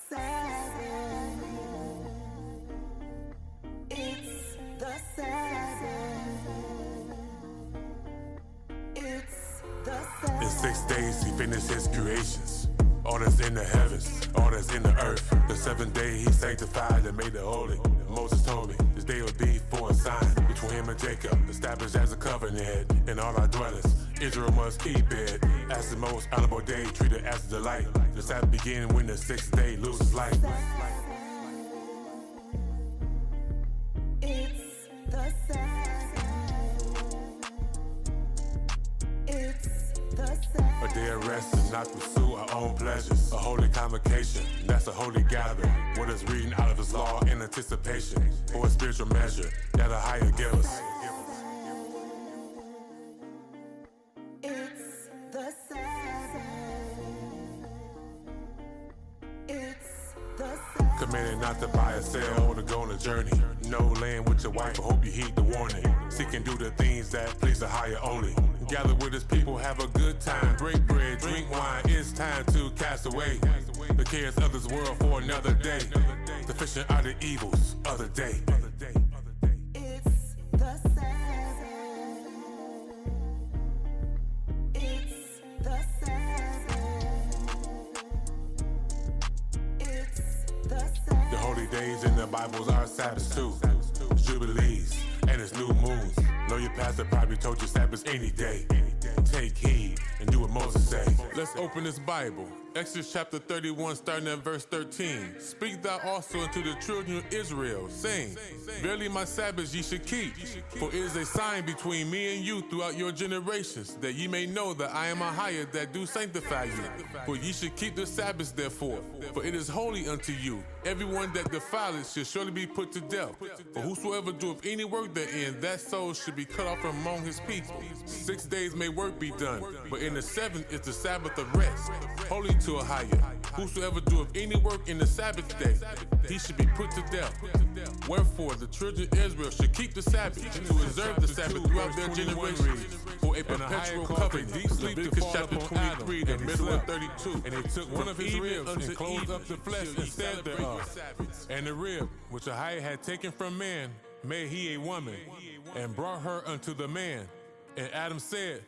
Sabbath, it's the Sabbath, it's the Sabbath. In 6 days he finished his creations, all that's in the heavens, all that's in the earth. The 7th day he sanctified and made it holy. Moses told me this day would be for a sign between him and Jacob, established as a covenant in all our dwellings. Israel must keep it as the most honorable day, treated as a delight. The Sabbath began when the 6th day loses life. It's the Sabbath, it's the Sabbath. A day of rest is not to pursue our own pleasures. A holy convocation, that's a holy gathering. What is reading out of his law in anticipation for a spiritual measure that Ahayah gives us. It's the Sabbath, it's the Sabbath. Commanded not to buy or sell or to go on a journey. No laying with your wife, I hope you heed the warning. Seek and do the things that please Ahayah only. Gather with his people, have a good time. Break bread, drink wine, it's time to cast away the cares of this world for another day. Sufficient are the evils of the day. It's the Sabbath, it's the Sabbath, it's the Sabbath. The holy days in the Bibles are Sabbaths too. Jubilees and it's new moons. Know your pastor probably told you Sabbaths any day. Take heed and do what Moses say. Let's open this Bible. Exodus chapter 31, starting at verse 13. Speak thou also unto the children of Israel, saying, Verily my Sabbaths ye should keep, for it is a sign between me and you throughout your generations, that ye may know that I am Ahayah that do sanctify you. For ye should keep the Sabbaths therefore, for it is holy unto you. Everyone that defileth shall surely be put to death. For whosoever doeth any work therein, that soul should be cut off from among his people. 6 days may work be done, but in the 7th is the Sabbath of rest, holy to Ahayah. Whosoever doeth any work in the Sabbath day, he should be put to death. Wherefore the children of Israel should keep the Sabbath, to observe the Sabbath throughout their generations, for a perpetual covenant. Leviticus chapter 23, the middle of 32. And they took one of his ribs and closed up the flesh instead thereof. And the rib which Ahayah had taken from man made he a woman, and brought her unto the man. And Adam said,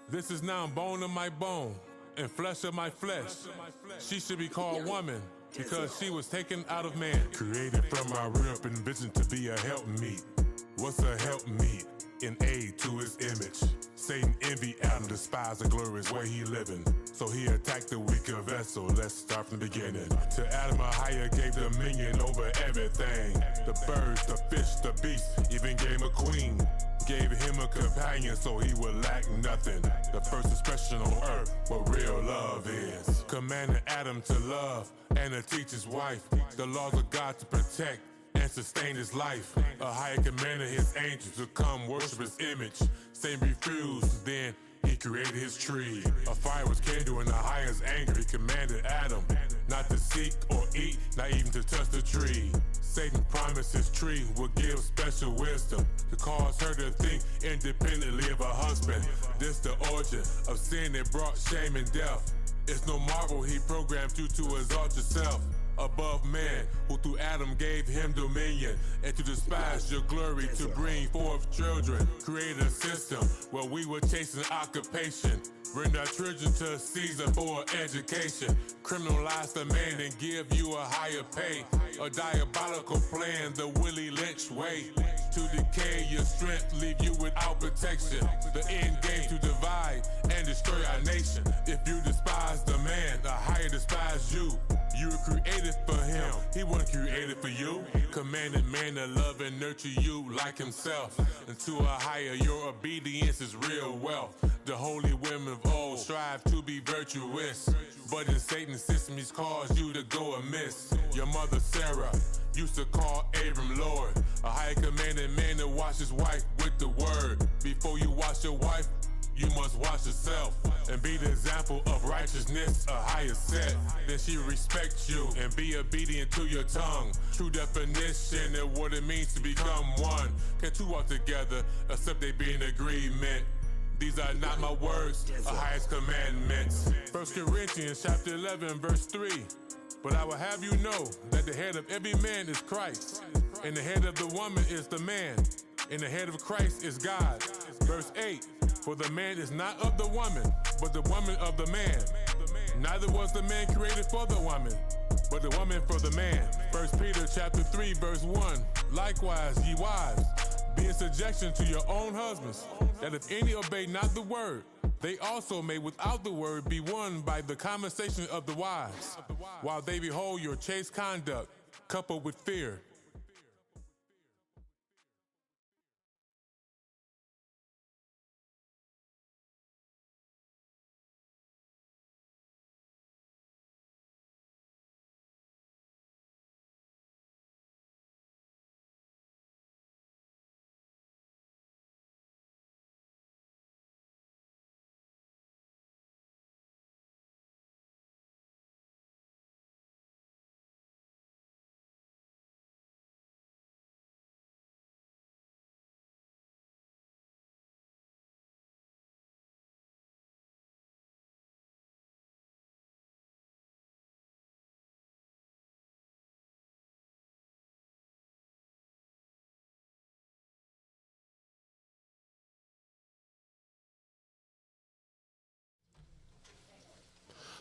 This is now bone of my bone, and flesh of my flesh. She should be called woman, because she was taken out of man. Created from our rib and vision to be a helpmeet. What's a helpmeet? In aid to his image. Satan envied Adam, despised the glorious way he living. So he attacked the weaker vessel. Let's start from the beginning. To Adam, Ahayah gave dominion over everything. The birds, the fish, the beast, even gave him a queen. Gave him a companion so he would lack nothing. The first expression on earth, what real love is. Commanded Adam to love and to teach his wife the laws of God to protect and sustain his life. Ahayah commanded his angels to come worship his image. Satan refused, then he created his tree. A fire was kindled in Ahayah's anger. He commanded Adam not to seek or eat, not even to touch the tree. Satan promised his tree would give special wisdom to cause her to think independently of her husband. This the origin of sin that brought shame and death. It's no marvel he programmed you to exalt yourself above man, who through Adam gave him dominion, and to despise your glory to bring forth children. Create a system where we were chasing occupation. Bring our children to Caesar for education. Criminalize the man and give you a higher pay. A diabolical plan, the Willie Lynch way. To decay your strength, leave you without protection. The end game to divide and destroy our nation. If you despise the man, Ahayah despise you. You were created for him, he wasn't created for you. Commanded man to love and nurture you like himself. And to Ahayah, your obedience is real wealth. The holy women of old strive to be virtuous, but in Satan's system he's caused you to go amiss. Your mother Sarah used to call Abram Lord. Ahayah commanded man to wash his wife with the word. Before you wash your wife, you must wash yourself and be the example of righteousness. Ahayah said, then she respects you and be obedient to your tongue. True definition of what it means to become one. Can two walk together except they be in agreement? These are not my words, Ahayah's commandments. 1 Corinthians chapter 11, verse 3. But I will have you know that the head of every man is Christ, and the head of the woman is the man, and the head of Christ is God. Verse 8. For the man is not of the woman, but the woman of the man. Neither was the man created for the woman, but the woman for the man. 1 Peter chapter 3, verse 1. Likewise, ye wives, be in subjection to your own husbands, that if any obey not the word, they also may without the word be won by the conversation of the wives, while they behold your chaste conduct, coupled with fear.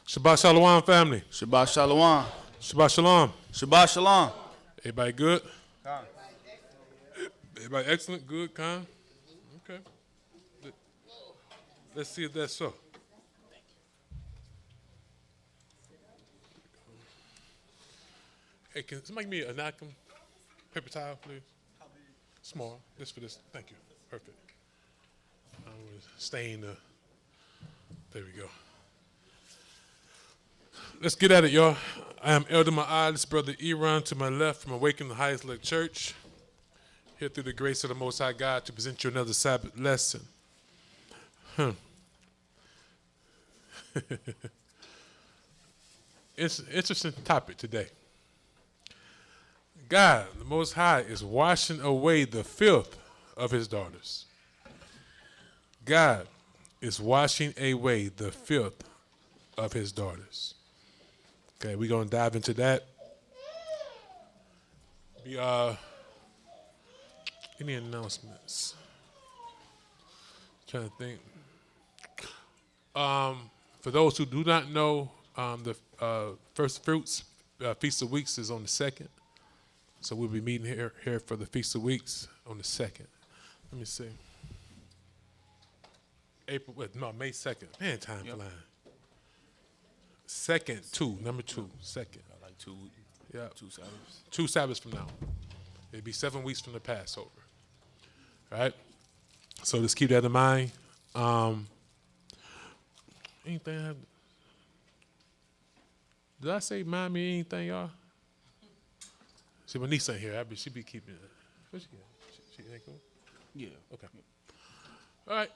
Shabbat Shalom, family. Shabbat Shalom. Shabbat Shalom. Shabbat Shalom. Everybody good? Everybody excellent? Good? Calm? Okay. Let's see if that's so. Hey, can somebody give me a napkin, paper towel, please? Small, just for this. Thank you. Perfect. I'm going to stain the. There we go. Let's get at it, y'all. I am Elder Ma'ad, this brother Iran to my left from Awaken the Highest Select Church. Here through the grace of the Most High God to present you another Sabbath lesson. It's an interesting topic today. God, the Most High, is washing away the filth of his daughters. God is washing away the filth of his daughters. Okay, we're going to dive into that. Any announcements? Trying to think. For those who do not know, the First Fruits Feast of Weeks is on the 2nd. So we'll be meeting here for the Feast of Weeks on the 2nd. Let me see. May 2nd. Man, time flying. Number two, second. Like 2 weeks. Yeah. 2 Sabbaths. 2 Sabbaths from now. It'll be 7 weeks from the Passover. All right? So just keep that in mind. Anything? Did I say mind me anything, y'all? See, my niece ain't here. She be keeping it. Where's she at? She ain't cool? Yeah. Okay. All right.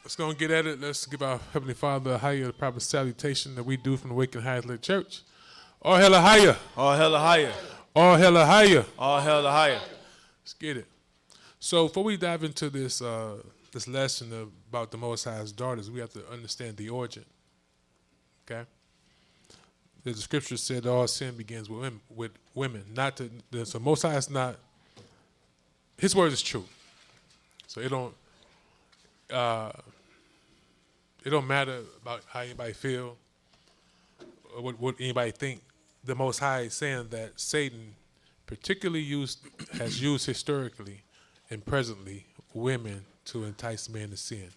Let's go and get at it. Let's give our Heavenly Father Ahayah the proper salutation that we do from the Awaken Highest Select Church. All hail Ahayah. All hail Ahayah. All hail Ahayah. All hail Ahayah. Let's get it. So before we dive into this this lesson about the Most High's daughters, we have to understand the origin. Okay? The scripture said all sin begins with women. So Most High is not, his word is true. So it don't matter about how anybody feel or what anybody think. The Most High is saying that Satan particularly has used historically and presently women to entice men to sin.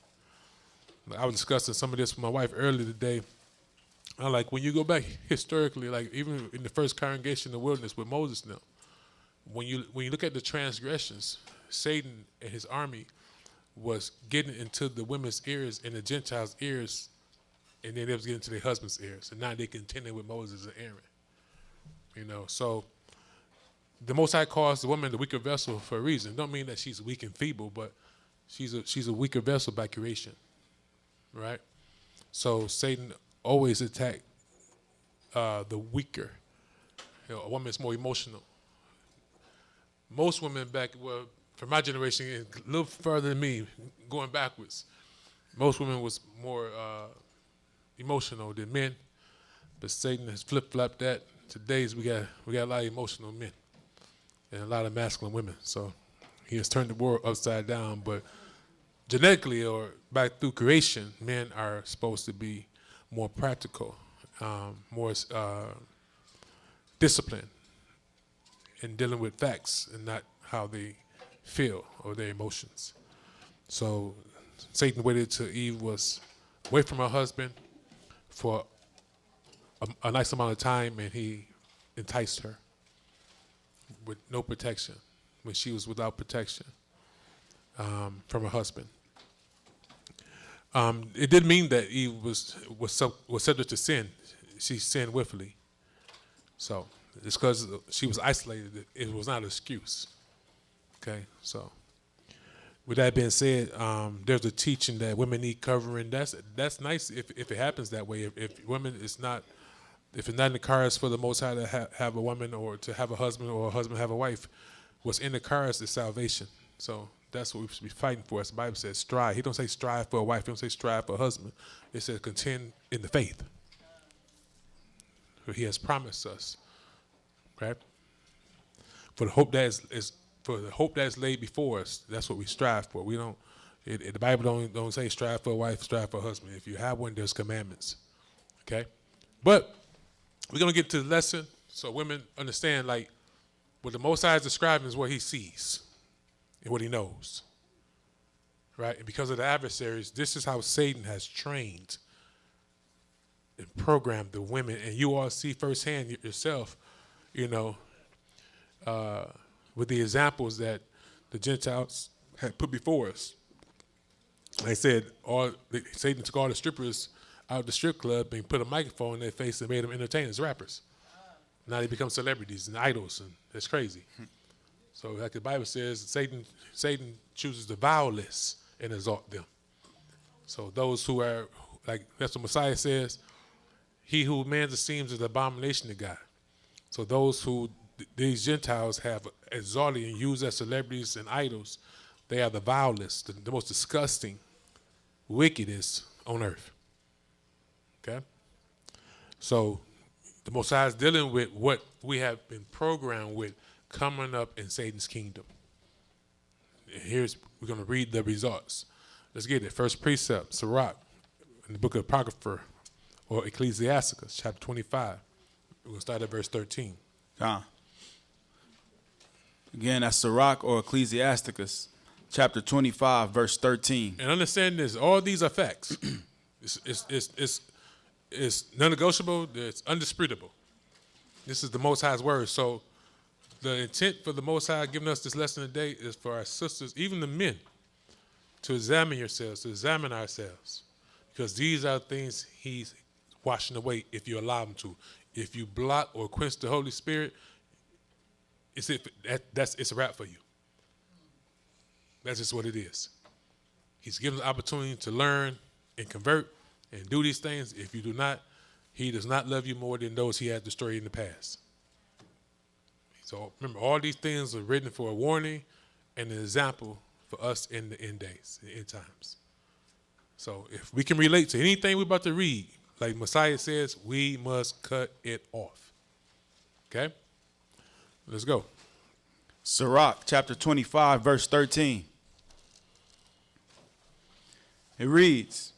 I was discussing some of this with my wife earlier today. I'm like, when you go back historically, like even in the first congregation in the wilderness with Moses now, when you look at the transgressions, Satan and his army was getting into the women's ears and the Gentiles' ears, and then they was getting to their husbands' ears. And now they contending with Moses and Aaron. You know, so the Most High calls the woman the weaker vessel for a reason. Don't mean that she's weak and feeble, but she's a weaker vessel by creation, right? So Satan always attacked the weaker. You know, a woman is more emotional. Most women for my generation, and a little further than me, going backwards, most women was more emotional than men, but Satan has flip-flopped that. Today's we got a lot of emotional men and a lot of masculine women. So he has turned the world upside down. But genetically or back through creation, men are supposed to be more practical, more disciplined in dealing with facts and not how they feel or their emotions. So Satan waited till Eve was away from her husband for a nice amount of time, and he enticed her with no protection when she was without protection from her husband. It didn't mean that Eve was subject to sin. She sinned willfully. So it's because she was isolated. It was not an excuse. Okay, so with that being said, there's a teaching that women need covering. That's nice if it happens that way. If women, if it's not in the cards for the Most High to have a woman or to have a husband or a husband have a wife, what's in the cards is salvation. So that's what we should be fighting for. As the Bible says, strive. He don't say strive for a wife. He don't say strive for a husband. It says contend in the faith. He has promised us, right? For the hope that is laid before us, that's what we strive for. We don't. The Bible don't say strive for a wife, strive for a husband. If you have one, there's commandments. Okay, but we're gonna get to the lesson so women understand like what the Most High is describing is what He sees and what He knows, right? And because of the adversaries, this is how Satan has trained and programmed the women, and you all see firsthand yourself, with the examples that the Gentiles had put before us. Like I said, Satan took all the strippers out of the strip club and put a microphone in their face and made them entertainers, rappers. Now they become celebrities and idols, and that's crazy. So like the Bible says, Satan chooses the vilest and exalt them. So those who are, like that's what Messiah says, he who mans the seams is an abomination to God. So those who these Gentiles have exalted and used as celebrities and idols, they are the vilest, the most disgusting, wickedest on earth. Okay? So the Most High is dealing with what we have been programmed with coming up in Satan's kingdom. And we're going to read the results. Let's get it. First precept, Sirach, in the book of Apocrypha, or Ecclesiasticus, chapter 25. We're going to start at verse 13. Again, that's Sirach or Ecclesiasticus, chapter 25, verse 13. And understand this, all these are facts. It's non-negotiable, it's undisputable. This is the Most High's word. So the intent for the Most High giving us this lesson today is for our sisters, even the men, to examine yourselves, to examine ourselves. Because these are things He's washing away if you allow Him to. If you block or quench the Holy Spirit, it's a wrap for you. That's just what it is. He's given the opportunity to learn and convert and do these things. If you do not, He does not love you more than those He has destroyed in the past. So remember, all these things are written for a warning and an example for us in the end days, the end times. So if we can relate to anything we're about to read, like Messiah says, we must cut it off. Okay? Let's go. Sirach, chapter 25, verse 13. It reads,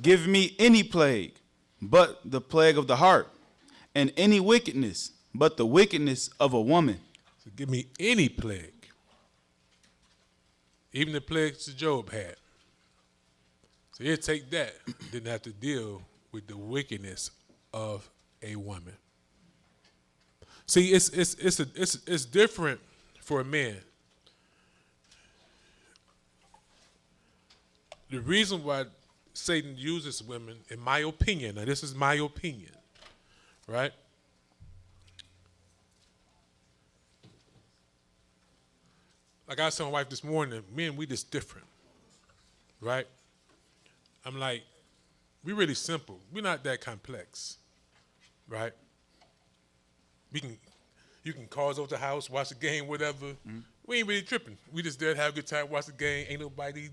give me any plague but the plague of the heart, and any wickedness but the wickedness of a woman. So give me any plague. Even the plagues that Job had. So he'll take that, didn't have to deal with the wickedness of a woman. See, it's different for a man. The reason why Satan uses women, in my opinion, now this is my opinion, right? Like I said to my wife this morning, men, we just different, right? I'm like, we really simple. We're not that complex, right? You can call us over to the house, watch the game, whatever. Mm-hmm. We ain't really tripping. We just there to have a good time, watch the game. Ain't nobody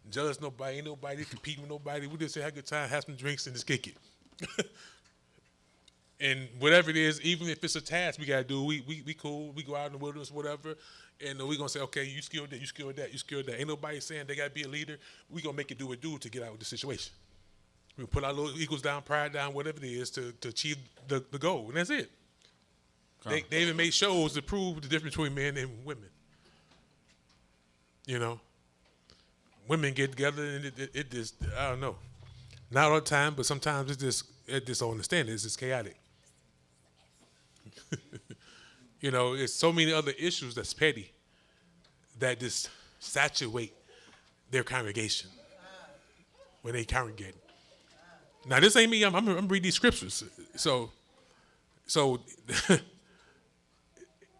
jealous, nobody, ain't nobody competing with nobody. We just have a good time, have some drinks, and just kick it. And whatever it is, even if it's a task we gotta do, we cool. We go out in the wilderness, whatever, and we gonna say, okay, you skilled that, you skilled that, you skilled that. Ain't nobody saying they gotta be a leader. We gonna make it do what do to get out of the situation. We put our little egos down, pride down, whatever it is to achieve the goal, and that's it. They even made shows to prove the difference between men and women. You know, women get together and it just, I don't know, not all the time, but sometimes it just don't understand it. It's just chaotic. You know, it's so many other issues that's petty that just saturate their congregation when they congregate. Now, this ain't me. I'm reading these scriptures. So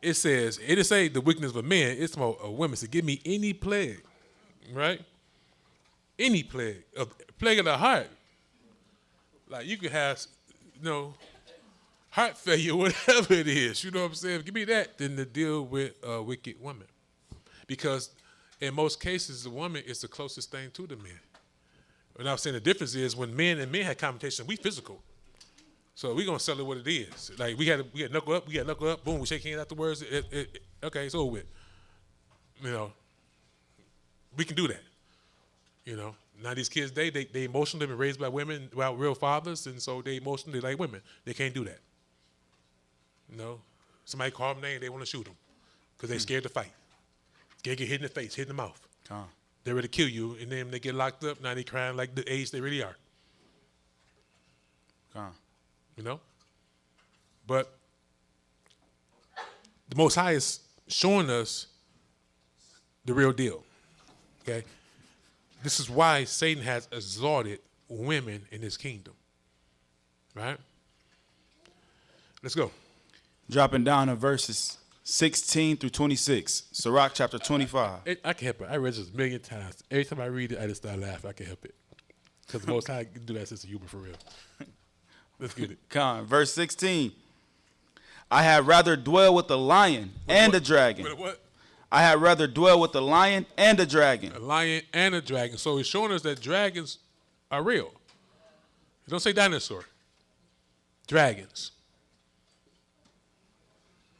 it says, it didn't say the weakness of a man. It's more a woman. So give me any plague, right? Any plague. A plague of the heart. Like you could have, heart failure, whatever it is. You know what I'm saying? Give me that than to deal with a wicked woman. Because in most cases, the woman is the closest thing to the man. And I was saying the difference is when men and men had confrontation, we physical. So we're going to sell it what it is. Like we had knuckle up, boom, we shake hands afterwards. Okay, it's over with. We can do that. Now these kids, they emotionally been raised by women without real fathers, and so they emotionally like women. They can't do that. Somebody call them name, they want to shoot them because they scared to fight. Scared to get hit in the face, hit in the mouth. They're ready to kill you, and then they get locked up. Now they crying like the age they really are. But the Most High is showing us the real deal. Okay, this is why Satan has exalted women in his kingdom. Right? Let's go. Dropping down to verses 16 through 26. Sirach chapter 25. I can help it. I read this a million times. Every time I read it, I just start laughing. I can help it. Because the Most High can do that sense of humor for real. Let's get it. Verse 16. I had rather dwell with the lion and the dragon. With a what? I had rather dwell with the lion and the dragon. A lion and a dragon. So he's showing us that dragons are real. Don't say dinosaur. Dragons.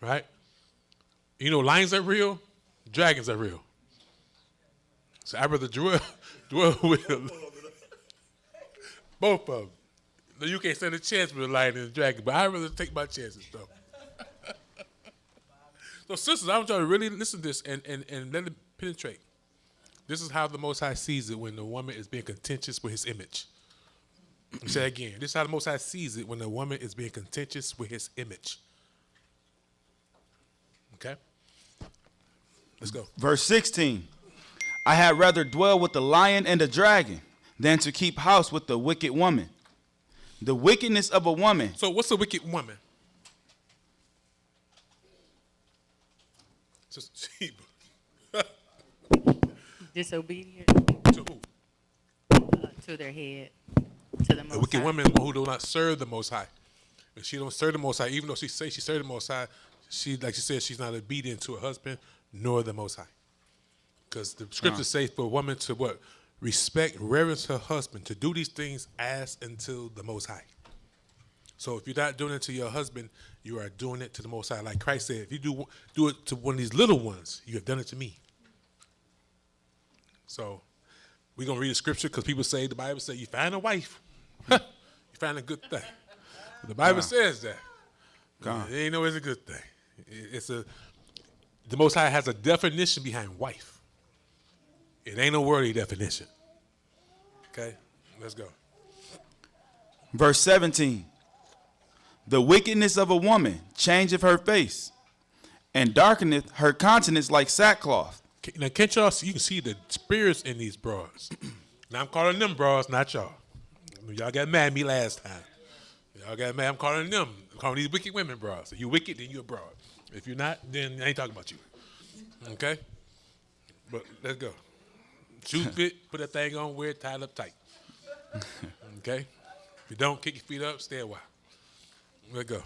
Right? Lions are real. Dragons are real. So I'd rather dwell with both of them. No, you can't stand a chance with a lion and a dragon, but I'd rather take my chances, though. So, sisters, I want y'all to really listen to this and let it penetrate. This is how the Most High sees it when the woman is being contentious with his image. I'll say it again. This is how the Most High sees it when the woman is being contentious with his image. Okay? Let's go. Verse 16. I had rather dwell with the lion and the dragon than to keep house with the wicked woman. The wickedness of a woman. So what's a wicked woman? Disobedient To who? to their head, to the Most A wicked High. woman who do not serve the Most High. If she don't serve the Most High, even though she say she serve the Most High, like she said, she's not obedient to her husband nor the Most High. Because the scripture says for a woman to what? Respect, reverence her husband, to do these things as unto the Most High. So if you're not doing it to your husband, you are doing it to the Most High. Like Christ said, if you do it to one of these little ones, you have done it to me. So we're going to read the scripture because people say, the Bible says, you find a wife, you find a good thing. The Bible says that. It ain't always a good thing. The Most High has a definition behind wife. It ain't a worldly definition. Okay, let's go. Verse 17. The wickedness of a woman changeth her face, and darkeneth her countenance like sackcloth. Now, can't y'all see? You can see the spirits in these bras. Now, I'm calling them bras, not y'all. Y'all got mad at me last time. Y'all got mad. I'm calling them. I'm calling these wicked women bras. If you wicked, then you're a broad. If you're not, then I ain't talking about you. Okay? But let's go. Shoe fit, put that thing on, wear it, tied up tight. Okay? If you don't, kick your feet up, stay a while. Let's go.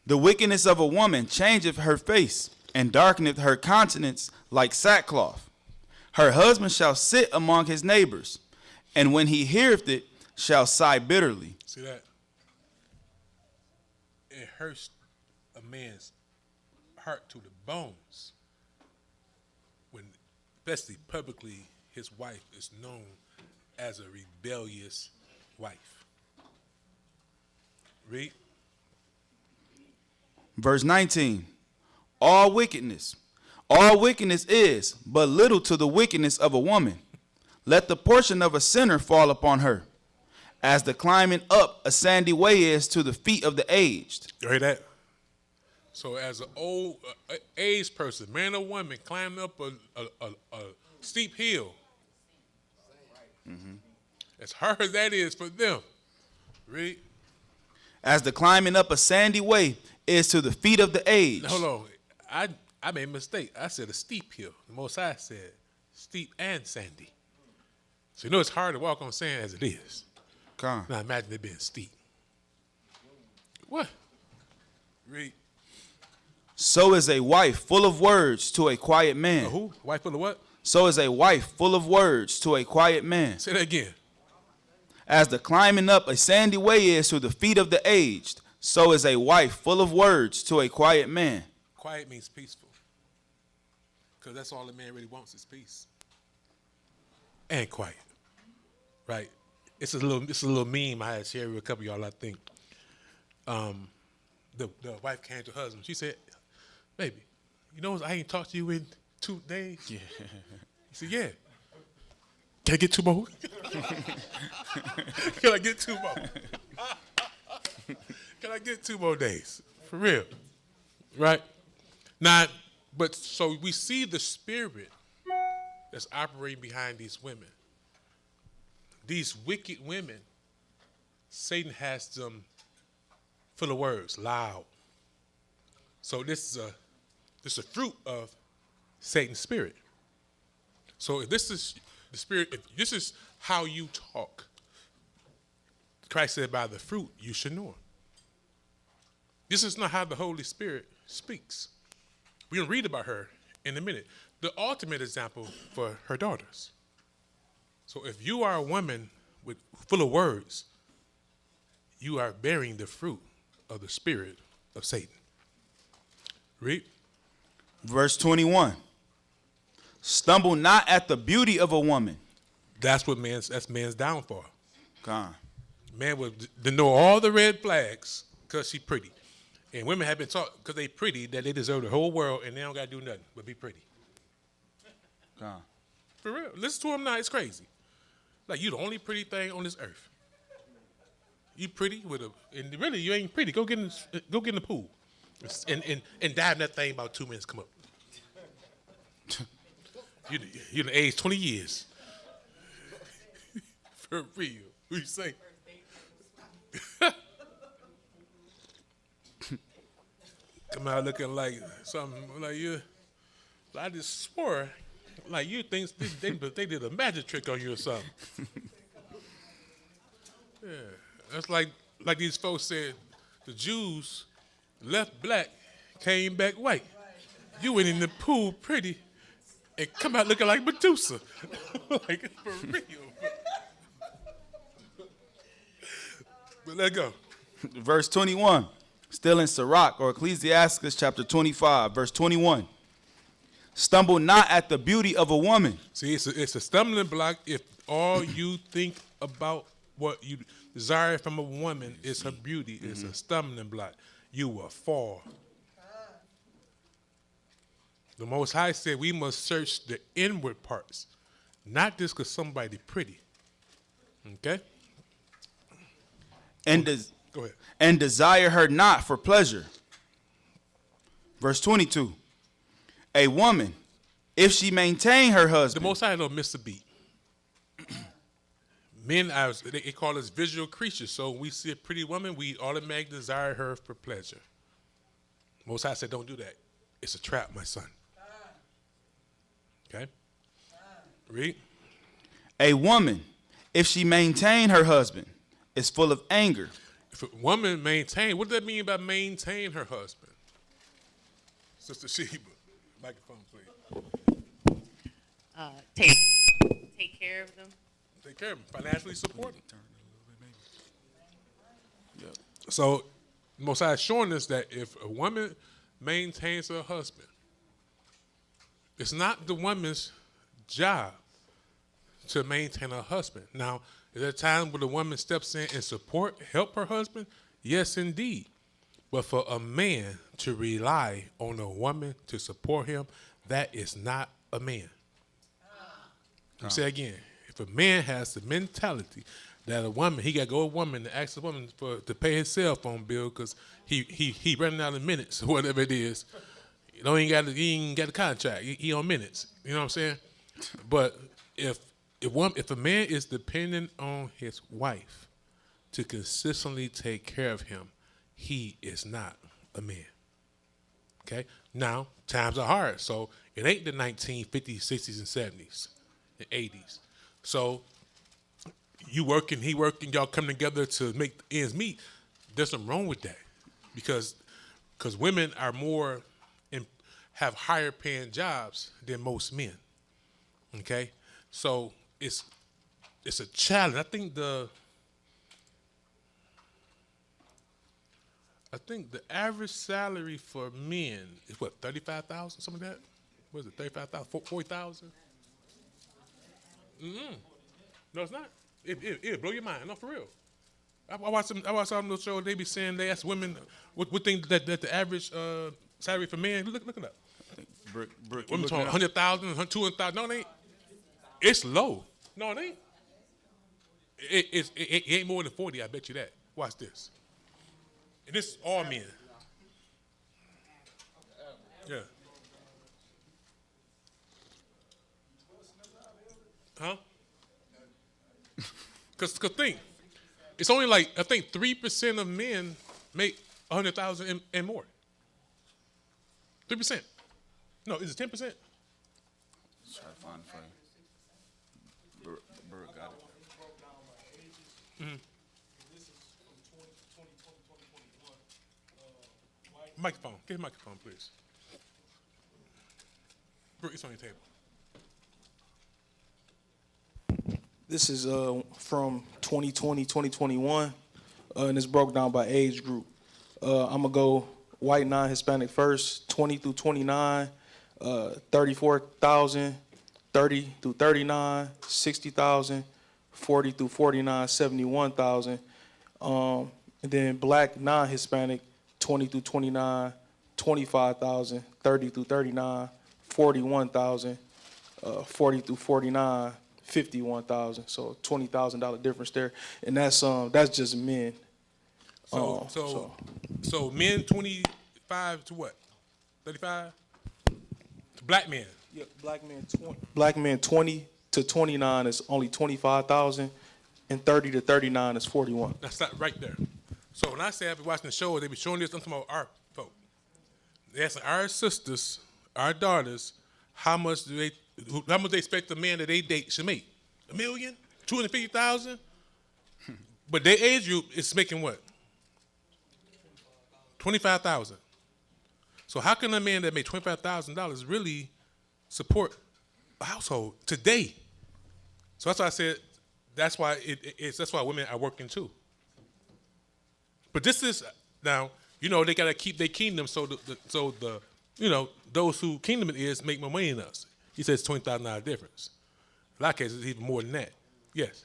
The wickedness of a woman changeth her face, and darkeneth her countenance like sackcloth. Her husband shall sit among his neighbors, and when he heareth it, shall sigh bitterly. See that? It hurts a man's heart to the bones when, especially publicly, his wife is known as a rebellious wife. Read. Verse 19. All wickedness is but little to the wickedness of a woman. Let the portion of a sinner fall upon her, as the climbing up a sandy way is to the feet of the aged. You heard that? So as an old aged person, man or woman, climbing up a steep hill, as hard as that is for them. Read. As the climbing up a sandy way is to the feet of the aged. Hold on. I made a mistake. I said a steep hill. The Most High said steep and sandy. So you know it's hard to walk on sand as it is. Come. Now imagine it being steep. What? Read. So is a wife full of words to a quiet man. Who? Wife full of what? So is a wife full of words to a quiet man. Say that again. As the climbing up a sandy way is to the feet of the aged, so is a wife full of words to a quiet man. Quiet means peaceful. Because that's all a man really wants is peace. And quiet. Right? It's a little meme I had shared with a couple of y'all, I think. The wife came to her husband. She said, baby, you know I ain't talked to you in 2 days? Yeah. He said, yeah. Can I get 2 more? Can I get 2 more? Can I get 2 more days? For real. Right? Now, but so we see the spirit that's operating behind these women. These wicked women, Satan has them full of words, loud. So this is a fruit of Satan's spirit. So if this is the spirit, if this is how you talk, Christ said, by the fruit you should know him. This is not how the Holy Spirit speaks. We're going to read about her in a minute. The ultimate example for her daughters. So if you are a woman full of words, you are bearing the fruit of the spirit of Satan. Read. Verse 21. Stumble not at the beauty of a woman. That's man's downfall. God. Man would know all the red flags because she's pretty. And women have been taught because they pretty that they deserve the whole world and they don't got to do nothing but be pretty. God. For real. Listen to him now. It's crazy. Like, you the only pretty thing on this earth. You pretty and really you ain't pretty. Go get in the pool and dive in that thing about 2 minutes. Come up. You're the age 20 years. For real. Who you say? Come out looking like something like you. I just swore like you think they did a magic trick on you or something. Yeah, that's like these folks said the Jews left black, came back white. You went in the pool pretty and come out looking like Medusa. Like, for real. But let's go. Verse 21. Still in Sirach or Ecclesiastes chapter 25, verse 21. Stumble not at the beauty of a woman. See, it's a stumbling block if all you think about what you desire from a woman is her beauty. It's a stumbling block. You will fall. The Most High said we must search the inward parts, not just because somebody pretty. Okay? Go ahead. And desire her not for pleasure. Verse 22. A woman, if she maintain her The husband. Most High don't miss a beat. Men, they call us visual creatures. So when we see a pretty woman, we automatically desire her for pleasure. Most High said, don't do that. It's a trap, my son. Okay? Read. A woman, if she maintain her husband, is full of anger. If a woman maintain, what does that mean by maintain her husband? Sister Sheba. Microphone, please. Take care of them. Take care of them. Financially support them. So, Most High is showing us that if a woman maintains her husband, it's not the woman's job to maintain her husband. Now, is there a time where the woman steps in and help her husband? Yes, indeed. But for a man to rely on a woman to support him, that is not a man. I'm say again, if a man has the mentality that a woman, he got to go with a woman to ask a woman to pay his cell phone bill because he running out of minutes or whatever it is. You know, he ain't got a contract. He on minutes. You know what I'm saying? But if a man is dependent on his wife to consistently take care of him, he is not a man. Okay? Now, times are hard, so it ain't the 1950s, 60s, and 70s, and 80s. So you working, he working, y'all come together to make ends meet. There's something wrong with that because women are more have higher paying jobs than most men. Okay, so it's a challenge. I think the average salary for men is what, 35,000, something like that. What is it, 35,000, 40,000? No, it's not. It blow your mind. No, for real. I watched some of those shows. They be saying, they ask women what think that the average salary for men. Look it up. Brick. Women talking 100,000, 200,000. No, it ain't. It's low. No, it ain't. It ain't more than 40. I bet you that. Watch this. And this is all men. Yeah. Huh? Cause think, it's only like I think 3% of men make 100,000 and more. 3%. No, is it 10%? Try to find it for you. Bert got it. Microphone. Get a microphone, please. Brooke, it's on your table. This is from 2020, 2021, and it's broke down by age group. I'm going to go white, non-Hispanic first, 20 through 29, 34,000, 30 through 39, 60,000, 40 through 49, 71,000. And then black, non-Hispanic, 20 through 29, 25,000, 30 through 39, 41,000, 40 through 49, 51,000. So $20,000 difference there, and that's just men. So men 25 to what? 35? To black men. Yeah, black men 20 to 29 is only 25,000, and 30 to 39 is 41. Now stop right there. So when I say I've been watching the show, they be showing this. I'm talking about our folk. They asking our sisters, our daughters, how much they expect the man that they date should make? $1 million? 250,000? But their age group is making what? 25,000. So how can a man that made $25,000 really support a household today? So that's why I said that's why that's why women are working too. But this is now, they gotta keep their kingdom so the those who kingdom it is make more money than us. He says $20,000 difference. In a lot of cases, even more than that. Yes.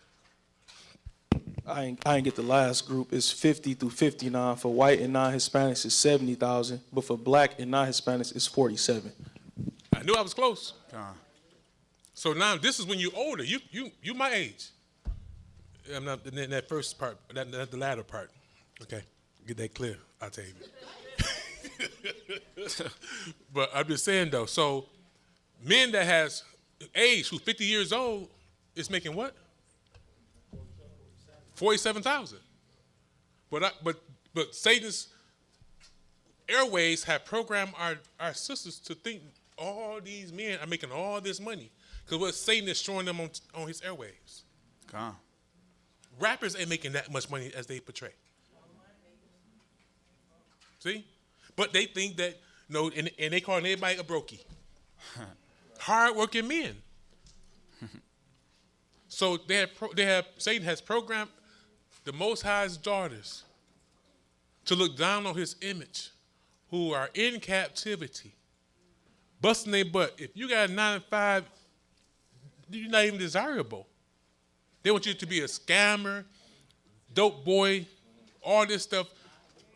I ain't get the last group. It's 50 through 59. For white and non-Hispanics, it's 70,000. But for black and non-Hispanics, it's 47. I knew I was close. So now this is when you're older. You my age. I'm not in that first part. That's the latter part. Okay, get that clear. I'll tell you. But I'm just saying though. So men that has age who's 50 years old is making what? 47,000. But Satan's airways have programmed our sisters to think all these men are making all this money because what Satan is showing them on his airwaves. Rappers ain't making that much money as they portray. See? But they think that, and they calling everybody a brokey. Hard-working men. So Satan has programmed the Most High's daughters to look down on his image, who are in captivity, busting their butt. If you got a 9 to 5, you're not even desirable. They want you to be a scammer, dope boy, all this stuff,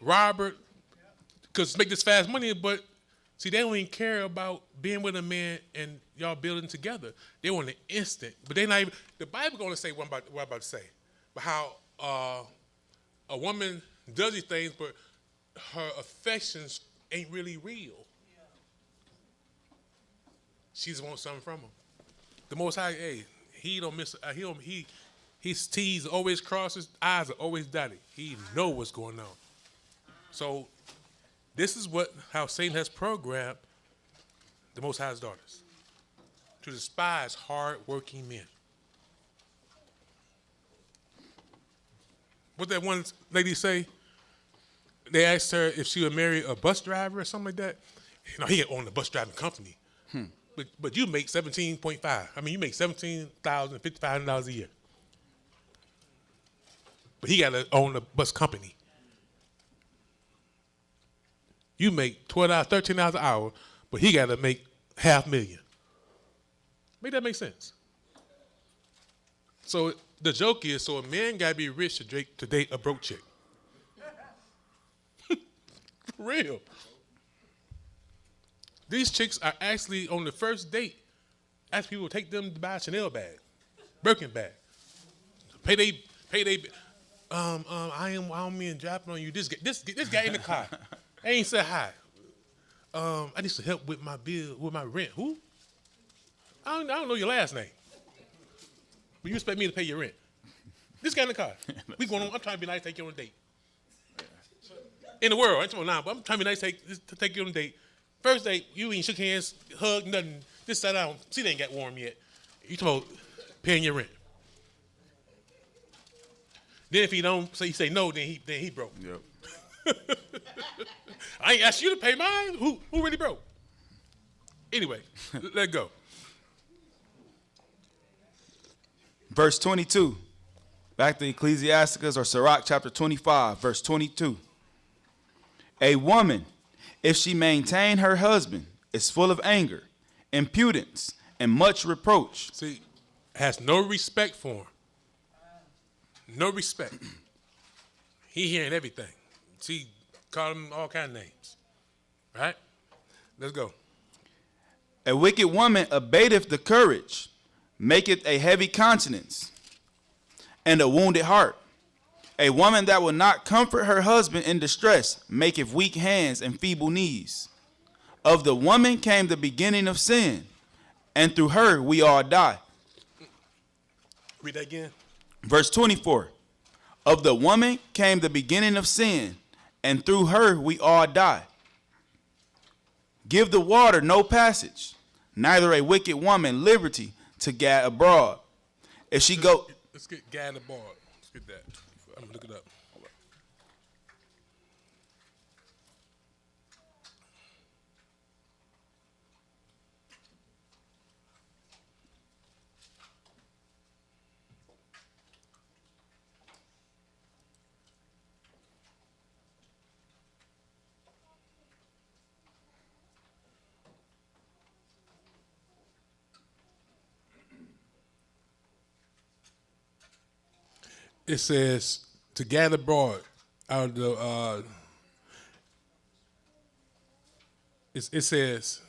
Robert, because make this fast money. But see, they don't even care about being with a man and y'all building together. They want the instant, but they not even. The Bible going to say what I'm about to say, but how a woman does these things, but her affections ain't really real. She just wants something from him. The Most High, hey, he don't miss. His T's always crossed, his I's are always dotted. He know what's going on. So this is how Satan has programmed the Most High's daughters to despise hard-working men. What that one lady say? They asked her if she would marry a bus driver or something like that. You know, he owned a bus driving company. But you make 17.5. I mean, you make $17,055 a year. But he got to own a bus company. You make $12, $13 an hour, but he got to make $500,000. Make that make sense? So the joke is, so a man got to be rich to date a broke chick. For real. These chicks are actually on the first date, ask people to take them to buy a Chanel bag, Birkin bag. Pay they. I don't mean dropping on you. This guy in the car. I ain't said hi. I need some help with my bill, with my rent. Who? I don't know your last name. But you expect me to pay your rent. This guy in the car. We going on. I'm trying to be nice, take you on a date. In the world, I'm talking now, but I'm trying to be nice, to take you on a date. First date, you ain't shook hands, hug, nothing. Just sat down. See, they ain't got warm yet. You talking about paying your rent. Then if he don't say no, then he broke. Yep. I ain't asked you to pay mine. Who really broke? Anyway, let go. Verse 22. Back to Ecclesiasticus or Sirach chapter 25, verse 22. A woman, if she maintain her husband, is full of anger, impudence, and much reproach. See, has no respect for him. No respect. He hearing everything. See, call him all kind of names. Right? Let's go. A wicked woman abateth the courage, maketh a heavy countenance, and a wounded heart. A woman that will not comfort her husband in distress maketh weak hands and feeble knees. Of the woman came the beginning of sin, and through her we all die. Read that again. Verse 24. Of the woman came the beginning of sin, and through her we all die. Give the water no passage, neither a wicked woman liberty to gad abroad. If she go... Let's get gad abroad. Let's get that. I'm going to look it up. It says to gather abroad out of the. It says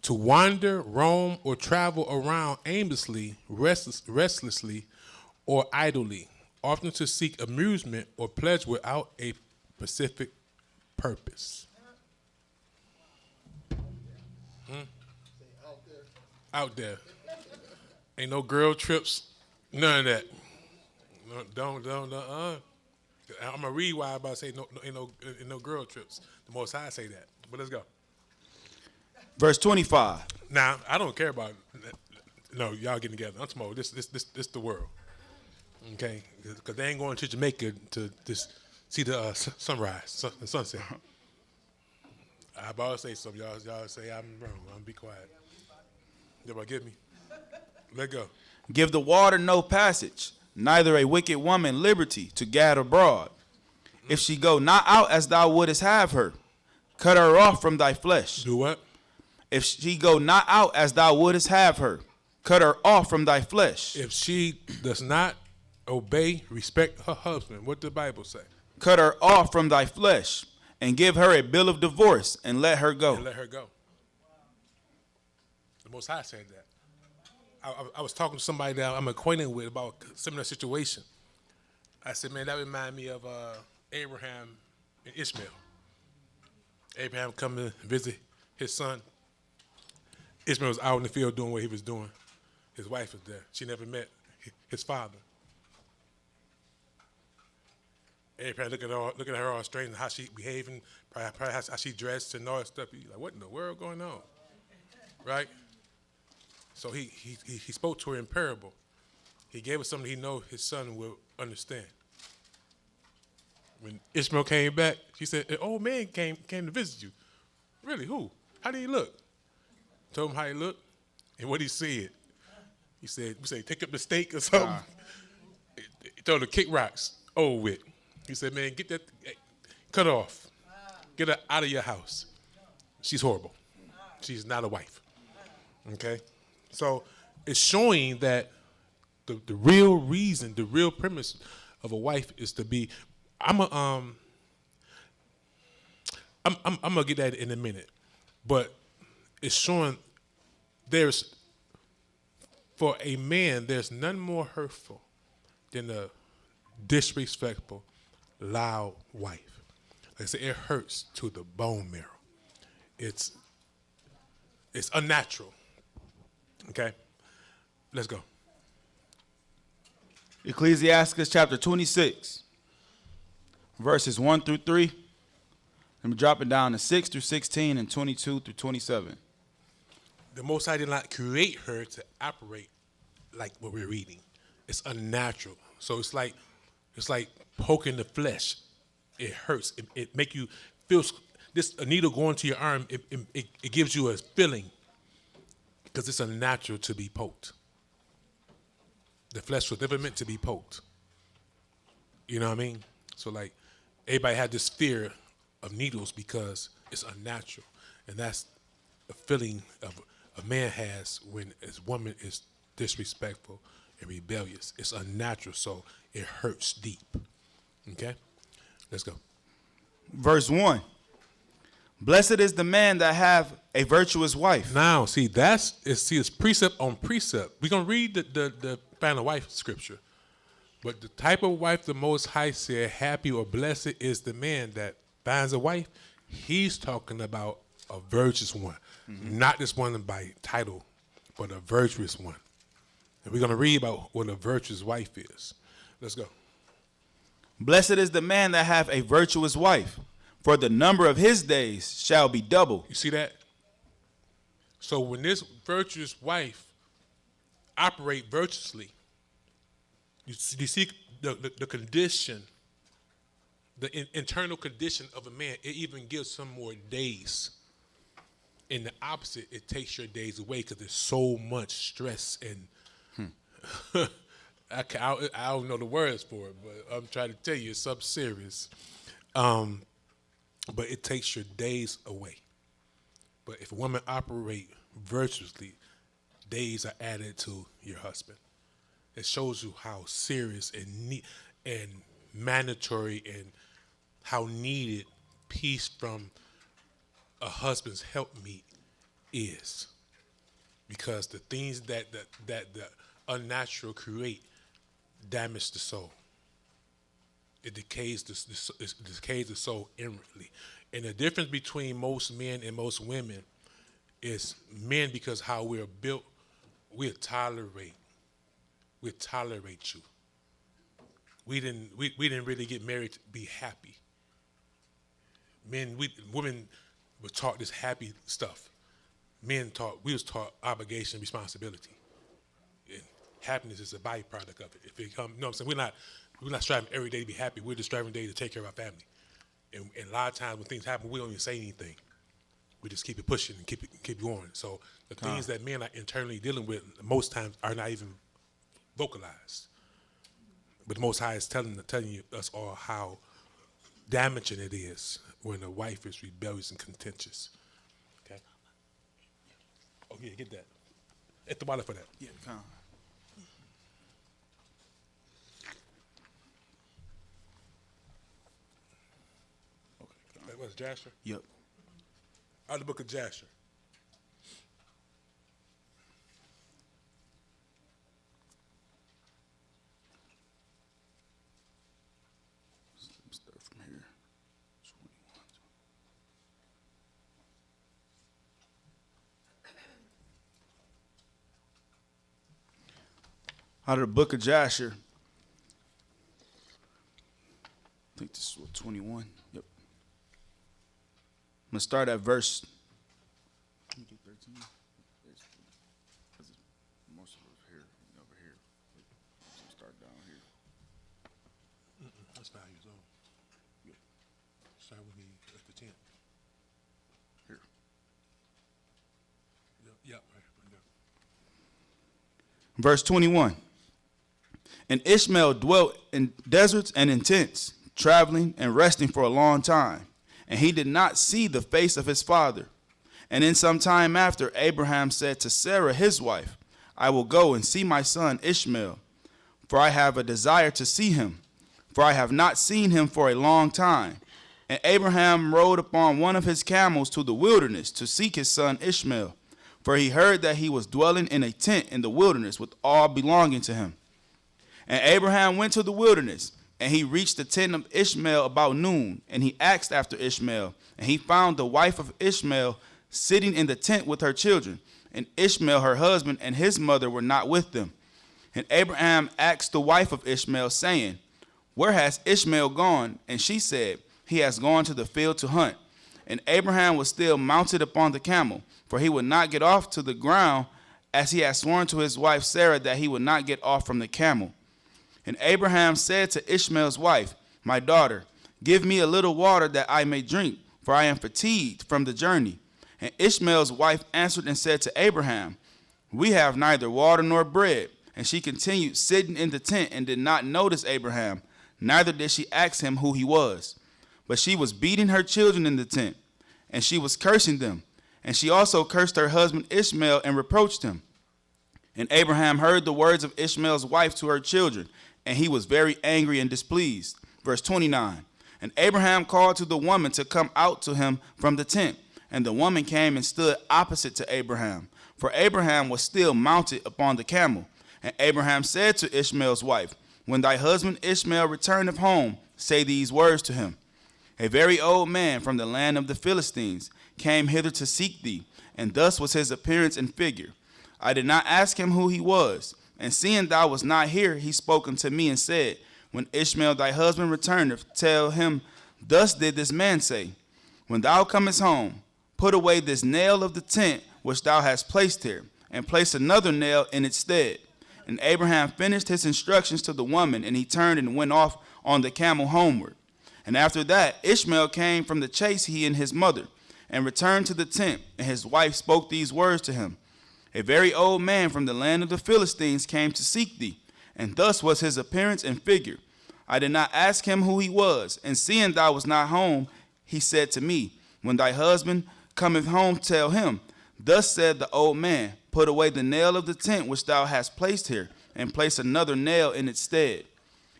to wander, roam, or travel around aimlessly, restlessly, or idly, often to seek amusement or pleasure without a specific purpose. Out there. Ain't no girl trips, none of that. Don't. I'm gonna read why I'm about to say ain't no girl trips. The Most High say that. But let's go. Verse 25. Now I don't care about. No, y'all getting together. I'm talking about this the world. Okay, because they ain't going to Jamaica to see the sunrise, the sunset. I about to say something. Y'all say I'm wrong. I'm be quiet. Everybody give me. Let go. Give the water no passage, neither a wicked woman liberty to gad abroad. If she go not out as thou wouldest have her, cut her off from thy flesh. Do what? If she go not out as thou wouldest have her, cut her off from thy flesh. If she does not obey, respect her husband, what the Bible say? Cut her off from thy flesh, and give her a bill of divorce, and let her go. And let her go. The Most High said that. I was talking to somebody that I'm acquainted with about a similar situation. I said, man, that remind me of Abraham and Ishmael. Abraham come to visit his son. Ishmael was out in the field doing what he was doing. His wife was there. She never met his father. Abraham looking at her all strange and how she behaving, probably how she dressed and all that stuff. He's like, what in the world going on? Right? So he spoke to her in parable. He gave her something he know his son will understand. When Ishmael came back, she said, an old man came to visit you. Really, who? How did he look? Told him how he looked and what he said. He said, take up the stake or something. He told her to kick rocks, old with. He said, man, get that, cut her off. Get her out of your house. She's horrible. She's not a wife. Okay? So it's showing that the real reason, the real premise of a wife is to be, I'm gonna get that in a minute, but it's showing for a man, there's none more hurtful than a disrespectful, loud wife. Like I said, it hurts to the bone marrow. It's unnatural. Okay? Let's go. Ecclesiastes chapter 26, verses 1 through 3. I'm dropping down to 6 through 16 and 22 through 27. The Most High did not create her to operate like what we're reading. It's unnatural. So it's like poking the flesh. It hurts. It make you feel. This a needle going to your arm. It gives you a feeling because it's unnatural to be poked. The flesh was never meant to be poked. You know what I mean? So like everybody had this fear of needles because it's unnatural, and that's a feeling of a man has when his woman is disrespectful and rebellious. It's unnatural, so it hurts deep. Okay? Let's go. Verse 1. Blessed is the man that have a virtuous wife. Now, it's precept on precept. We're going to read the find a wife scripture. But the type of wife the Most High said, happy or blessed is the man that finds a wife. He's talking about a virtuous one. Mm-hmm. Not this one by title, but a virtuous one. And we're going to read about what a virtuous wife is. Let's go. Blessed is the man that have a virtuous wife, for the number of his days shall be double. You see that? So when this virtuous wife operate virtuously, you see the condition, the internal condition of a man, it even gives some more days. In the opposite, it takes your days away because there's so much stress and I don't know the words for it, but I'm trying to tell you it's something serious. But it takes your days away. But if a woman operate virtuously, days are added to your husband. It shows you how serious and mandatory and how needed peace from a husband's helpmeet is. Because the things that the unnatural create damage the soul. It decays the soul inwardly. And the difference between most men and most women is men, because how we're built, we'll tolerate you. We didn't really get married to be happy. Women were taught this happy stuff. We was taught obligation, responsibility. And happiness is a byproduct of it. If it come, you know what I'm saying? We're not striving every day to be happy. We're just striving every day to take care of our family. And a lot of times when things happen, we don't even say anything. We just keep it pushing and keep going. So the things that men are internally dealing with most times are not even vocalized. But the Most High is telling us all how damaging it is when a wife is rebellious and contentious. Okay? Oh, yeah, get that. At the bottom for that. Yeah, come on. That was Jasher? Yep. Out of the book of Jasher. Start from here. 21. Out of the book of Jasher. I think this is what, 21. Yep. I'm going to start at verse 13. Most of it here, over here. So start down here. That's not his own. Start with me at the 10. Here. Yep. Verse 21. And Ishmael dwelt in deserts and in tents, traveling and resting for a long time. And he did not see the face of his father. And in some time after, Abraham said to Sarah his wife, I will go and see my son Ishmael, for I have a desire to see him, for I have not seen him for a long time. And Abraham rode upon one of his camels to the wilderness to seek his son Ishmael, for he heard that he was dwelling in a tent in the wilderness with all belonging to him. And Abraham went to the wilderness, and he reached the tent of Ishmael about noon, and he asked after Ishmael, and he found the wife of Ishmael sitting in the tent with her children, and Ishmael her husband and his mother were not with them. And Abraham asked the wife of Ishmael, saying, Where has Ishmael gone? And she said, He has gone to the field to hunt. And Abraham was still mounted upon the camel, for he would not get off to the ground, as he had sworn to his wife Sarah that he would not get off from the camel. And Abraham said to Ishmael's wife, My daughter, give me a little water that I may drink, for I am fatigued from the journey. And Ishmael's wife answered and said to Abraham, We have neither water nor bread. And she continued sitting in the tent and did not notice Abraham, neither did she ask him who he was. But she was beating her children in the tent, and she was cursing them. And she also cursed her husband Ishmael and reproached him. And Abraham heard the words of Ishmael's wife to her children, and he was very angry and displeased. Verse 29. And Abraham called to the woman to come out to him from the tent. And the woman came and stood opposite to Abraham, for Abraham was still mounted upon the camel. And Abraham said to Ishmael's wife, When thy husband Ishmael returneth home, say these words to him. A very old man from the land of the Philistines came hither to seek thee, and thus was his appearance and figure. I did not ask him who he was, and seeing thou was not here, he spoke unto me and said, When Ishmael thy husband returneth, tell him, Thus did this man say, When thou comest home, put away this nail of the tent which thou hast placed here, and place another nail in its stead. And Abraham finished his instructions to the woman, and he turned and went off on the camel homeward. And after that, Ishmael came from the chase, he and his mother, and returned to the tent, and his wife spoke these words to him. A very old man from the land of the Philistines came to seek thee, and thus was his appearance and figure. I did not ask him who he was, and seeing thou was not home, he said to me, When thy husband cometh home, tell him, Thus said the old man, Put away the nail of the tent which thou hast placed here, and place another nail in its stead.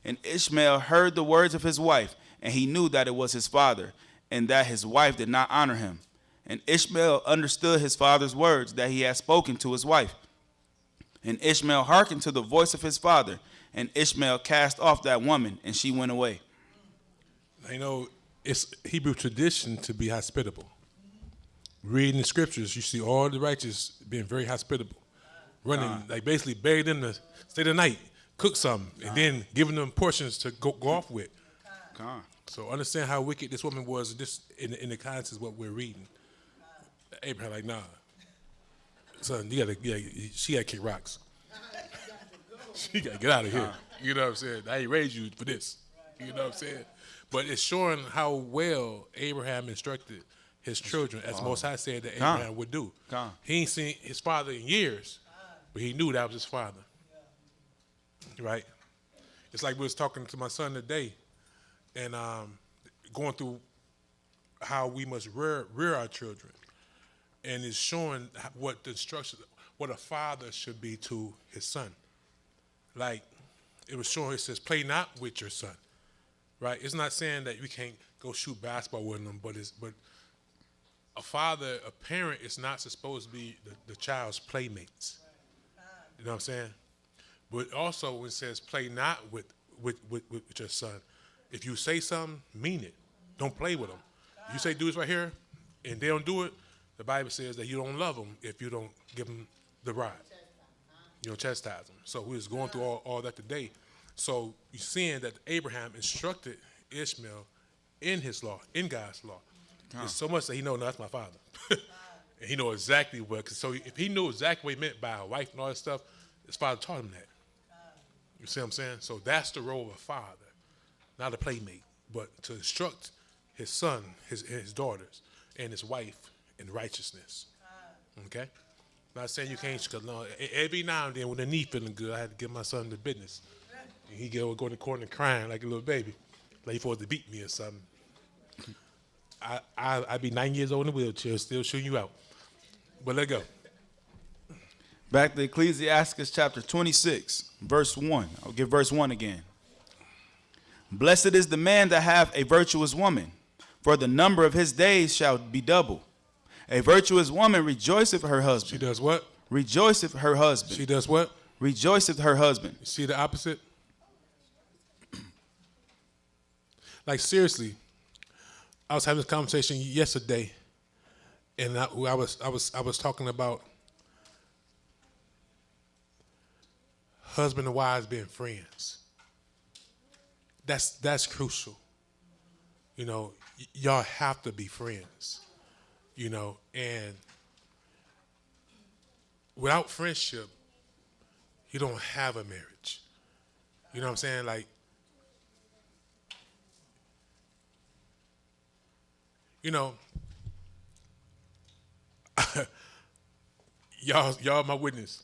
And Ishmael heard the words of his wife, and he knew that it was his father, and that his wife did not honor him. And Ishmael understood his father's words that he had spoken to his wife. And Ishmael hearkened to the voice of his father, and Ishmael cast off that woman, and she went away. You know, it's Hebrew tradition to be hospitable. Reading the scriptures, you see all the righteous being very hospitable. Running, like basically buried in the stay the night, cook something, and then giving them portions to go off with. So understand how wicked this woman was this in the context of what we're reading. Abraham like, nah. Son, she gotta kick rocks. She gotta get out of here. You know what I'm saying? I ain't raised you for this. You know what I'm saying? But it's showing how well Abraham instructed his children, as Most High said that Con. Abraham would do. Con. He ain't seen his father in years, but he knew that was his father. Right? It's like we was talking to my son today, and going through how we must rear our children, and it's showing what the instruction, what a father should be to his son. Like it was showing, it says, "Play not with your son." Right? It's not saying that we can't go shoot basketball with them, but a father, a parent, is not supposed to be the child's playmates. You know what I'm saying? But also when it says play not with your son, if you say something, mean it. Don't play with them. You say do this right here, and they don't do it, the Bible says that you don't love them if you don't give them the rod. You don't chastise them. So we was going through all that today. So you're seeing that Abraham instructed Ishmael in his law, in God's law. It's so much that he knows, no, that's my father. And he knows exactly what, so if he knew exactly what he meant by a wife and all that stuff, his father taught him that. You see what I'm saying? So that's the role of a father, not a playmate, but to instruct his son, his daughters, and his wife in righteousness. Okay? Not saying you can't, because no, every now and then when the knee feeling good, I had to give my son the business. And he go in the corner crying like a little baby, like he supposed to beat me or something. I'd be 9 years old in a wheelchair, still shooting you out. But let's go. Back to Ecclesiastes chapter 26, verse 1. I'll give verse 1 again. Blessed is the man that hath a virtuous woman, for the number of his days shall be double. A virtuous woman rejoiceth her She husband. does what? Rejoiceth her husband. She does what? Rejoiceth her husband. You see the opposite? Like seriously, I was having this conversation yesterday, and I was talking about husband and wives being friends. That's crucial. You know, y'all have to be friends. You know, and without friendship, you don't have a marriage. You know what I'm saying? Like, you know, y'all my witness.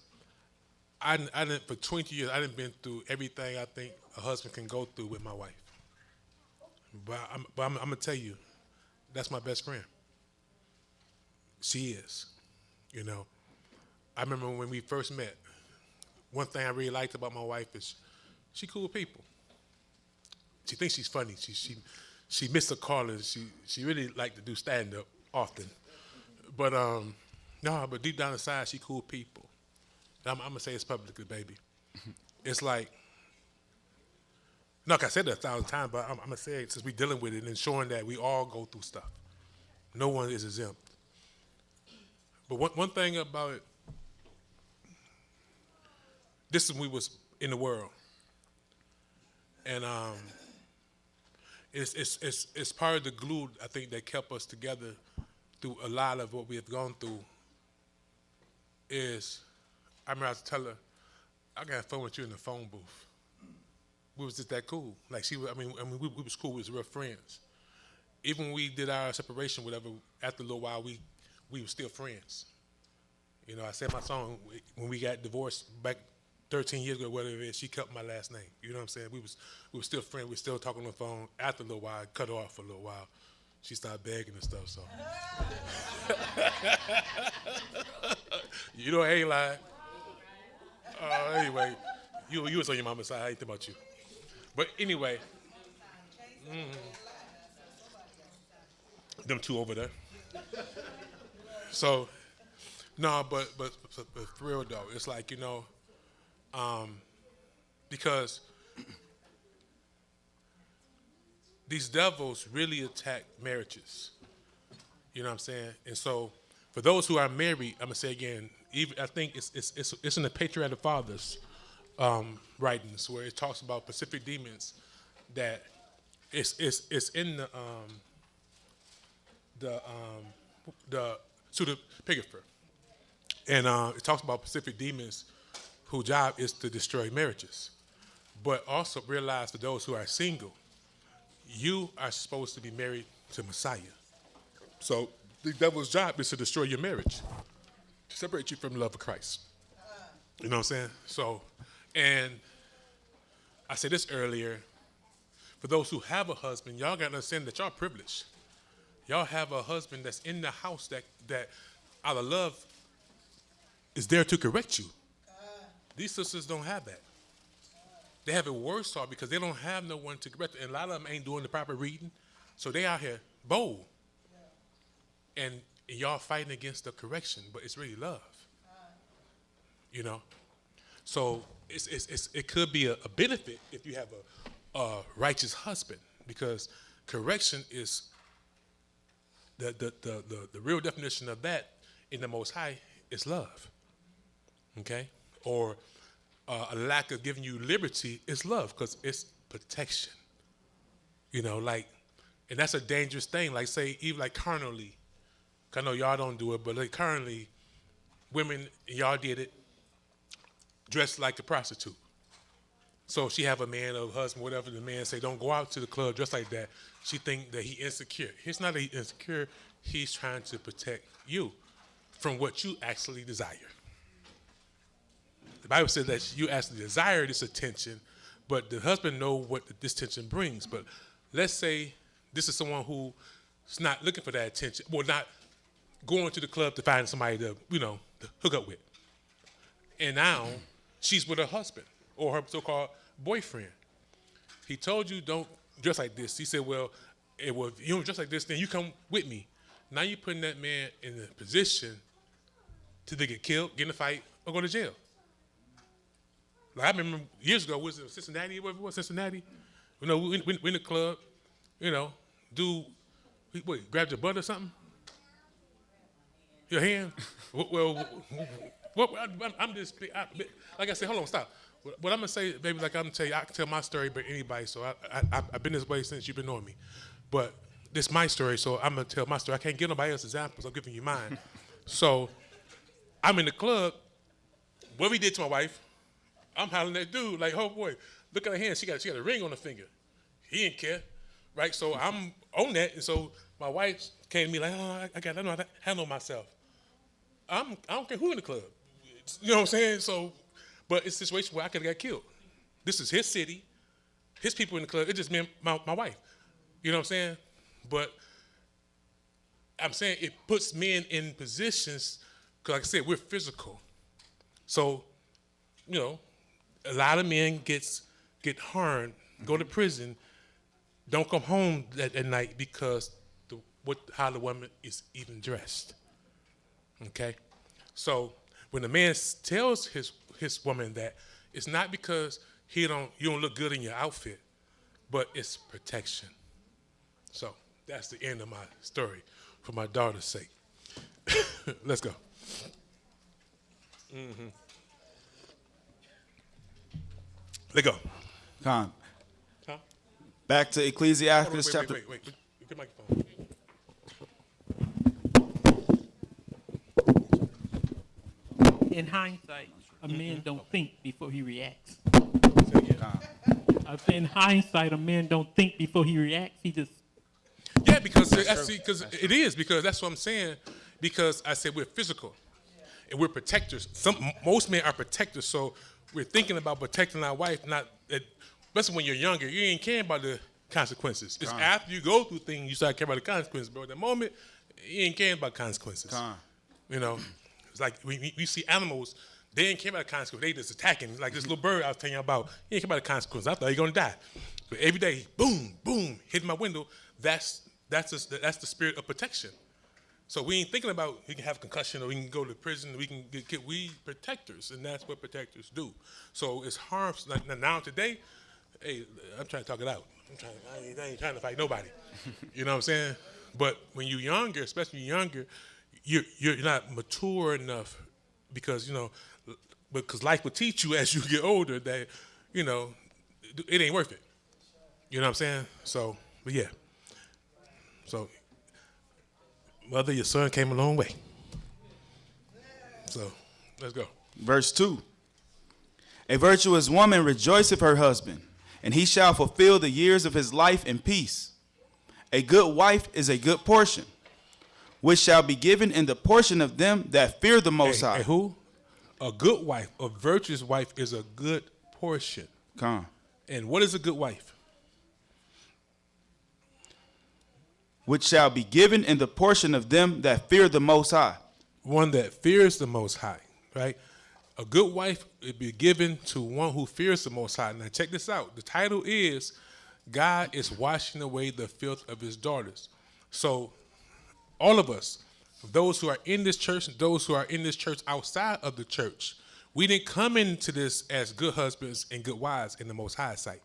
I didn't for 20 years. I didn't been through everything I think a husband can go through with my wife. But I'm gonna tell you, that's my best friend. She is, you know. I remember when we first met. One thing I really liked about my wife is she cool with people. She thinks she's funny. She missed a call and she really liked to do stand up often. But no, but deep down inside she cool with people. I'm gonna say it's publicly, baby. It's like, no, like I said it 1,000 times, but I'm gonna say it since we're dealing with it and showing that we all go through stuff. No one is exempt. But one thing about it, this is when we was in the world, and it's part of the glue I think that kept us together through a lot of what we have gone through. Is I remember I was telling her, I got fun with you in the phone booth. We was just that cool. Like she was, I mean we was cool. We was real friends. Even when we did our separation, whatever. After a little while, we were still friends. You know, I said my song when we got divorced back 13 years ago, whatever it is. She kept my last name. You know what I'm saying? We were still friends. We were still talking on the phone. After a little while, I cut her off for a little while. She started begging and stuff. So, you know, I ain't lying. Anyway, you was on your mama's side. I ain't think about you. But anyway, them two over there. So, no, but for real though, it's like, you know, because these devils really attack marriages. You know what I'm saying? And so, for those who are married, I'm gonna say again, even I think it's in the Patriarch Fathers writings where it talks about specific demons that it's in the pseudepigrapher, and it talks about specific demons whose job is to destroy marriages. But also realize for those who are single, you are supposed to be married to Messiah. So The devil's job is to destroy your marriage, to separate you from the love of Christ. You know what I'm saying? So, and I said this earlier, for those who have a husband, y'all got to understand that y'all privileged. Y'all have a husband that's in the house that out of love is there to correct you. These sisters don't have that. They have it worse off because they don't have no one to correct them. And a lot of them ain't doing the proper reading. So they out here bold. And y'all fighting against the correction, but it's really love. You know? So it could be a benefit if you have a righteous husband, because correction is the real definition of that in the Most High is love. Okay? Or a lack of giving you liberty is love, because it's protection. You know, like, and that's a dangerous thing. Like, say, even like carnally, 'cause I know y'all don't do it, but like currently, women, y'all did it, dressed like a prostitute. So she have a man or husband, whatever, the man say, don't go out to the club dressed like that. She think that he insecure. He's not insecure. He's trying to protect you from what you actually desire. The Bible says that you actually desire this attention, but the husband know what this attention brings. But let's say this is someone who's not looking for that attention, or not going to the club to find somebody to, to hook up with. And now she's with her husband or her so-called boyfriend. He told you don't dress like this. He said, well, if you don't dress like this, then you come with me. Now you're putting that man in a position to get killed, get in a fight, or go to jail. Like I remember years ago, was it Cincinnati? Whatever it was, Cincinnati? We in the club, grabbed your butt or something? Your hand? I'm just, like I said, hold on, stop. What I'm going to say, baby, like I'm going to tell you, I can tell my story but anybody, so I've been this way since you've been knowing me. But this is my story, so I'm going to tell my story. I can't give nobody else examples. I'm giving you mine. So I'm in the club. What we did to my wife, I'm hollering at that dude like, oh boy, look at her hand. She got a ring on her finger. He didn't care, right? So I'm on that, and so my wife came to me like, oh, I know how to handle myself. I don't care who in the club. You know what I'm saying? So, but it's a situation where I could have got killed. This is his city, his people in the club. It's just me and my wife. You know what I'm saying? But I'm saying it puts men in positions, because like I said, we're physical. So, a lot of men get harmed, go to prison, don't come home at night because how the woman is even dressed. Okay? So when the man tells his woman that, it's not because you don't look good in your outfit, but it's protection. So that's the end of my story for my daughter's sake. Let's go. Mm-hmm. Let's go. Con. Huh? Back to Ecclesiastes chapter. Wait. Get the microphone. In hindsight, a man don't think before he reacts. Say it again. I say in hindsight, a man don't think before he reacts. He just Yeah, because it is, because that's what I'm saying. Because I said we're physical and we're protectors. Most men are protectors, so we're thinking about protecting our wife. Especially when you're younger, you ain't caring about the consequences. It's after you go through things you start caring about the consequences. But at the moment, you ain't caring about consequences. It's like we see animals. They ain't care about the consequences. They just attacking. Like this little bird I was telling you about. He ain't care about the consequences. I thought he gonna die. But every day, boom, boom, hitting my window. That's the spirit of protection. So we ain't thinking about we can have a concussion or we can go to prison. We can we protectors, and that's what protectors do. So it's harmful. Like now today, hey, I'm trying to talk it out. I ain't trying to fight nobody. You know what I'm saying? But when you're younger, especially when you're younger, you're not mature enough because because life will teach you as you get older that it ain't worth it. You know what I'm saying? So, but yeah. So, mother, your son came a long way. So, let's go. Verse 2. A virtuous woman rejoiceth her husband, and he shall fulfill the years of his life in peace. A good wife is a good portion, which shall be given in the portion of them that fear the Most Hey, High. hey, who? A good wife, a virtuous wife is a good portion. Come. And what is a good wife? Which shall be given in the portion of them that fear the Most High. One that fears the Most High, right? A good wife would be given to one who fears the Most High. Now check this out. The title is God is washing away the filth of his daughters. So all of us, those who are in this church and those who are in this church outside of the church, we didn't come into this as good husbands and good wives in the Most High sight.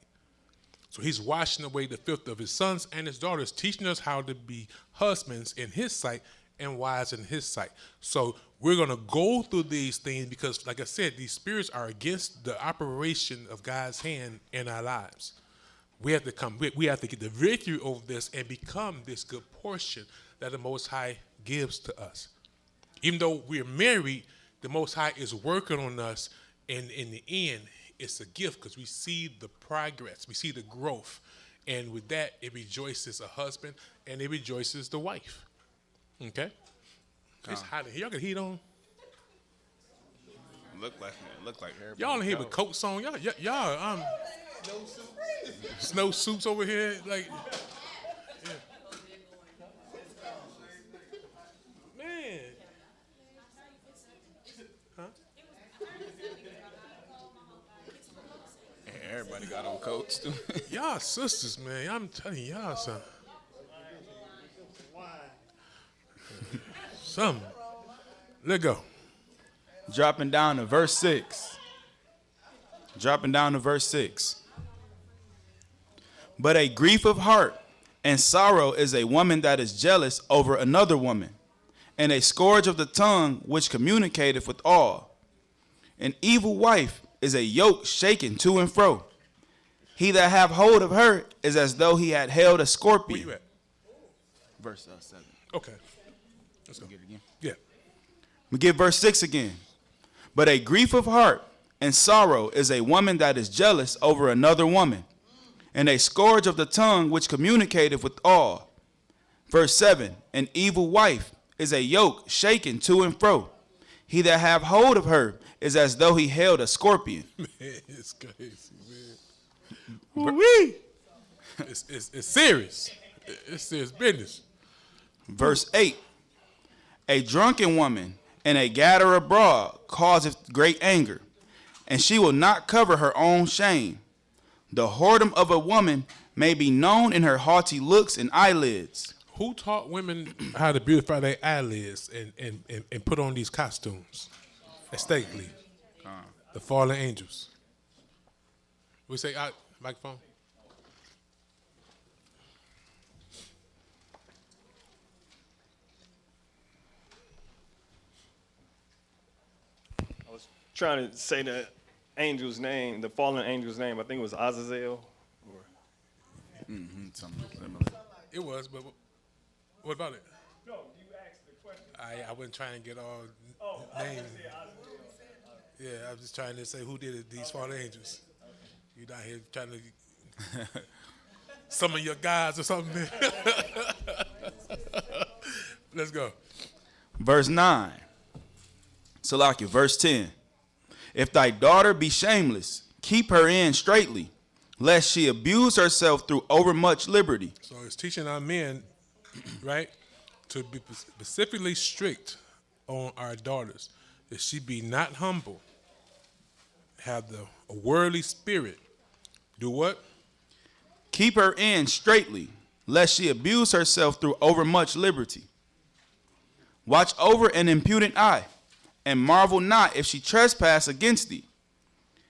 So he's washing away the filth of his sons and his daughters, teaching us how to be husbands in his sight and wives in his sight. So we're going to go through these things because, like I said, these spirits are against the operation of God's hand in our lives. We have to we have to get the victory over this and become this good portion that the Most High gives to us. Even though we're married, the Most High is working on us, and in the end, it's a gift because we see the progress, we see the growth, and with that, it rejoices a husband and it rejoices the wife. Okay, it's hot in here. Y'all got heat on. Look like everybody. Y'all in here with coats on. Y'all snow suits over here, like. Yeah. Man. Huh? Everybody got on coats too. Y'all sisters, man. I'm telling y'all something. Something. Let go. Dropping down to verse 6. But a grief of heart and sorrow is a woman that is jealous over another woman, and a scourge of the tongue which communicateth with all. An evil wife is a yoke shaken to and fro. He that have hold of her is as though he had held a Where scorpion. you at? Verse 7. Okay. Let's go. Get it again. Yeah. We get verse 6 again. But a grief of heart and sorrow is a woman that is jealous over another woman, and a scourge of the tongue which communicateth with all. Verse 7. An evil wife is a yoke shaken to and fro. He that have hold of her is as though he held a scorpion. Man, it's crazy, man. Woo-wee. It's serious. It's serious business. Verse 8. A drunken woman and a gatherer abroad causeth great anger, and she will not cover her own shame. The whoredom of a woman may be known in her haughty looks and eyelids. Who taught women how to beautify their eyelids and put on these costumes aesthetically? The fallen angels. We say, microphone. Trying to say the angel's name, the fallen angel's name. I think it was Azazel. Something similar. It was, but what about it? No, you asked the question. I wasn't trying to get all names. Yeah, I was just trying to say who did it, these fallen angels. You down here trying to summon your guys or something. Let's go. Verse 9. Salakia, verse 10. If thy daughter be shameless, keep her in straitly, lest she abuse herself through overmuch liberty. So it's teaching our men, right, to be specifically strict on our daughters, that she be not humble, have a worldly spirit. Do what? Keep her in straitly, lest she abuse herself through overmuch liberty. Watch over an impudent eye, and marvel not if she trespass against thee.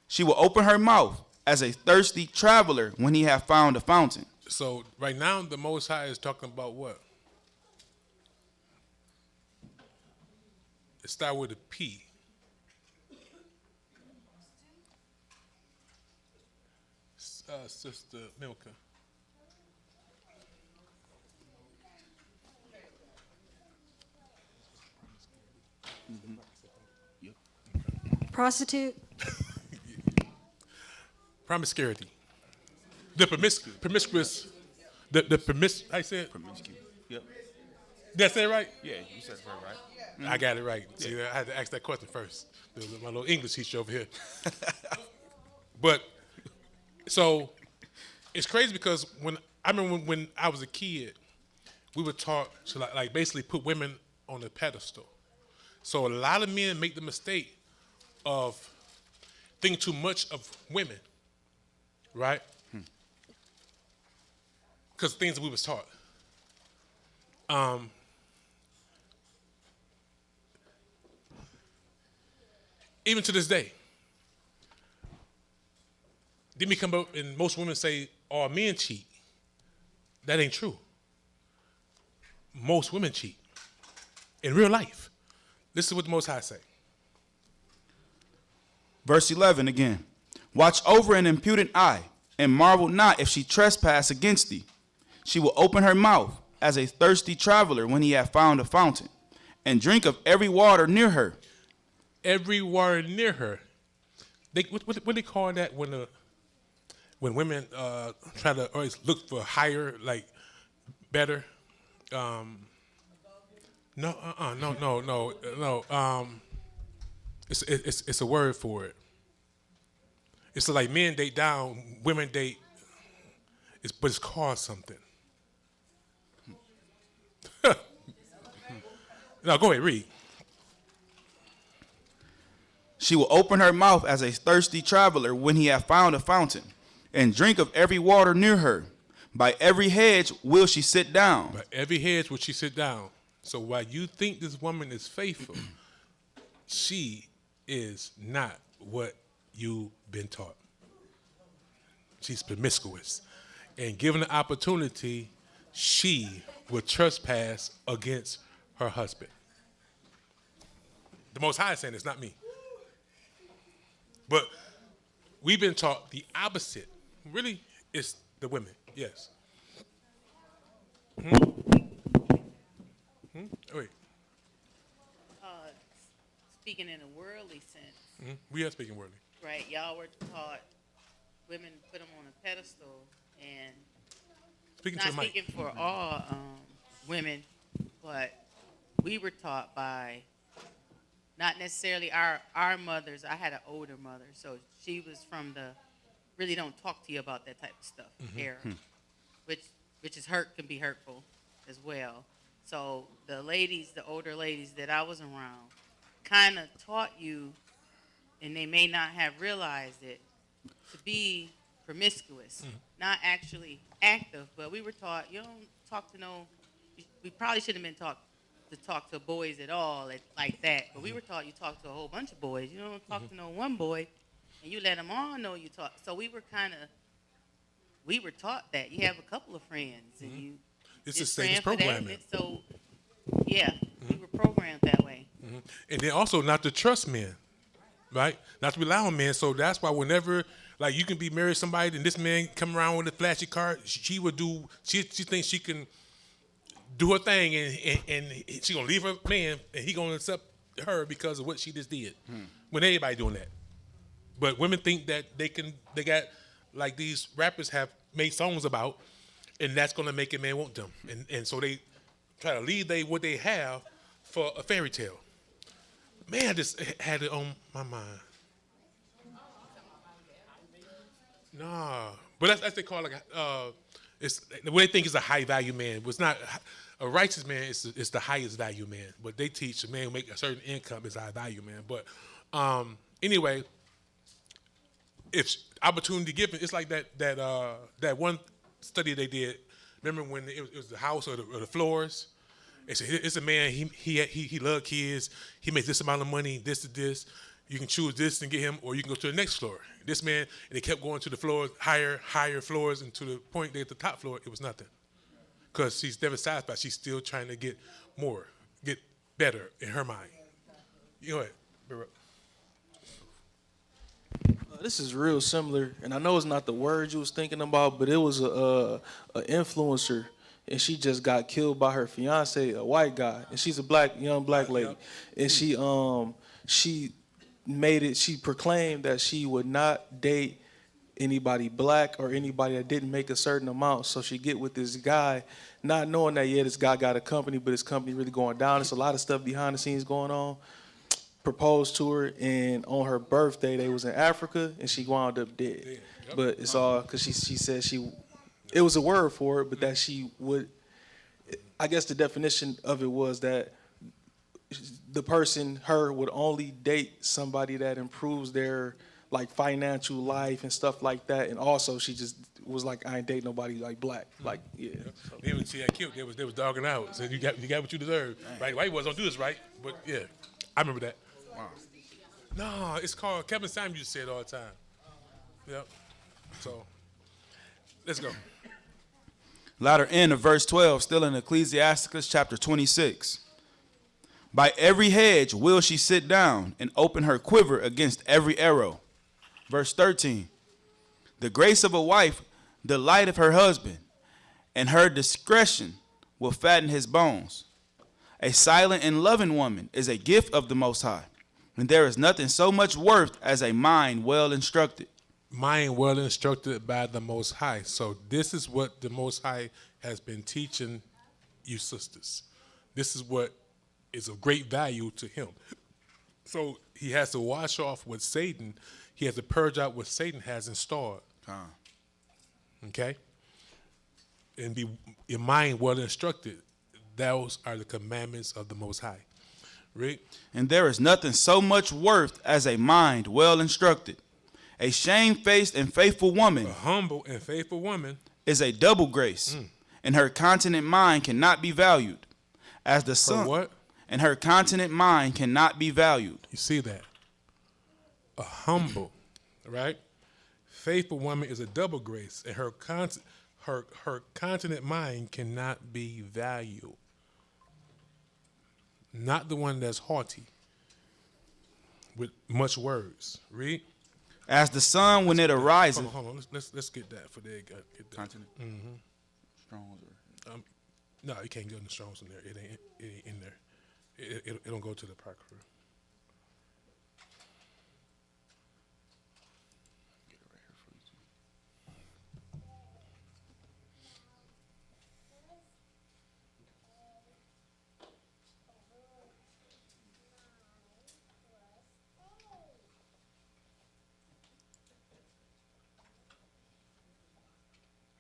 She will open her mouth as a thirsty traveler when he hath found a fountain. So right now, the Most High is talking about what? It starts with a P. Sister Milka. Prostitute. Promiscuity. The promiscuous. I said. Promiscuous. Yep. Did I say it right? Yeah, you said it right. I got it right. See, I had to ask that question first. My little English teacher over here. But so it's crazy because when I remember when I was a kid, we were taught to like basically put women on a pedestal. So a lot of men make the mistake of thinking too much of women, right? Because things that we was taught. Even to this day, then we come up and most women say, "Oh, men cheat." That ain't true. Most women cheat in real life. Listen to what the Most High say. Verse 11 again. Watch over an impudent eye, and marvel not if she trespass against thee. She will open her mouth as a thirsty traveler when he hath found a fountain, and drink of every water near her. Every water near her. What they call that when women try to always look for higher, like better? No. It's a word for it. It's like men date down, women date. But it's called something. No, go ahead, read. She will open her mouth as a thirsty traveler when he hath found a fountain, and drink of every water near her. By every hedge will she sit down. By every hedge will she sit down. So while you think this woman is faithful, she is not what you've been taught. She's promiscuous. And given the opportunity, she will trespass against her husband. The Most High is saying it's not me. But we've been taught the opposite. Really, it's the women. Yes. Wait. Speaking in a worldly sense, We are speaking worldly. right? Y'all were taught women put them on a pedestal, and Speaking not to the mic. speaking for all women, but we were taught by not necessarily our mothers. I had an older mother, so she was from the really don't talk to you about that type of stuff era, which is can be hurtful as well. So the older ladies that I was around, kind of taught you, and they may not have realized it, to be promiscuous, not actually active, but we were taught you don't talk to we probably shouldn't have been taught to talk to boys at all like that, but we were taught you talk to a whole bunch of boys. You don't talk to no one boy, and you let them all know you talk. So we were taught that. You have a couple of friends, and you It's the just same as ran for that, programming. So, yeah, we were programmed that way. And then also not to trust men, right? Not to rely on men. So that's why whenever, like, you can be married to somebody and this man come around with a flashy car, she thinks she can do her thing and she gonna leave her man and he gonna accept her because of what she just did. When everybody doing that. But women think that they got, like these rappers have made songs about, and that's gonna make a man want them. And so they try to leave what they have for a fairy tale. Man, I just had it on my mind. Nah, but that's what they call like it's what they think is a high value man. It's not a righteous man. It's the highest value man. But they teach a man who make a certain income is a high value man. But anyway, if opportunity given, it's like that one study they did. Remember when it was the house or the floors? It's a man. He love kids. He makes this amount of money. This to this. You can choose this and get him, or you can go to the next floor. This man, and they kept going to the floors, higher floors, and to the point they at the top floor, it was nothing. Because she's never satisfied. She's still trying to get more, get better in her mind. Go ahead. This is real similar, and I know it's not the word you was thinking about, but it was a influencer, and she just got killed by her fiance, a white guy, and she's a young black lady, and she made it. She proclaimed that she would not date anybody black or anybody that didn't make a certain amount. So she get with this guy, not knowing that, yeah, this guy got a company, but his company really going down. There's a lot of stuff behind the scenes going on. Proposed to her, and on her birthday, they was in Africa, and she wound up dead. Yep. But it's all because she said it was a word for it, but that she would, I guess the definition of it was that the person, her, would only date somebody that improves their like financial life and stuff like that. And also she just was like, I ain't date nobody like black. Like, yeah. So. They didn't see that cute. They was dogging out. Said you got what you deserve. Right? White boys don't do this, right? But yeah, I remember that. Wow. No, it's called Kevin Simon used to say it all the time. Yep. So let's go. Latter end of verse 12, still in Ecclesiasticus chapter 26. By every hedge will she sit down and open her quiver against every arrow. Verse 13. The grace of a wife delighteth her husband, and her discretion will fatten his bones. A silent and loving woman is a gift of the Most High, and there is nothing so much worth as a mind well instructed. Mind well instructed by the Most High. So this is what the Most High has been teaching you sisters. This is what is of great value to him. So he has to wash off what Satan, he has to purge out what Satan has installed. Okay? And be your mind well instructed. Those are the commandments of the Most High. Right? And there is nothing so much worth as a mind well instructed. A shamefaced and faithful woman, A humble and faithful woman, is a double grace, and her continent mind cannot be valued. As the sun, what? And her continent mind cannot be valued. You see that? A humble, right? Faithful woman is a double grace, and her continent mind cannot be valued. Not the one that's haughty with much words. Read. As the sun when it arises. Hold on. Let's get that for there. Get that. Continent. Strong's or No, you can't get in the Strong's in there. It ain't in there. It don't go to the Apocrypha. Get it right here for you.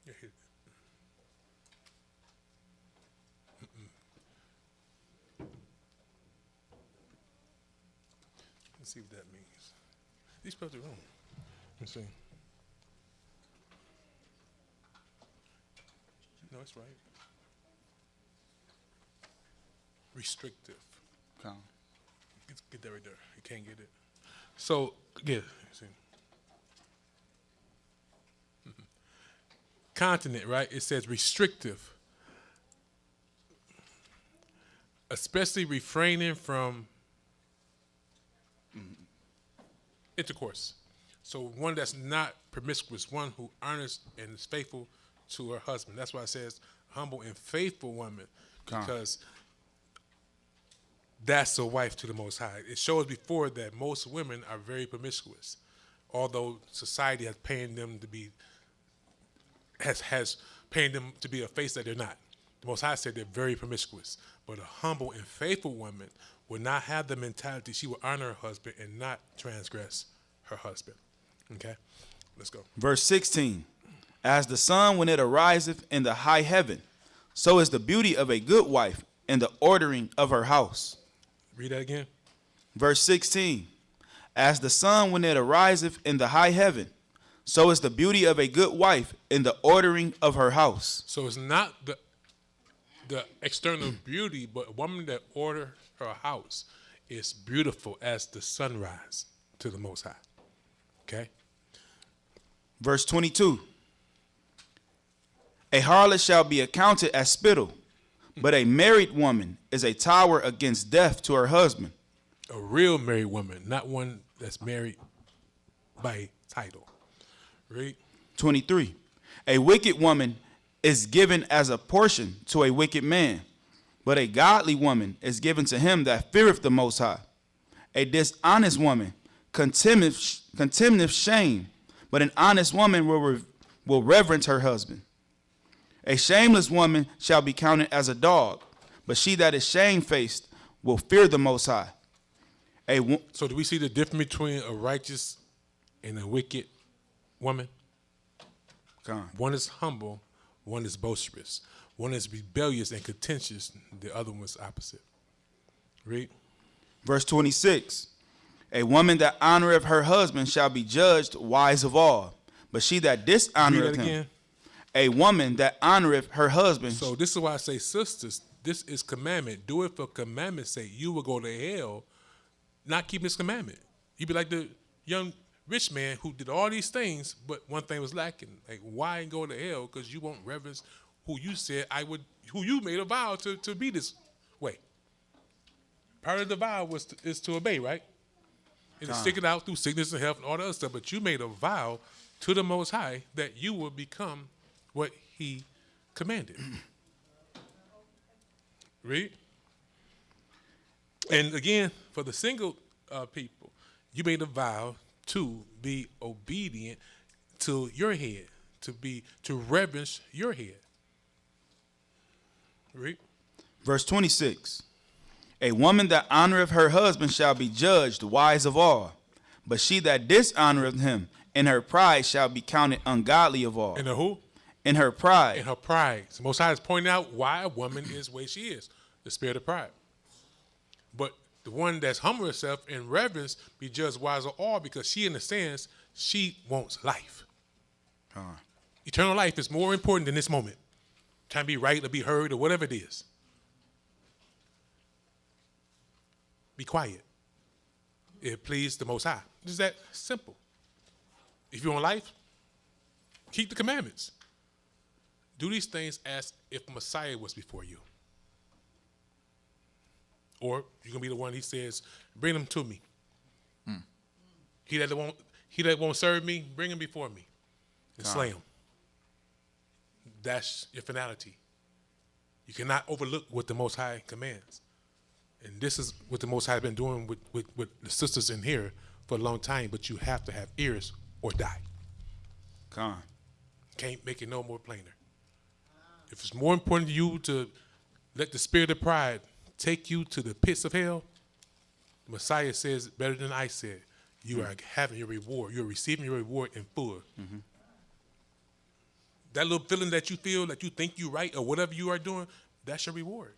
Yeah, here. Let's see what that means. These spelled it wrong. Let's see. No, it's right. Restrictive. Get that right there. You can't get it. So, yeah. See. Continent, right? It says restrictive. Especially refraining from intercourse. So one that's not promiscuous, one who earnest and is faithful to her husband. That's why it says humble and faithful woman, because that's a wife to the Most High. It shows before that most women are very promiscuous, although society has paying them to be has paying them to be a face that they're not. The Most High said they're very promiscuous, but a humble and faithful woman would not have the mentality. She will honor her husband and not transgress her husband. Okay, let's go. Verse 16. As the sun when it ariseth in the high heaven, so is the beauty of a good wife in the ordering of her house. Read that again. Verse 16. As the sun when it ariseth in the high heaven, so is the beauty of a good wife in the ordering of her house. So it's not the external beauty, but a woman that order her house is beautiful as the sunrise to the Most High. Okay? Verse 22. A harlot shall be accounted as spittle, but a married woman is a tower against death to her husband. A real married woman, not one that's married by title. Read. 23. A wicked woman is given as a portion to a wicked man, but a godly woman is given to him that feareth the Most High. A dishonest woman contemneth shame, but an honest woman will reverence her husband. A shameless woman shall be counted as a dog, but she that is shamefaced will fear the Most High. So do we see the difference between a righteous and a wicked woman? One is humble, one is boisterous. One is rebellious and contentious, the other one is opposite. Read. Verse 26. A woman that honoreth her husband shall be judged wise of all, but she that dishonoreth him. Again. A woman that honoreth her husband. So this is why I say, sisters, this is commandment. Do it for commandment's sake. You will go to hell not keeping this commandment. You'd be like the young rich man who did all these things, but one thing was lacking. Like, why go to hell? Because you won't reverence who you said who you made a vow to be this way. Part of the vow is to obey, right? And to stick it out through sickness and health and all the other stuff. But you made a vow to the Most High that you will become what He commanded. Read. And again, for the single people, you made a vow to be obedient to your head, to reverence your head. Read. Verse 26. A woman that honoreth her husband shall be judged wise of all, but she that dishonoreth him in her pride shall be counted ungodly of all. In her who? In her pride. In her pride. So Most High is pointing out why a woman is the way she is, the spirit of pride. But the one that's humble herself in reverence be judged wise of all, because she understands she wants life. Eternal life is more important than this moment. Trying to be right or be heard or whatever it is. Be quiet. It please the Most High. It's that simple. If you want life, keep the commandments. Do these things as if Messiah was before you. Or you're gonna be the one He says, bring them to me. He that won't serve me, bring him before me and slay him. That's your finality. You cannot overlook what the Most High commands. And this is what the Most High has been doing with the sisters in here for a long time, but you have to have ears or die. Can't make it no more plainer. If it's more important to you to let the spirit of pride take you to the pits of hell, the Messiah says better than I said. You are having your reward. You're receiving your reward in full. That little feeling that you feel, like you think you're right or whatever you are doing, that's your reward.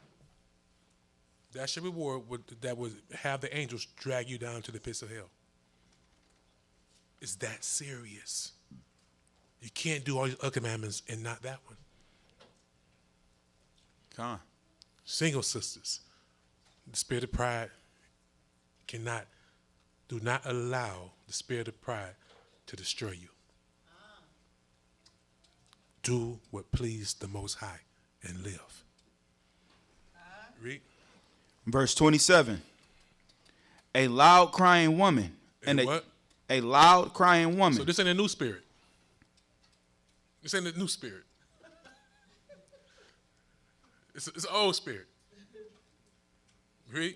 That's your reward that would have the angels drag you down to the pits of hell. It's that serious. You can't do all these other commandments and not that one. Single sisters, the spirit of pride do not allow the spirit of pride to destroy you. Do what pleased the Most High and live. Read. Verse 27. A loud crying woman. A loud crying woman. So this ain't a new spirit. This ain't a new spirit. It's an old spirit. Read.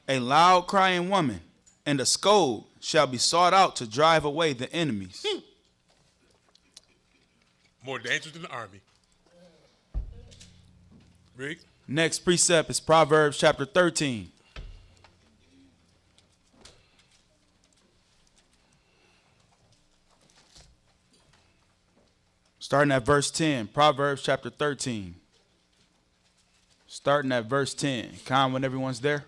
A loud crying woman and a scold shall be sought out to drive away the enemies. More dangerous than the army. Read. Next precept is Proverbs chapter 13. Starting at verse 10. Proverbs chapter 13. Starting at verse 10. When everyone's there.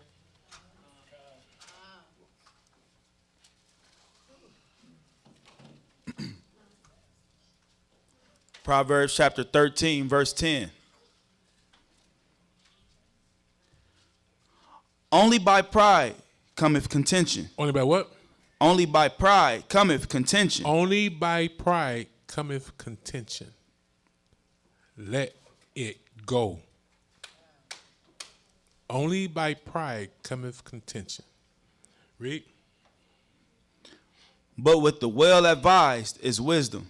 Proverbs chapter 13, verse 10. Only by pride cometh contention. Only by what? Only by pride cometh contention. Only by pride cometh contention. Let it go. Only by pride cometh contention. Read. But with the well advised is wisdom.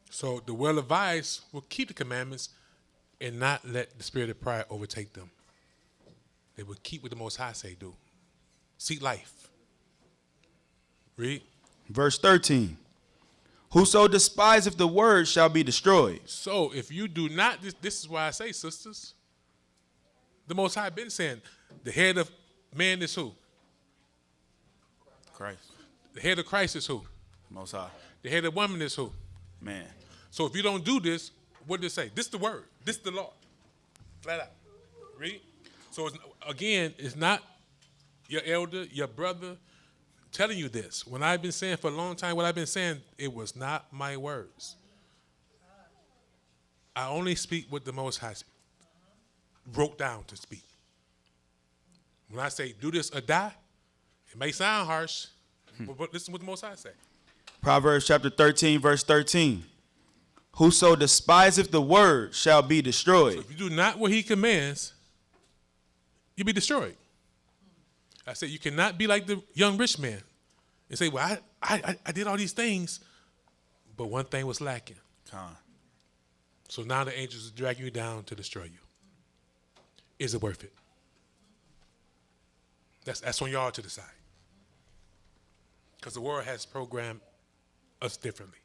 So the well advised will keep the commandments and not let the spirit of pride overtake them. They will keep what the Most High say do. Seek life. Read. Verse 13. Whoso despiseth the word shall be destroyed. So if you do not, this is why I say, sisters, the Most High been saying, the head of man is who? Christ. The head of Christ is who? Most High. The head of woman is who? Man. So if you don't do this, what did it say? This is the word. This is the law. Flat out. Read. So it's not your elder, your brother telling you this. When I've been saying for a long time, what I've been saying, it was not my words. I only speak what the Most High broke down to speak. When I say do this or die, it may sound harsh, but listen what the Most High say. Proverbs chapter 13, verse 13. Whoso despiseth the word shall be destroyed. So if you do not what he commands, you'll be destroyed. I said you cannot be like the young rich man and say, well, I did all these things, but one thing was lacking. So now the angels are dragging you down to destroy you. Is it worth it? That's on y'all to decide. Because the world has programmed us differently.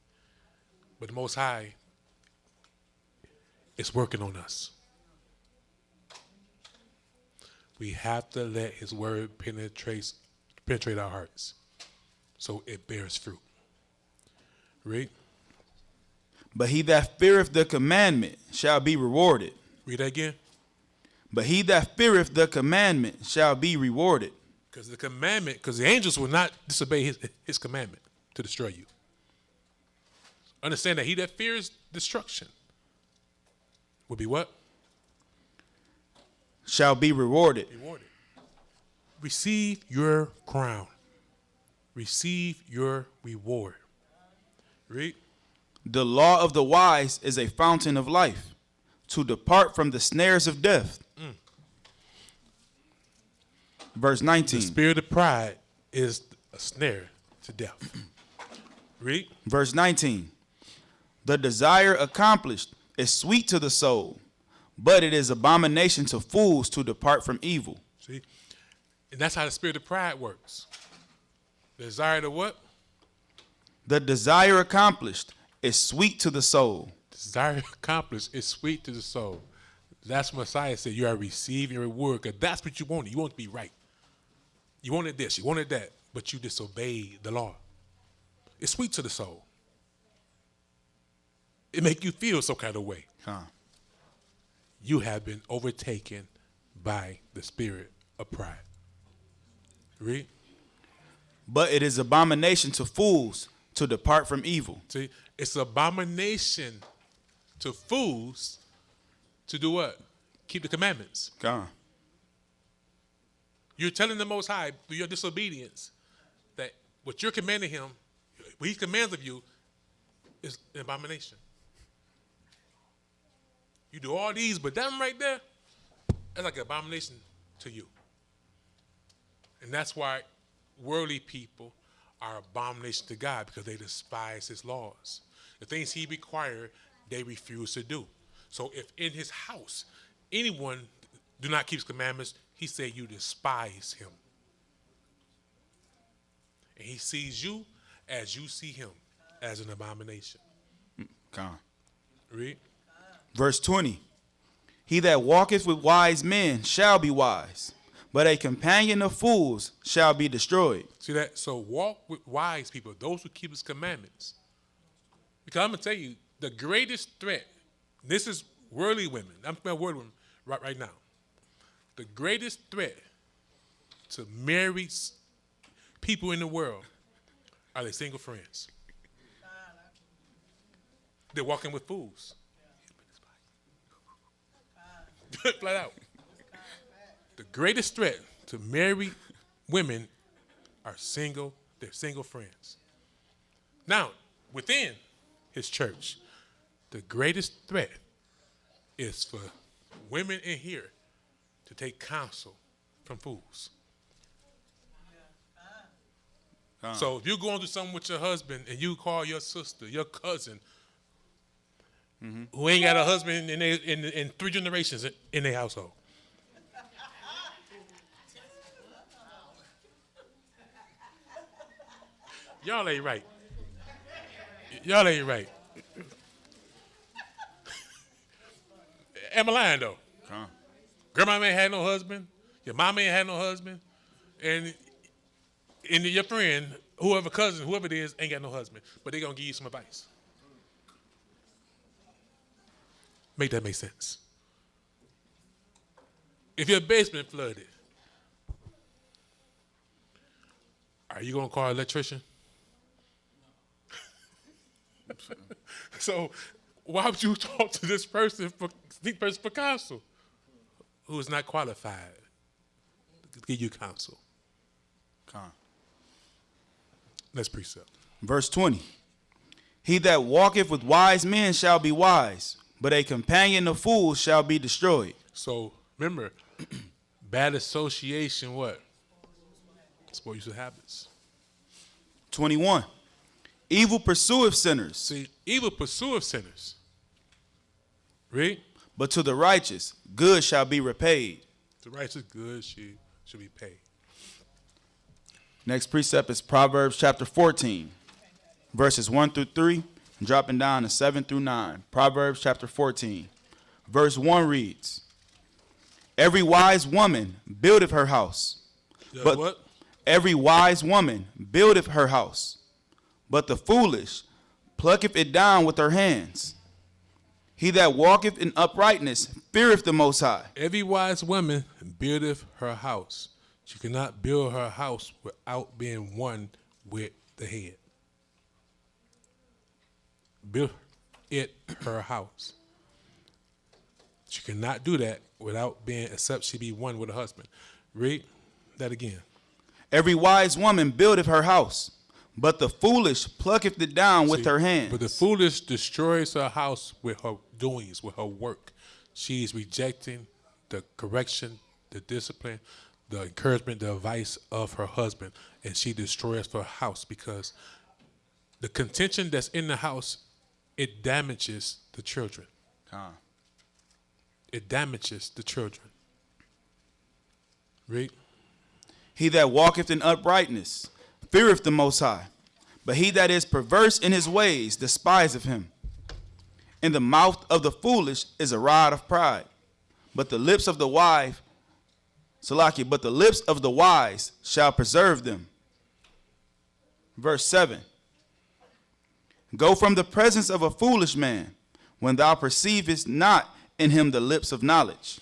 But the Most High is working on us. We have to let his word penetrate our hearts so it bears fruit. Read. But he that feareth the commandment shall be rewarded. Read that again. But he that feareth the commandment shall be rewarded. Because the angels will not disobey his commandment to destroy you. Understand that he that fears destruction will be what? Shall be rewarded. Rewarded. Receive your crown. Receive your reward. Read. The law of the wise is a fountain of life, to depart from the snares of death. Verse 19. The spirit of pride is a snare to death. Read. Verse 19. The desire accomplished is sweet to the soul, but it is abomination to fools to depart from evil. See? And that's how the spirit of pride works. The desire to what? The desire accomplished is sweet to the soul. Desire accomplished is sweet to the soul. That's what Messiah said. You are receiving your reward because that's what you wanted. You want to be right. You wanted this, you wanted that, but you disobeyed the law. It's sweet to the soul. It make you feel some kind of way. You have been overtaken by the spirit of pride. Read. But it is abomination to fools to depart from evil. See, it's abomination to fools to do what? Keep the commandments. You're telling the Most High through your disobedience that what you're commanding him, what he commands of you, is an abomination. You do all these, but that one right there, that's like an abomination to you. And that's why worldly people are abomination to God, because they despise his laws. The things he required, they refuse to do. So if in his house anyone do not keep his commandments, he said you despise him. And he sees you as you see him, as an abomination. Read. Verse 20. He that walketh with wise men shall be wise, but a companion of fools shall be destroyed. See that? So walk with wise people, those who keep his commandments. Because I'm going to tell you, the greatest threat, this is worldly women. I'm speaking worldly women right now. The greatest threat to married people in the world are their single friends. They're walking with fools. Flat out. The greatest threat to married women are they're single friends. Now, within his church, the greatest threat is for women in here to take counsel from fools. So if you're going through something with your husband and you call your sister, your cousin, who ain't got a husband in 3 generations in their household. Y'all ain't right. Y'all ain't right. Am I lying though? Grandma ain't had no husband. Your mama ain't had no husband, and your friend, whoever cousin, whoever it is, ain't got no husband. But they gonna give you some advice. Make that make sense. If your basement flooded, are you gonna call an electrician? So why would you talk to this person for counsel who is not qualified to give you counsel? Let's precept. Verse 20. He that walketh with wise men shall be wise, but a companion of fools shall be destroyed. So remember, bad association, what? Spoils your habits. 21. Evil pursueth sinners. See, evil pursueth sinners. Read. But to the righteous, good shall be repaid. The righteous good should be paid. Next precept is Proverbs chapter 14, verses 1 through 3, and dropping down to 7 through 9. Proverbs chapter 14, verse 1 reads, Every wise woman buildeth her house. But what? Every wise woman buildeth her house, but the foolish plucketh it down with her hands. He that walketh in uprightness feareth the Most High. Every wise woman buildeth her house. She cannot build her house without being one with the head. Build it her house. She cannot do that without being, except she be one with her husband. Read that again. Every wise woman buildeth her house, but the foolish plucketh it down with her hands. But the foolish destroys her house with her doings, with her work. She is rejecting the correction, the discipline, the encouragement, the advice of her husband, and she destroys her house because the contention that's in the house, it damages the children. It damages the children. Read. He that walketh in uprightness feareth the Most High, but he that is perverse in his ways despiseth him. In the mouth of the foolish is a rod of pride, but the lips of the wise, but the lips of the wise shall preserve them. Verse 7. Go from the presence of a foolish man, when thou perceivest not in him the lips of knowledge.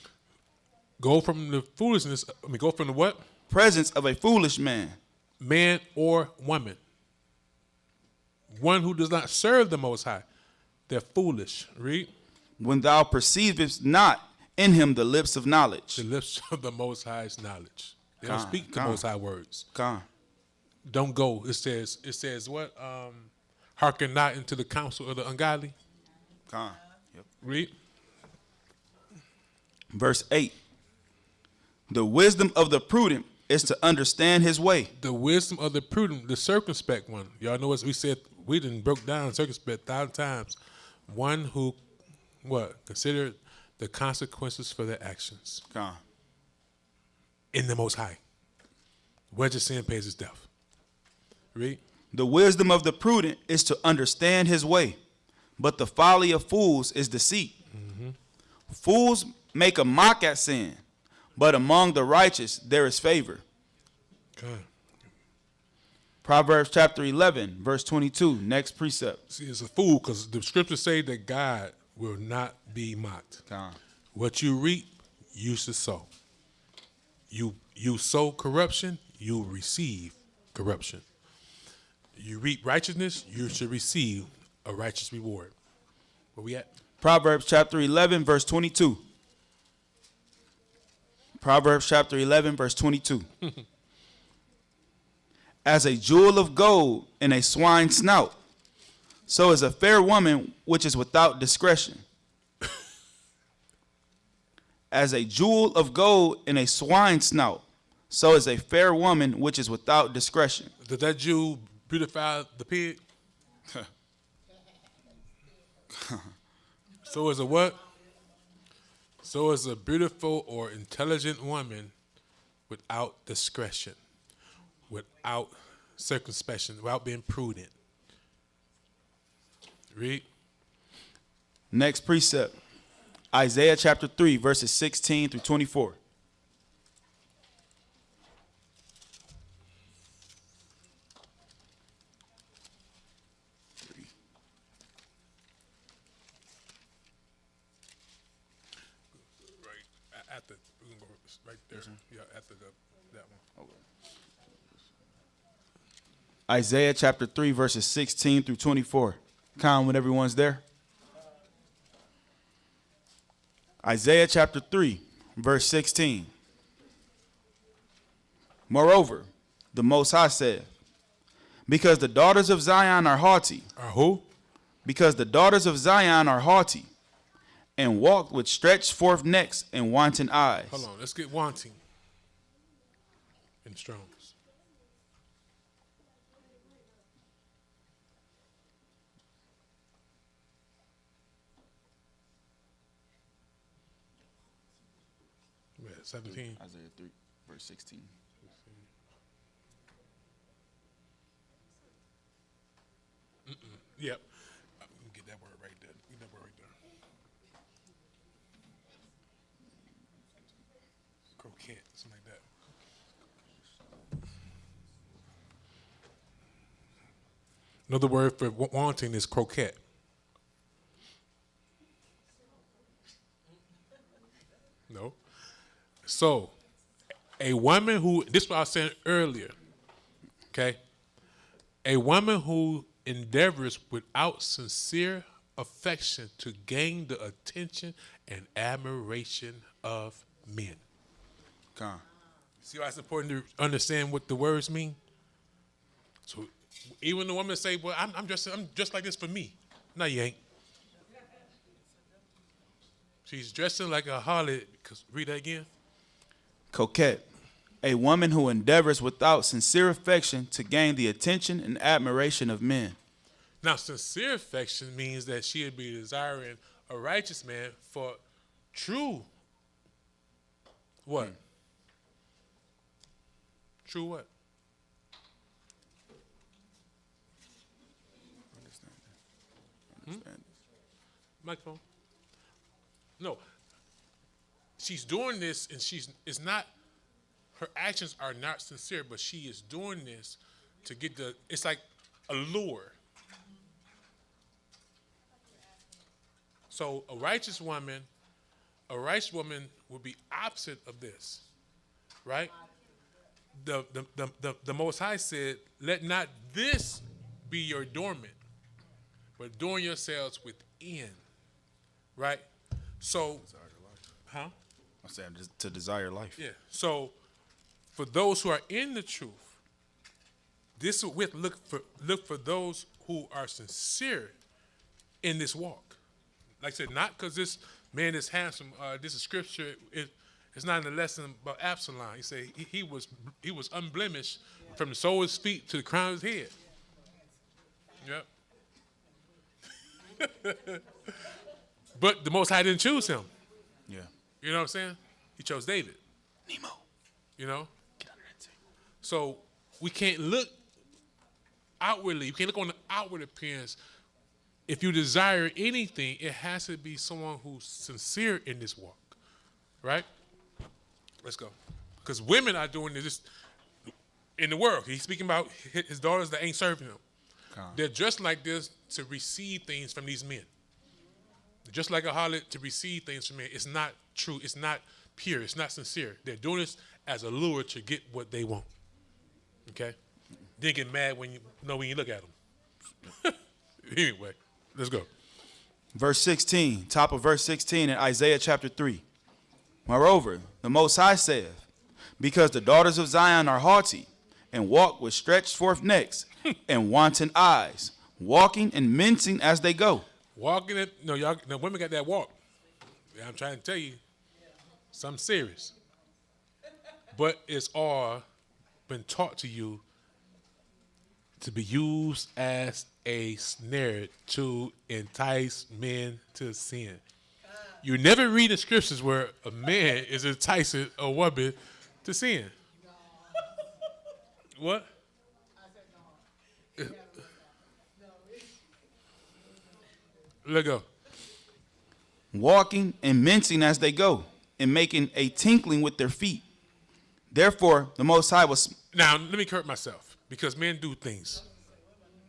Go from the foolishness, go from the what? Presence of a foolish man. Man or woman. One who does not serve the Most High. They're foolish. Read. When thou perceivest not in him the lips of knowledge. The lips of the Most High's knowledge. They don't speak the Most High words. Don't go. It says what? Hearken not into the counsel of the ungodly. Yep. Read. Verse 8. The wisdom of the prudent is to understand his way. The wisdom of the prudent, the circumspect one. Y'all know what we said, we done broke down circumspect 1,000 times. One who, what? Consider the consequences for their actions. In the Most High. Wedge of sin pays his death. Read. The wisdom of the prudent is to understand his way, but the folly of fools is deceit. Fools make a mock at sin, but among the righteous there is favor. Proverbs chapter 11, verse 22, next precept. See, it's a fool because the scriptures say that God will not be mocked. What you reap, you should sow. You sow corruption, you receive corruption. You reap righteousness, you should receive a righteous reward. Where we at? Proverbs chapter 11, verse 22. Proverbs chapter 11, verse 22. As a jewel of gold in a swine's snout, so is a fair woman which is without discretion. As a jewel of gold in a swine's snout, so is a fair woman which is without discretion. Does that Jew beautify the pig? So is a what? So is a beautiful or intelligent woman without discretion, without circumspection, without being prudent. Read. Next precept, Isaiah chapter 3, verses 16 through 24. Right after, we can go right there. Yeah, after that one. Isaiah chapter 3, verses 16 through 24. Con, when everyone's there. Isaiah chapter 3, verse 16. Moreover, the Most High said, because the daughters of Zion are haughty. Are who? Because the daughters of Zion are haughty, and walk with stretched forth necks and wanton eyes. Hold on, let's get wanting in Strong's. Yeah, 17. Isaiah 3, verse 16. Yep. Get that word right there. Get that word right there. Croquette, something like that. Another word for wanting is croquette. No. So, a woman who, this is what I was saying earlier, okay? A woman who endeavors without sincere affection to gain the attention and admiration of men. Con. See why it's important to understand what the words mean? So even the woman say, well, I'm just like this for me. No, you ain't. She's dressing like a harlot. Read that again. Coquette, a woman who endeavors without sincere affection to gain the attention and admiration of men. Now, sincere affection means that she would be desiring a righteous man for true what? True what? Microphone. No. She's doing this, and it's not, her actions are not sincere, but she is doing this to get it's like a lure. So a righteous woman would be opposite of this, right? The Most High said, let not this be your adornment, but adorn yourselves within, right? So, huh? I'm saying to desire life. Yeah. So, for those who are in the truth, this with look for those who are sincere in this walk. Like I said, not because this man is handsome. This is scripture. It's not in the lesson about Absalom. He said he was unblemished from the sole of his feet to the crown of his head. Yep. But the Most High didn't choose him. Yeah. You know what I'm saying? He chose David. Nemo. You know? Get under that table. So we can't look outwardly. You can't look on the outward appearance. If you desire anything, it has to be someone who's sincere in this walk. Right? Let's go. Because women are doing this in the world. He's speaking about his daughters that ain't serving him. They're dressed like this to receive things from these men. Just like a harlot to receive things from men. It's not true. It's not pure. It's not sincere. They're doing this as a lure to get what they want. Okay? Then get mad when you look at them. Anyway, let's go. Verse 16, top of verse 16 in Isaiah chapter 3. Moreover, the Most High saith, because the daughters of Zion are haughty, and walk with stretched forth necks, and wanton eyes, walking and mincing as they go. Walking it, y'all, women got that walk. Yeah, I'm trying to tell you, something serious. But it's all been taught to you to be used as a snare to entice men to sin. You never read the scriptures where a man is enticing a woman to sin. What? Let go. walking and mincing as they go, and making a tinkling with their feet. Therefore, the Most High was. Now, let me correct myself, because men do things.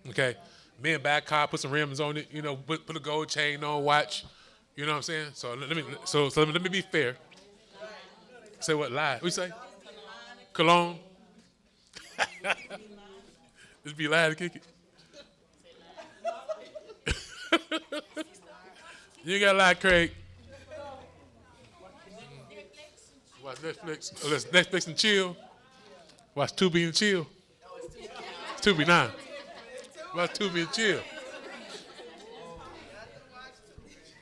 Okay? Men buy a car, put some rims on it, you know, put a gold chain on, watch. You know what I'm saying? So let me be fair. Say what? Lie. What you say? Cologne. Just be lying to kick it. You ain't got to lie, Craig. Watch Netflix. Oh, let's Netflix and chill. Watch Tubi and chill. It's Tubi now. Watch Tubi and chill.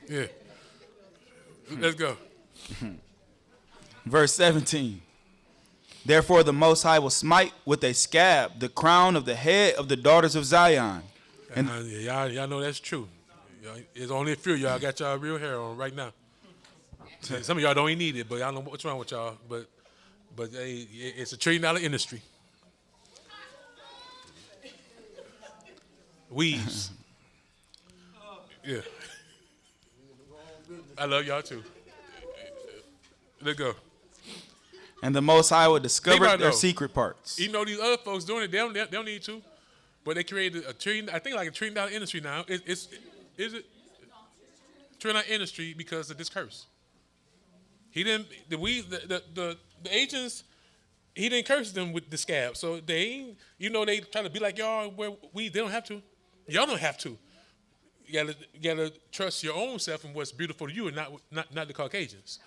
Yeah. Let's go. Verse 17. Therefore, the Most High will smite with a scab the crown of the head of the daughters of Zion. And y'all know that's true. It's only a few of y'all got y'all real hair on right now. Some of y'all don't even need it, but I don't know what's wrong with y'all. But hey, it's a $1 trillion industry. Weaves. Yeah. I love y'all too. Let's go. And the Most High will discover Think about it, their though. secret parts. Even though these other folks doing it, they don't need to. But they created a $1 trillion, I think like a $1 trillion industry now. Is it $1 trillion industry because of this curse? He didn't the agents, he didn't curse them with the scab. So they they try to be like y'all where they don't have to. Y'all don't have to. You gotta trust your own self and what's beautiful to you and not the Caucasians.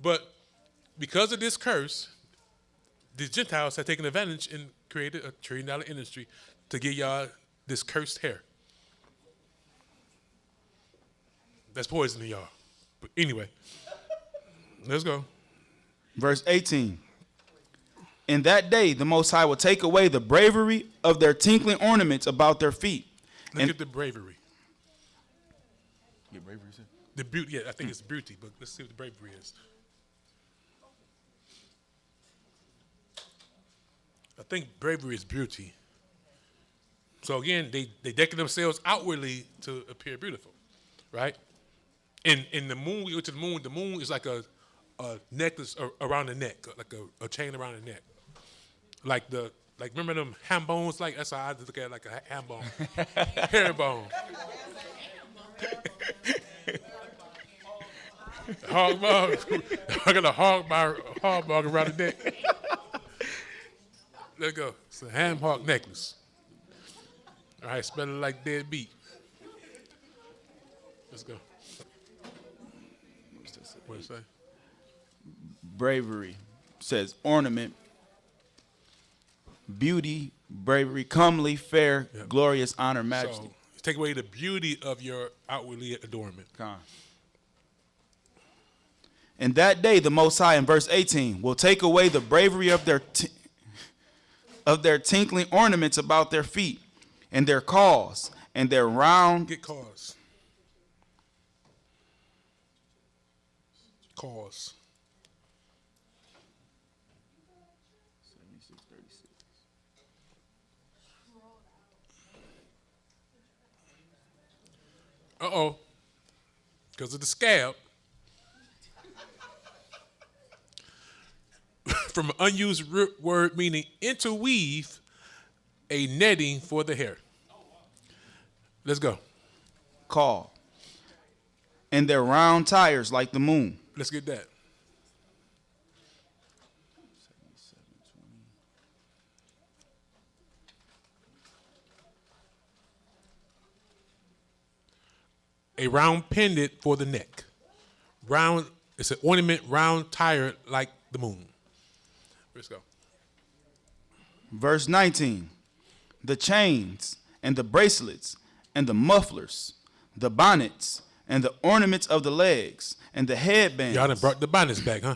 But because of this curse, the Gentiles have taken advantage and created a $1 trillion industry to give y'all this cursed hair. That's poison to y'all. But anyway, let's go. Verse 18. In that day, the Most High will take away the bravery of their tinkling ornaments about their feet. Look at the bravery. Get bravery, sir? The beauty, yeah, I think it's beauty, but let's see what the bravery is. I think bravery is beauty. So again, they decking themselves outwardly to appear beautiful, right? In the moon, we go to the moon. The moon is like a necklace around the neck, like a chain around the neck, like remember them ham bones? Like that's how I look at it, like a ham bone, herringbone. Hog bone. I got a hog bone around the neck. Let's go. It's a ham hock necklace. All right, smell it like dead beat. Let's go. What does it say? Bravery says ornament, beauty, bravery, comely, fair, glorious, honor, majesty. So take away the beauty of your outwardly adornment. And that day, the Most High, in verse 18, will take away the bravery of their tinkling ornaments about their feet, and their caws, and their round. Get cause. Cause. 7636. Uh-oh. Because of the scab. From an unused word meaning interweave a netting for the hair. Let's go. Caw. And their round tires like the moon. Let's get that. A round pendant for the neck. Round, it's an ornament, round tire like the moon. Let's go. Verse 19. The chains and the bracelets and the mufflers, the bonnets and the ornaments of the legs and the headbands. Y'all done brought the bonnets back, huh?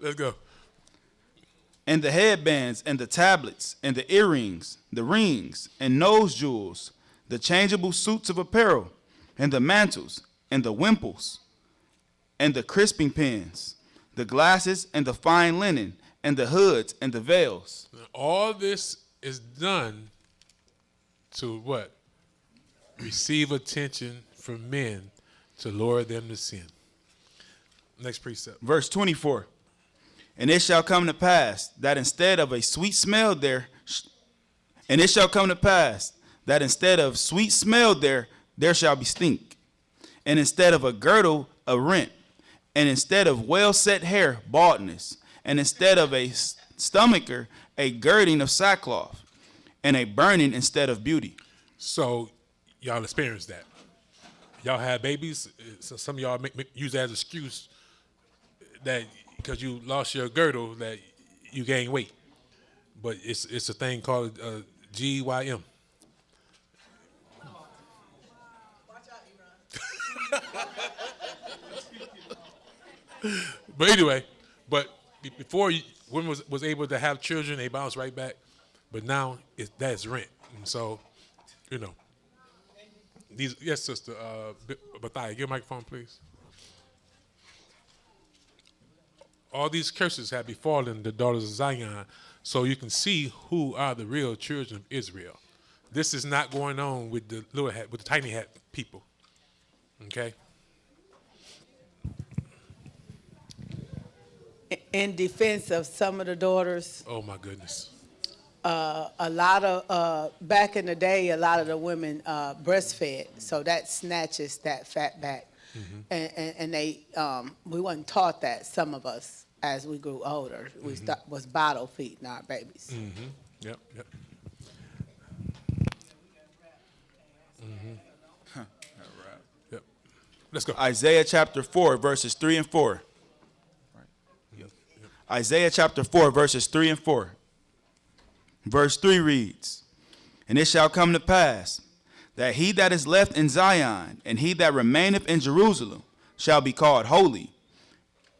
Let's go. And the headbands and the tablets and the earrings, the rings and nose jewels, the changeable suits of apparel and the mantles and the wimples and the crisping pins, the glasses and the fine linen and the hoods and the veils. Now, all this is done to what? receive attention from men to lure them to sin. Next precept. Verse 24. And it shall come to pass that instead of a sweet smell there, and it shall come to pass that instead of sweet smell there shall be stink. And instead of a girdle, a rent. And instead of well set hair, baldness. And instead of a stomacher, a girding of sackcloth. And a burning instead of beauty. So y'all experienced that. Y'all had babies. So some of y'all use that as an excuse that because you lost your girdle that you gain weight. But it's a thing called GYM. But anyway, before women was able to have children, they bounced right back. But now that's rent, and so, you know, these. Yes, sister, Ahayah, give a microphone, please. All these curses have befallen the daughters of Zion, so you can see who are the real children of Israel. This is not going on with the little hat, with the tiny hat people. Okay. In defense of some of the daughters, Oh my goodness. a lot of back in the day, a lot of the women breastfed, so that snatches that fat back, and they we wasn't taught that. Some of us, as we grew older, we was bottle feeding our babies. Yep. Yep. Let's go. Isaiah chapter 4, verses 3 and 4. Isaiah chapter 4, verses 3 and 4. Verse 3 reads, And it shall come to pass that he that is left in Zion and he that remaineth in Jerusalem shall be called holy,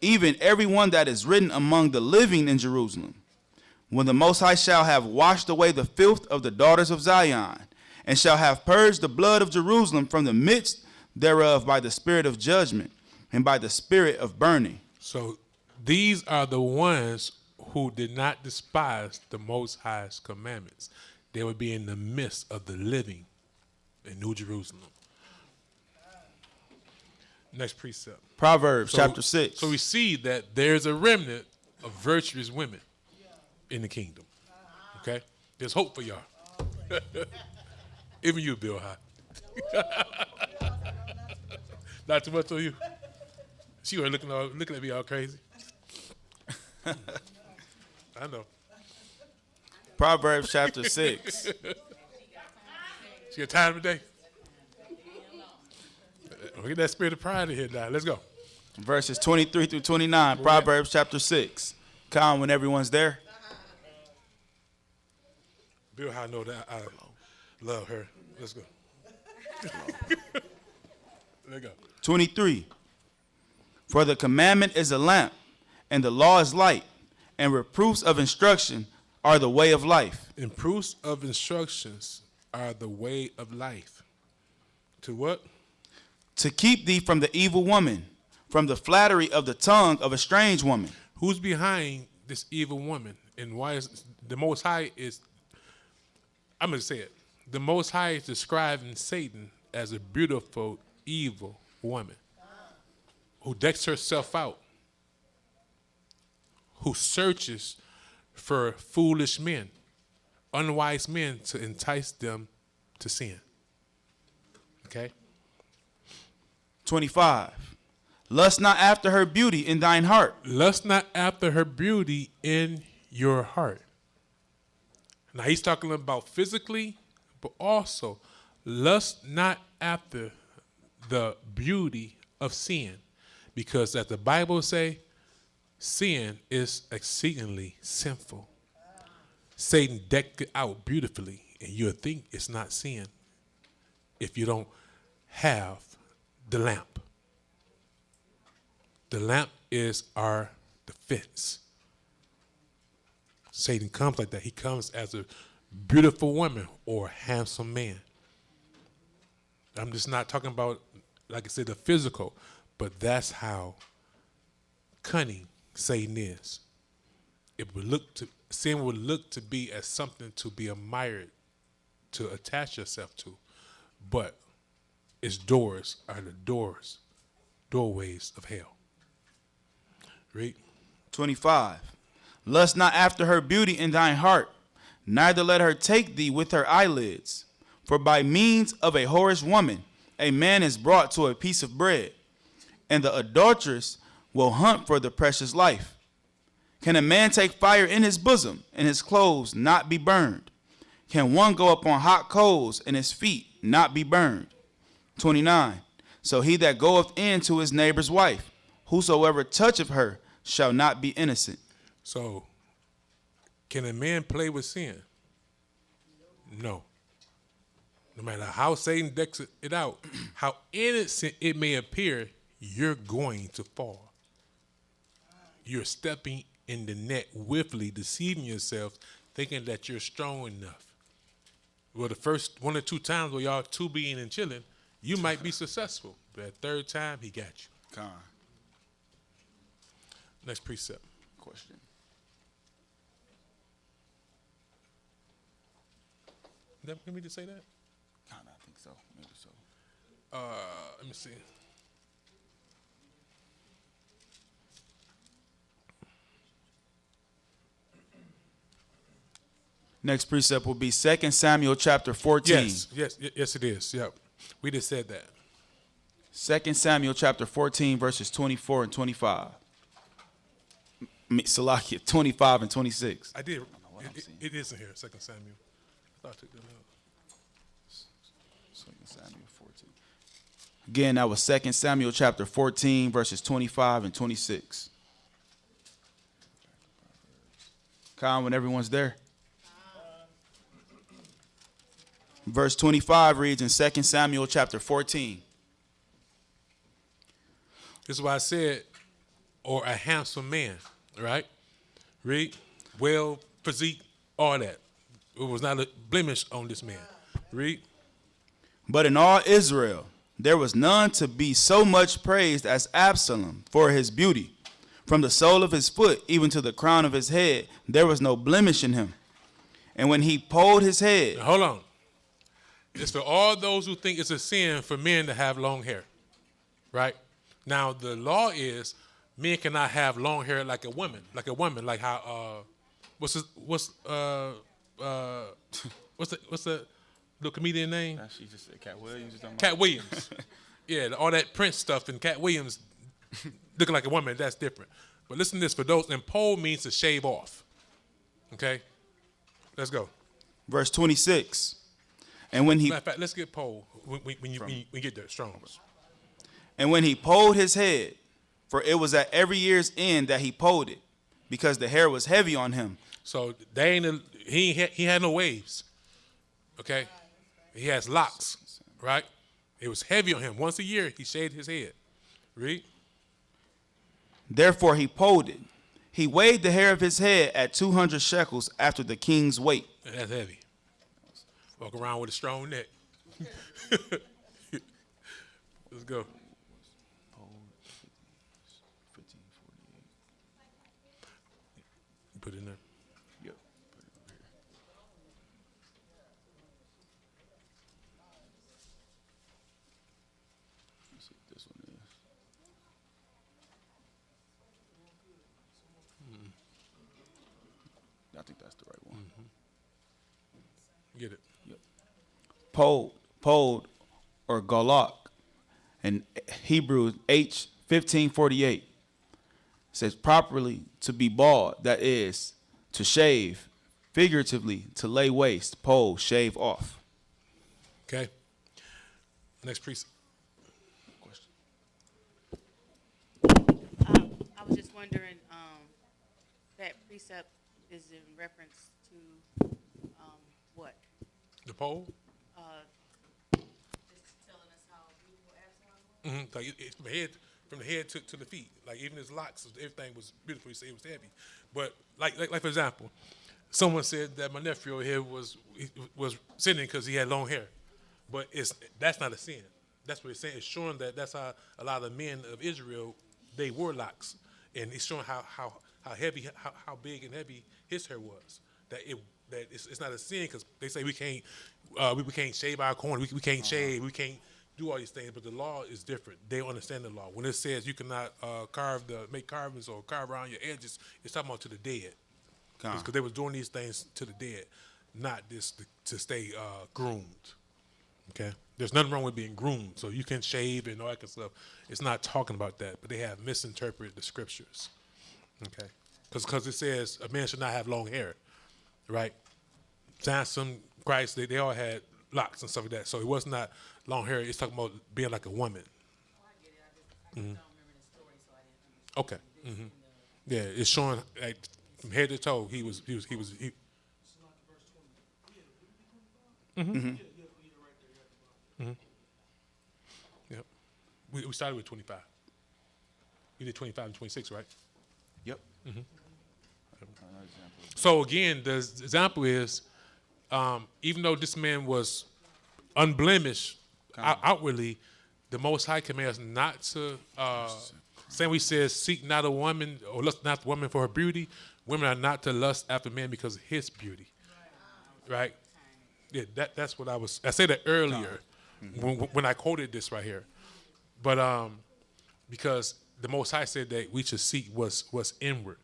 even every one that is written among the living in Jerusalem. When the Most High shall have washed away the filth of the daughters of Zion, and shall have purged the blood of Jerusalem from the midst thereof by the spirit of judgment and by the spirit of burning. So these are the ones who did not despise the Most High's commandments. They would be in the midst of the living in New Jerusalem. Next precept. Proverbs chapter 6. So we see that there's a remnant of virtuous women in the kingdom. Okay? There's hope for y'all. Even you, Bill High. Not too much on you. She was looking at me all crazy. I know. Proverbs chapter 6. She got time today? Get that spirit of pride in here now. Let's go. Verses 23 through 29. Proverbs chapter 6. Come when everyone's there. Bill, I know that I love her. Let's go. Let's go. 23. For the commandment is a lamp, and the law is light, and reproofs of instruction are the way of life. And proofs of instructions are the way of life. To what? To keep thee from the evil woman, from the flattery of the tongue of a strange woman. Who's behind this evil woman? And why is the Most High is, I'm going to say it. The Most High is describing Satan as a beautiful, evil woman who decks herself out, who searches for foolish men, unwise men to entice them to sin. Okay? 25. Lust not after her beauty in thine heart. Lust not after her beauty in your heart. Now he's talking about physically, but also lust not after the beauty of sin. Because as the Bible say, sin is exceedingly sinful. Satan decked it out beautifully, and you'll think it's not sin if you don't have the lamp. The lamp is our defense. Satan comes like that. He comes as a beautiful woman or a handsome man. I'm just not talking about, like I said, the physical, but that's how cunning Satan is. Sin would look to be as something to be admired, to attach yourself to. But its doors are the doorways of hell. Read. 25. Lust not after her beauty in thine heart, neither let her take thee with her eyelids. For by means of a whorish woman, a man is brought to a piece of bread, and the adulteress will hunt for the precious life. Can a man take fire in his bosom, and his clothes not be burned? Can one go upon hot coals, and his feet not be burned? 29. So he that goeth in to his neighbor's wife, whosoever toucheth her, shall not be innocent. So, can a man play with sin? No. No matter how Satan decks it out, how innocent it may appear, you're going to fall. You're stepping in the net willfully, deceiving yourself, thinking that you're strong enough. Well, the first 1 or 2 times where y'all two being and chilling, you might be successful. But that third time, he got you. Con. Next precept. Question. Did you me to say that? Con, I think so. Maybe so. Let me see. Next precept will be 2 Samuel chapter 14. Yes, it is. Yep. We just said that. 2 Samuel chapter 14, verses 24 and 25. Salakia, 25 and 26. I did. It isn't here, 2 Samuel. I thought I took that out. 2 Samuel 14. Again, that was 2 Samuel chapter 14, verses 25 and 26. Khan, when everyone's there. Verse 25 reads in 2 Samuel chapter 14. This is why I said, or a handsome man, right? Read. Well, physique, all that. It was not a blemish on this man. Read. But in all Israel, there was none to be so much praised as Absalom for his beauty. From the sole of his foot even to the crown of his head, there was no blemish in him. And when he polled his head. Now, hold on. It's for all those who think it's a sin for men to have long hair, right? Now, the law is men cannot have long hair like a woman, like how, what's the little comedian name? She just said Cat Williams. Cat Williams. Yeah, all that Prince stuff and Cat Williams looking like a woman, that's different. But listen to this, for those, and poll means to shave off. Okay? Let's go. Verse 26. And when he, Matter of fact, let's get poll when you get there, Strong's. And when he polled his head, for it was at every year's end that he polled it, because the hair was heavy on him. So he had no waves. Okay? He has locks, right? It was heavy on him. Once a year, he shaved his head. Read. Therefore he polled it. He weighed the hair of his head at 200 shekels after the king's weight. That's heavy. Walk around with a strong neck. Let's go. You put it in there. Yep. Let's see what this one is. I think that's the right one. Get it. Polled, or galak, in Hebrew H 1548, says properly to be bald, that is, to shave, figuratively to lay waste, poll, shave off. Okay. Next precept. I was just wondering, that precept is in reference to what? The poll? Just telling us how beautiful Absalom was? Like it's from the head to the feet. Like even his locks, everything was beautiful. He said it was heavy. But like for example, someone said that my nephew here was sinning because he had long hair. But that's not a sin. That's what it's saying. It's showing that that's how a lot of men of Israel, they wore locks. And it's showing how heavy, how big and heavy his hair was. That it's not a sin because they say we can't shave our corners. We can't shave. We can't do all these things, but the law is different. They understand the law. When it says you cannot make carvings or carve around your edges, it's talking about to the dead. Because they was doing these things to the dead, not this to stay groomed. Okay? There's nothing wrong with being groomed, so you can shave and all that kind of stuff. It's not talking about that, but they have misinterpreted the scriptures. Okay? Because it says a man should not have long hair, right? Samson, Christ, they all had locks and stuff like that. So it was not long hair. It's talking about being like a woman. Okay. Yeah, it's showing like from head to toe. He was. Yep. We started with 25. We did 25 and 26, right? Yep. So again, the example is, even though this man was unblemished outwardly, the Most High commands not to. Same we says, seek not a woman or lust not the woman for her beauty. Women are not to lust after men because of his beauty, right? Yeah, that's what I said that earlier when I quoted this right here, but because the Most High said that we should seek what's inward.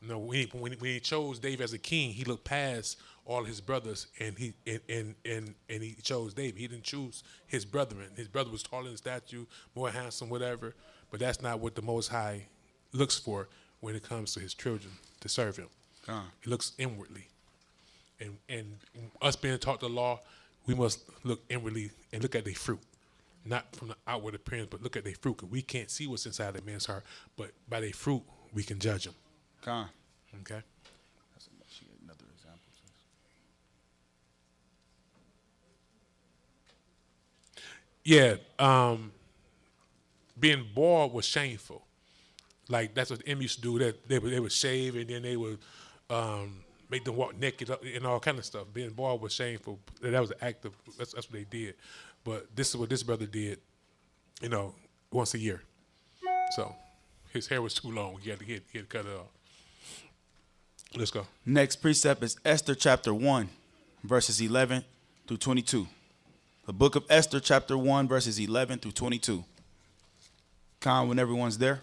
You know, when he chose David as a king, he looked past all his brothers and he chose David. He didn't choose his brethren. His brother was taller in stature, more handsome, whatever. But that's not what the Most High looks for when it comes to his children to serve him. He looks inwardly. And us being taught the law, we must look inwardly and look at their fruit. Not from the outward appearance, but look at their fruit. Because we can't see what's inside that man's heart. But by their fruit, we can judge them. Okay? That's another example. Yeah. Being bald was shameful. Like, that's what them used to do. That they would shave and then they would make them walk naked and all kind of stuff. Being bald was shameful. That was an act of, that's what they did. But this is what this brother did, once a year. So his hair was too long. He had to cut it off. Let's go. Next precept is Esther chapter 1, verses 11 through 22. The book of Esther chapter 1, verses 11 through 22. When everyone's there.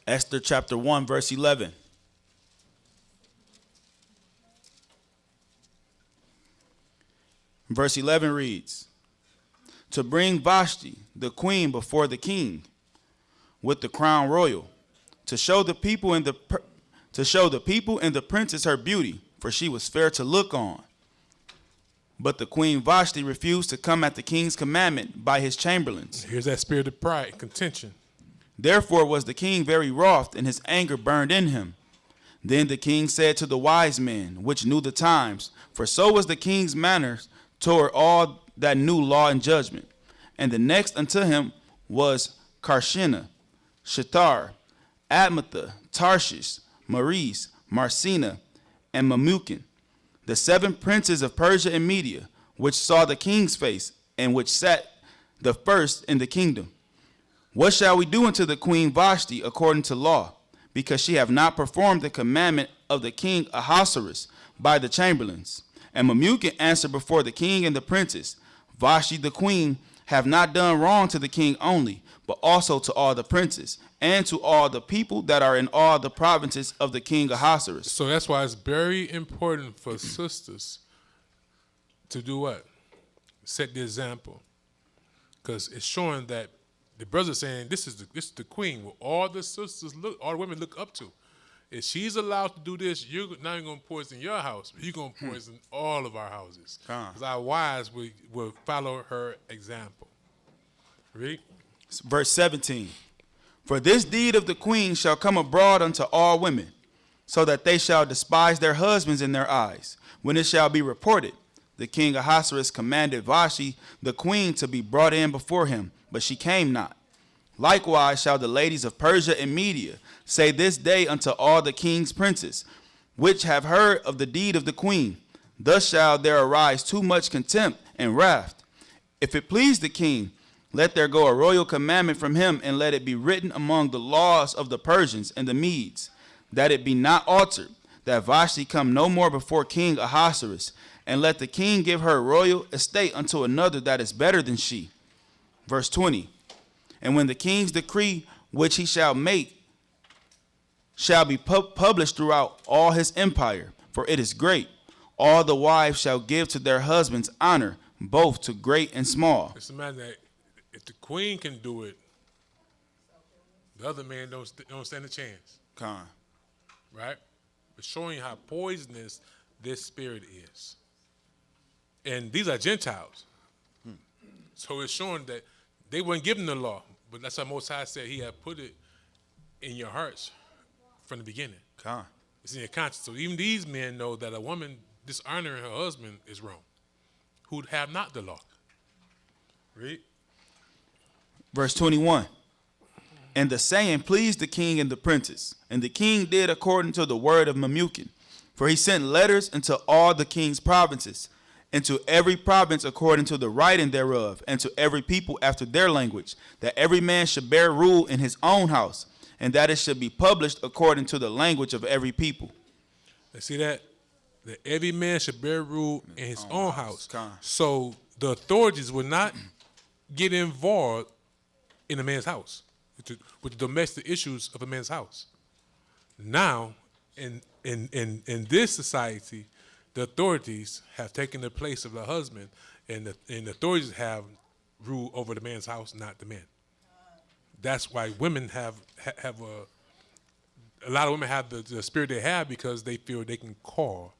Esther chapter 1, verse 11. Verse 11 reads, to bring Vashti, the queen, before the king with the crown royal, to show the people and the princess her beauty, for she was fair to look on. But the queen Vashti refused to come at the king's commandment by his chamberlains. Here's that spirit of pride and contention. Therefore was the king very wroth, and his anger burned in him. Then the king said to the wise men, which knew the times, for so was the king's manners toward all that knew law and judgment. And the next unto him was Karshina, Shethar, Admatha, Tarshish, Maris, Marcina, and Mamukin, the 7 princes of Persia and Media, which saw the king's face, and which sat the first in the kingdom. What shall we do unto the queen Vashti according to law? Because she have not performed the commandment of the king Ahasuerus by the chamberlains. And Mamukin answered before the king and the princes, Vashti the queen have not done wrong to the king only, but also to all the princes, and to all the people that are in all the provinces of the king Ahasuerus. So that's why it's very important for sisters to do what? Set the example. Because it's showing that the brother's saying this is the queen, what all the women look up to. If she's allowed to do this, you're not even going to poison your house, but you're going to poison all of our houses. Because our wives will follow her example. Read. Verse 17. For this deed of the queen shall come abroad unto all women, so that they shall despise their husbands in their eyes. When it shall be reported, the king Ahasuerus commanded Vashti the queen to be brought in before him, but she came not. Likewise shall the ladies of Persia and Media say this day unto all the king's princes, which have heard of the deed of the queen. Thus shall there arise too much contempt and wrath. If it please the king, let there go a royal commandment from him, and let it be written among the laws of the Persians and the Medes, that it be not altered, that Vashti come no more before King Ahasuerus, and let the king give her royal estate unto another that is better than she. Verse 20. And when the king's decree which he shall make shall be published throughout all his empire, for it is great, all the wives shall give to their husbands honor, both to great and small. It's a matter that if the queen can do it, the other man don't stand a chance, Con. right? But showing how poisonous this spirit is. And these are Gentiles. So it's showing that they weren't given the law, but that's how Most High said he had put it in your hearts from the beginning. Con. It's in your conscience. So even these men know that a woman dishonoring her husband is wrong, who have not the law. Read. Verse 21. And the saying pleased the king and the princes, and the king did according to the word of Memucan. For he sent letters into all the king's provinces, and to every province according to the writing thereof, and to every people after their language, that every man should bear rule in his own house, and that it should be published according to the language of every people. Let's see that? That every man should bear rule in his own house. So the authorities will not get involved in a man's house, with the domestic issues of a man's house. Now, in this society, the authorities have taken the place of the husband, and the authorities have rule over the man's house, not the man. That's why women have a lot of women have the spirit they have because they feel they can call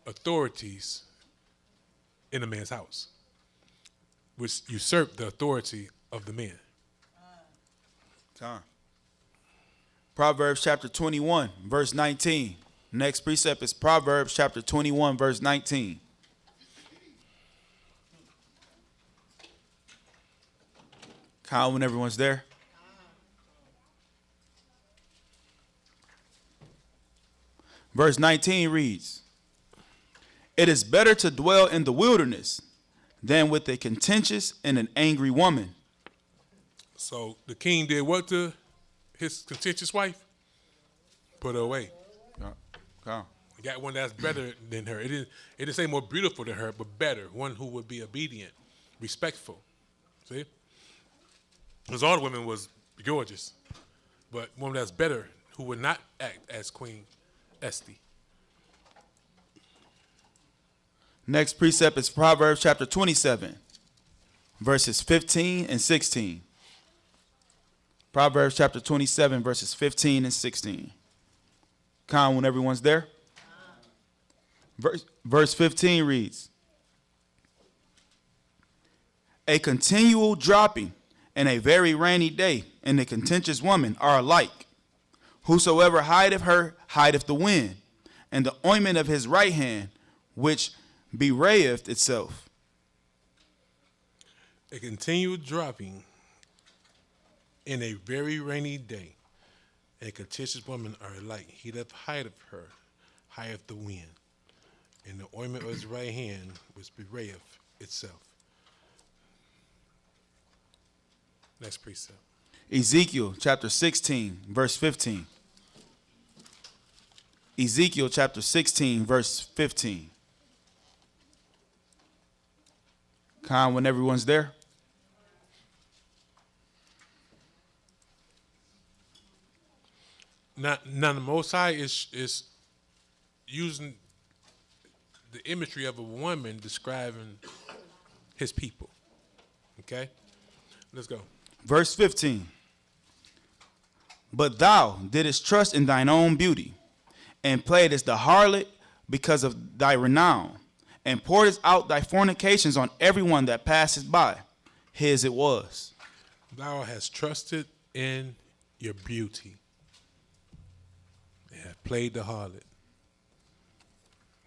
authorities in a man's house, which usurp the authority of the man. Time. Proverbs chapter 21, verse 19. Next precept is Proverbs chapter 21, verse 19. Kyle, when everyone's there. Verse 19 reads, it is better to dwell in the wilderness than with a contentious and an angry woman. So the king did what to his contentious wife? Put her away. He got one that's better than her. It didn't say more beautiful than her, but better. One who would be obedient, respectful. See? Because all the women was gorgeous, but one that's better who would not act as Queen Esther. Next precept is Proverbs chapter 27, verses 15 and 16. Proverbs chapter 27, verses 15 and 16. Con, when everyone's there. Verse 15 reads, a continual dropping and a very rainy day and a contentious woman are alike. Whosoever hideth her hideth the wind, and the ointment of his right hand, which bewrayeth itself. A continual dropping in a very rainy day, and a contentious woman are alike. He that hideth her hideth the wind, and the ointment of his right hand which bewrayeth itself. Next precept. Ezekiel chapter 16, verse 15. Ezekiel chapter 16, verse 15. Con, when everyone's there. Now the Most High is using the imagery of a woman describing his people. Okay? Let's go. Verse 15. But thou didst trust in thine own beauty, and playedst the harlot because of thy renown, and pouredst out thy fornications on everyone that passeth by. His it was. Thou hast trusted in your beauty, and have played the harlot.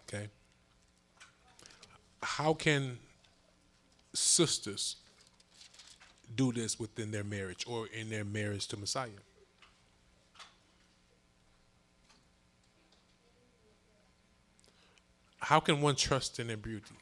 Okay? How can sisters do this within their marriage or in their marriage to Messiah? How can one trust in their beauty?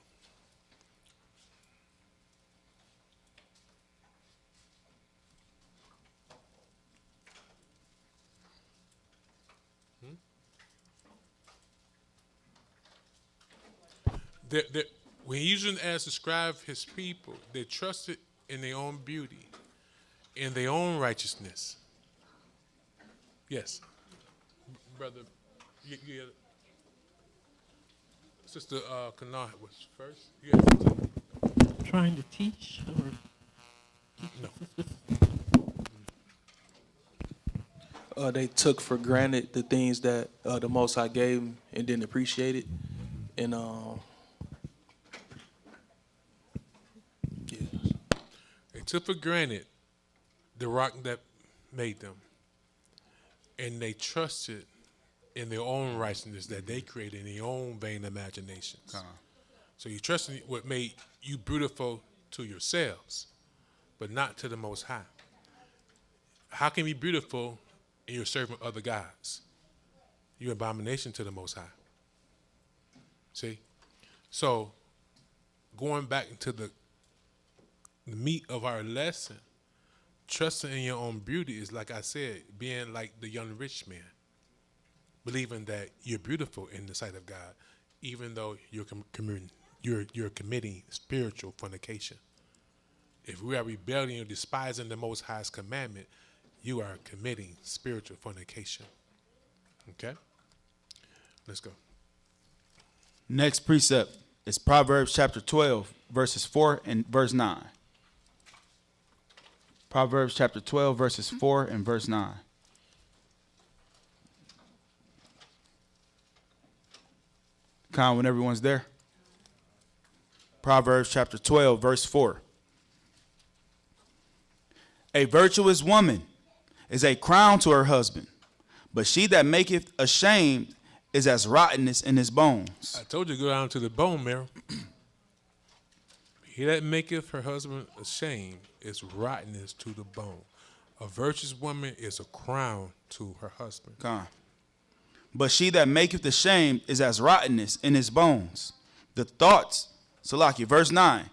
when he used it as describe his people, they trusted in their own beauty, in their own righteousness. Yes, brother. Sister Kanah was first. You had something? Trying to teach or No. They took for granted the things that the Most High gave them and didn't appreciate it. And They took for granted the rock that made them, and they trusted in their own righteousness that they created in their own vain imaginations. So you trust in what made you beautiful to yourselves, but not to the Most High. How can you be beautiful and you're serving other gods? You're abomination to the Most High. See? So going back into the meat of our lesson, trusting in your own beauty is, like I said, being like the young rich man, believing that you're beautiful in the sight of God, even though you're committing spiritual fornication. If we are rebelling or despising the Most High's commandment, you are committing spiritual fornication. Okay? Let's go. Next precept is Proverbs chapter 12, verses 4 and verse 9. Proverbs chapter 12, verses 4 and verse 9. Con, when everyone's there. Proverbs chapter 12, verse 4. A virtuous woman is a crown to her husband, but she that maketh ashamed is as rottenness in his bones. I told you to go down to the bone marrow. He that maketh her husband ashamed is rottenness to the bone. A virtuous woman is a crown to her husband. Con. But she that maketh ashamed is as rottenness in his bones. The thoughts, Salaki, verse 9.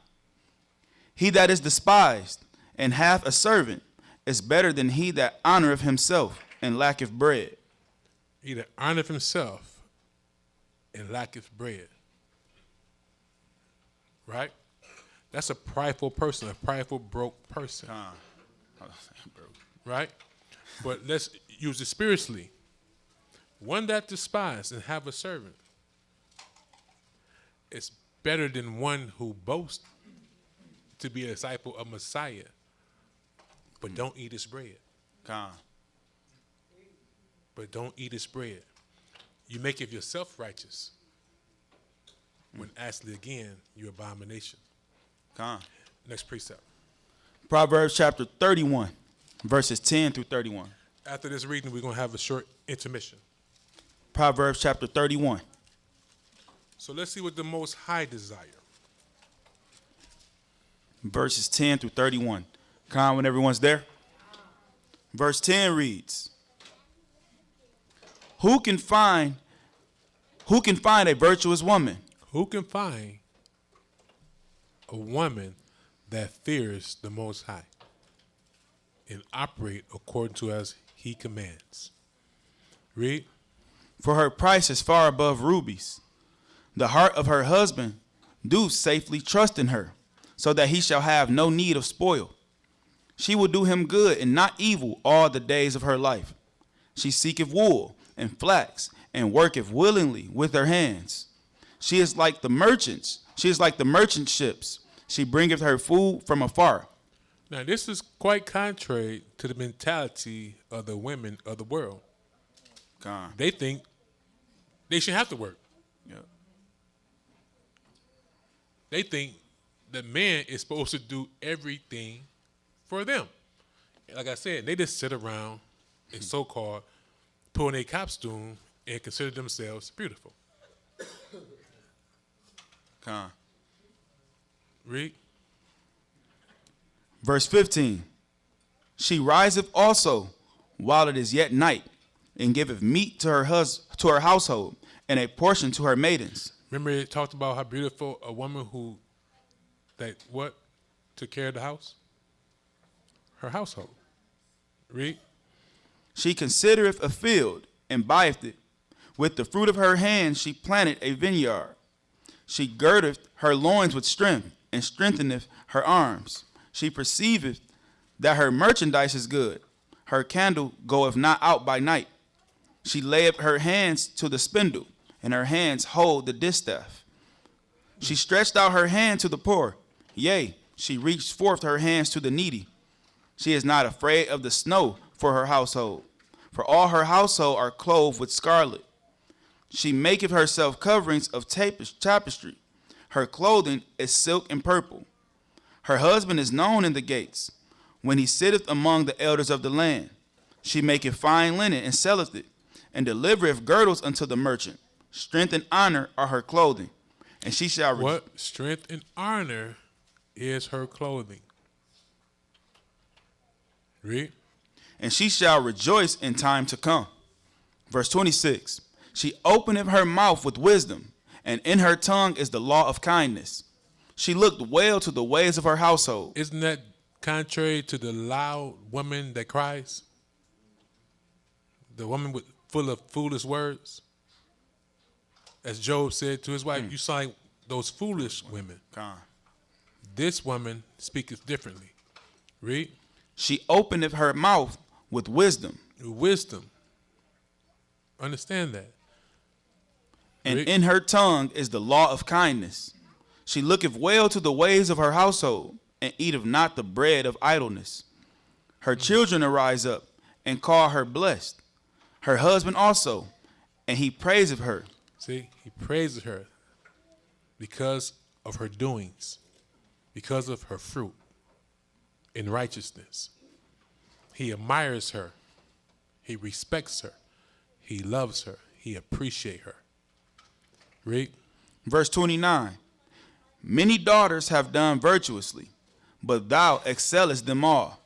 He that is despised and hath a servant is better than he that honoreth himself and lacketh bread. He that honoreth himself and lacketh bread. Right? That's a prideful person, a prideful, broke person. Right? But let's use it spiritually. One that despised and have a servant is better than one who boasts to be a disciple of Messiah, but don't eat his bread. But don't eat his bread. You make it yourself righteous, when actually, again, you're abomination. Next precept. Proverbs chapter 31, verses 10 through 31. After this reading, we're going to have a short intermission. Proverbs chapter 31. So let's see what the Most High desire. Verses 10 through 31. Con, when everyone's there. Verse 10 reads, Who can find a virtuous woman? Who can find a woman that fears the Most High and operate according to as he commands? Read. For her price is far above rubies. The heart of her husband do safely trust in her, so that he shall have no need of spoil. She will do him good and not evil all the days of her life. She seeketh wool and flax, and worketh willingly with her hands. She is like the merchants. She is like the merchant ships. She bringeth her food from afar. Now, this is quite contrary to the mentality of the women of the world. God. They think they should have to work. Yeah. They think the man is supposed to do everything for them. Like I said, they just sit around and so-called put on a costume and consider themselves beautiful. God. Read. Verse 15. She riseth also while it is yet night, and giveth meat to her household, and a portion to her maidens. Remember it talked about how beautiful a woman who took care of the house? Her household. Read. She considereth a field, and buyeth it. With the fruit of her hand she planted a vineyard. She girdeth her loins with strength, and strengtheneth her arms. She perceiveth that her merchandise is good. Her candle goeth not out by night. She layeth her hands to the spindle, and her hands hold the distaff. She stretched out her hand to the poor. Yea, she reached forth her hands to the needy. She is not afraid of the snow for her household, for all her household are clothed with scarlet. She maketh herself coverings of tapestry. Her clothing is silk and purple. Her husband is known in the gates, when he sitteth among the elders of the land. She maketh fine linen and selleth it, and delivereth girdles unto the merchant. Strength and honor are her clothing, and she shall What? Strength and honor is her clothing. Read. and she shall rejoice in time to come. Verse 26, she openeth her mouth with wisdom, and in her tongue is the law of kindness. She looked well to the ways of her household. Isn't that contrary to the loud woman that cries? The woman full of foolish words? As Job said to his wife, you sound like those foolish women. This woman speaketh differently. Read. She openeth her mouth with wisdom. Wisdom. Understand that. And in her tongue is the law of kindness. She looketh well to the ways of her household, and eateth not the bread of idleness. Her children arise up, and call her blessed. Her husband also, and he praiseth her. See, he praises her because of her doings, because of her fruit in righteousness. He admires her. He respects her. He loves her. He appreciates her. Read. Verse 29, many daughters have done virtuously, but thou excellest them all.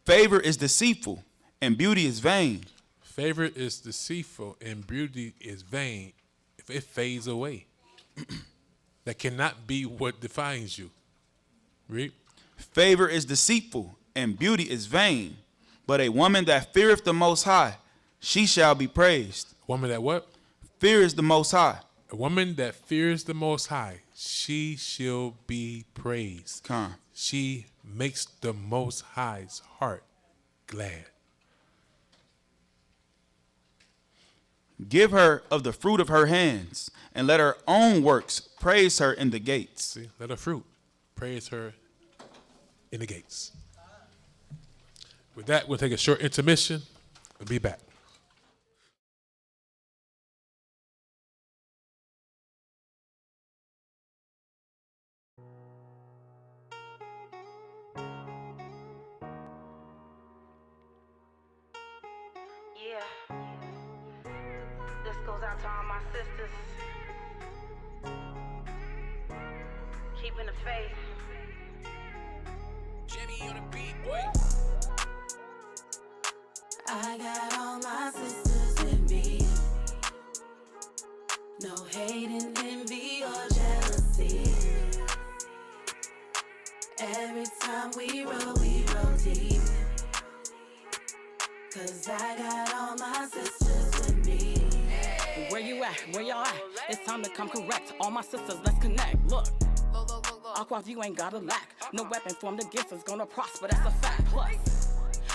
Favor is deceitful, and beauty is vain. Favor is deceitful, and beauty is vain. If it fades away, that cannot be what defines you. Read. Favor is deceitful, and beauty is vain. But a woman that feareth the Most High, she shall be praised. Woman that what? Fears the Most High. A woman that fears the Most High, she shall be praised. She makes the Most High's heart glad. Give her of the fruit of her hands, and let her own works praise her in the gates. See, let her fruit praise her in the gates. With that, we'll take a short intermission. We'll be back. Yeah. This goes out to all my sisters. Keeping the faith. Jimmy on the beat, boy. I got all my sisters with me. No hating, envy, or jealousy. Every time we roll deep. 'Cause I got all my sisters with me. Where you at? Where y'all at? It's time to come correct. All my sisters, let's connect. Look. Aqua, you ain't gotta lack. No weapon formed against us gonna prosper, that's a fact. Plus,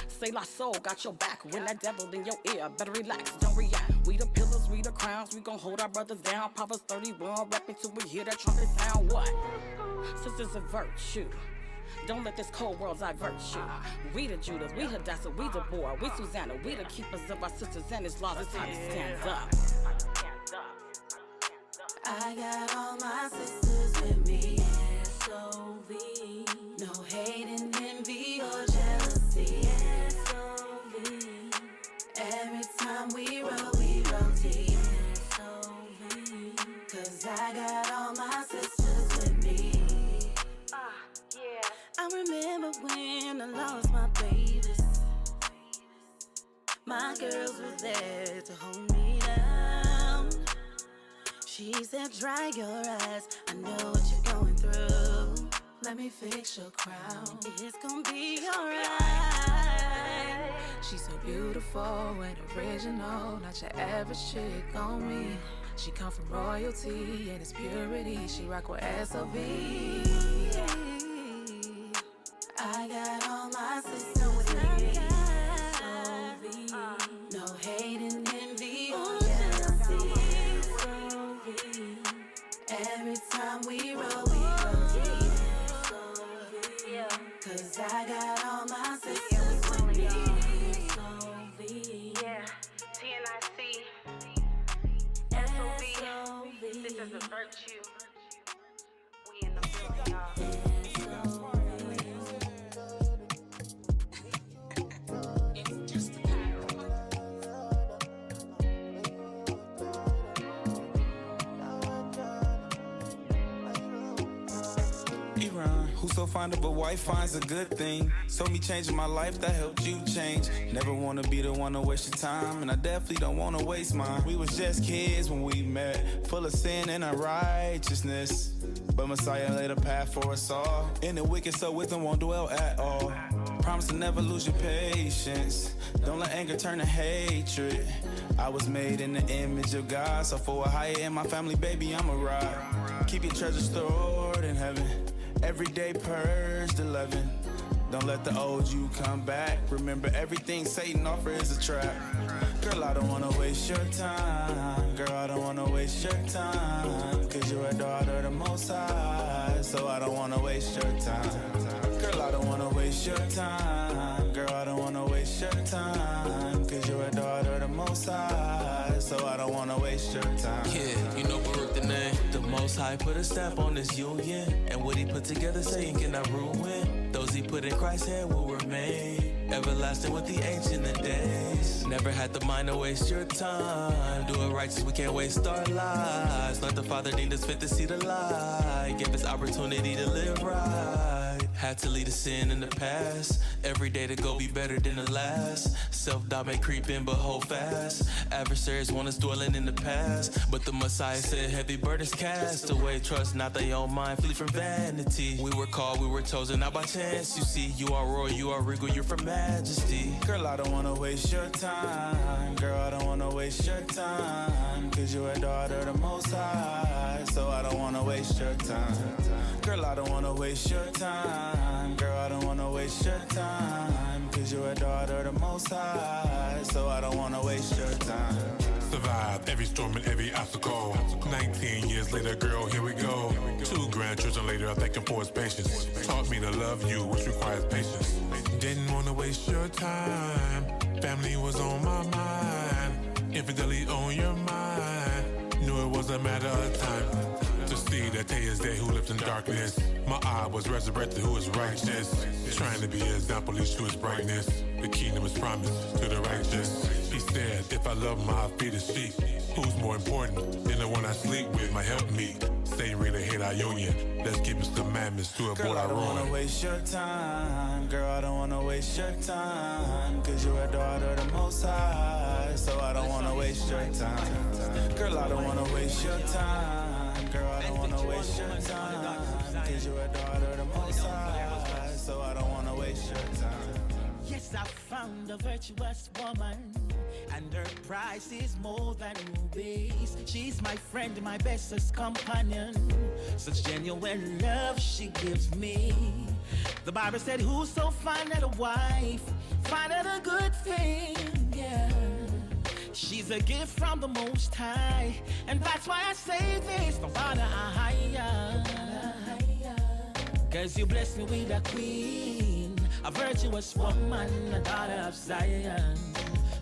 say la soul, got your back. When that devil in your ear, better relax, don't react. We the pillars, we the crowns, we gon' hold our brothers down. Proverbs 31, rapping till we hear that trumpet sound. What? Sisters of virtue. Don't let this cold world divert you. We the Judas, we Hadassah, we Deborah, we Susanna, we the keepers of our sisters and his laws. It's time to stand up. I got all my sisters with me. S.O.V. No hating, envy, or jealousy. S.O.V. Every time we roll deep. S.O.V. 'Cause I got all my sisters with me. I remember when I lost my babies. My girls were there to hold me down. She said, dry your eyes, I know what you're going through. Let me fix your crown, it's gonna be alright. She's so beautiful and original, not your average chick on me. She come from royalty and it's purity. She rock with SOB. I got all my sisters with me. SOB. No hating, envy, or jealousy. SOB. Every time we roll deep. Cause I got all my sisters with me. SOB. Yeah, TNIC, SOB, Sisters of Virtue. We in the building, y'all. Who so fond of a wife finds a good thing. So me changing my life, that helped you change. Never wanna be the one to waste your time, and I definitely don't wanna waste mine. We was just kids when we met, full of sin and unrighteousness. But Messiah laid a path for us all. In the wicked, so wisdom won't dwell at all. Promise to never lose your patience. Don't let anger turn to hatred. I was made in the image of God, so for Ahayah in my family, baby, I'ma ride. Keep your treasure stored in heaven. Every day purged 11. Don't let the old you come back. Remember everything Satan offers is a trap. Girl, I don't wanna waste your time. Girl, I don't wanna waste your time. Cause you're a daughter of the Most High. So I don't wanna waste your time. Girl, I don't wanna waste your time. Girl, I don't wanna waste your time. Cause you're a daughter of the Most High. So I don't wanna waste your time. Yeah, you know Baruch the name. The Most High put a stamp on this union. And what he put together, Satan cannot ruin. Those he put in Christ's hand will remain. Everlasting with the ancient of days. Never had the mind to waste your time. Do it righteous, we can't waste our lives. Let the Father deemed us fit to see the light. Give us opportunity to live right. Had to leave the sin in the past. Every day to go be better than the last. Self-doubt may creep in, but hold fast. Adversaries want us dwelling in the past. But the Messiah said heavy burdens cast away. Trust not their own mind, flee from vanity. We were called, we were chosen, not by chance. You see, you are royal, you are regal, you're from majesty. Girl, I don't wanna waste your time. Girl, I don't wanna waste your time. Cause you're a daughter of the Most High. So I don't wanna waste your time. Girl, I don't wanna waste your time. Girl, I don't wanna waste your time. Cause you're a daughter of the Most High. So I don't wanna waste your time. Survived every storm and every obstacle. 19 years later, girl, here we go. 2 grandchildren later, I thank him for his patience. Taught me to love you, which requires patience. Didn't wanna waste your time. Family was on my mind. Infidelity on your mind. Knew it was a matter of time to see that day is there who lives in darkness. My eye was resurrected, who is righteous. Trying to be an example, leads to his brightness. The kingdom is promised to the righteous. He said, if I love my feet as sheep, who's more important than the one I sleep with? My help me. Stay really hate our union. Let's keep his commandments to avoid Girl, I our don't ruin. wanna waste your time. Girl, I don't wanna waste your time. Cause you're a daughter of the Most High. So I don't wanna waste your time. Girl, I don't wanna waste your time. Girl, I don't wanna waste your time. Cause you're a daughter of the Most High. So I don't wanna waste your time. Yes, I found a virtuous woman, and her price is more than rubies. She's my friend, my bestest companion. Such genuine love she gives me. The Bible said, whoso findeth a wife, findeth a good thing, yeah. She's a gift from the Most High, and that's why I say this, the Father Ahayah. Cause you blessed me with a queen, a virtuous woman, a daughter of Zion.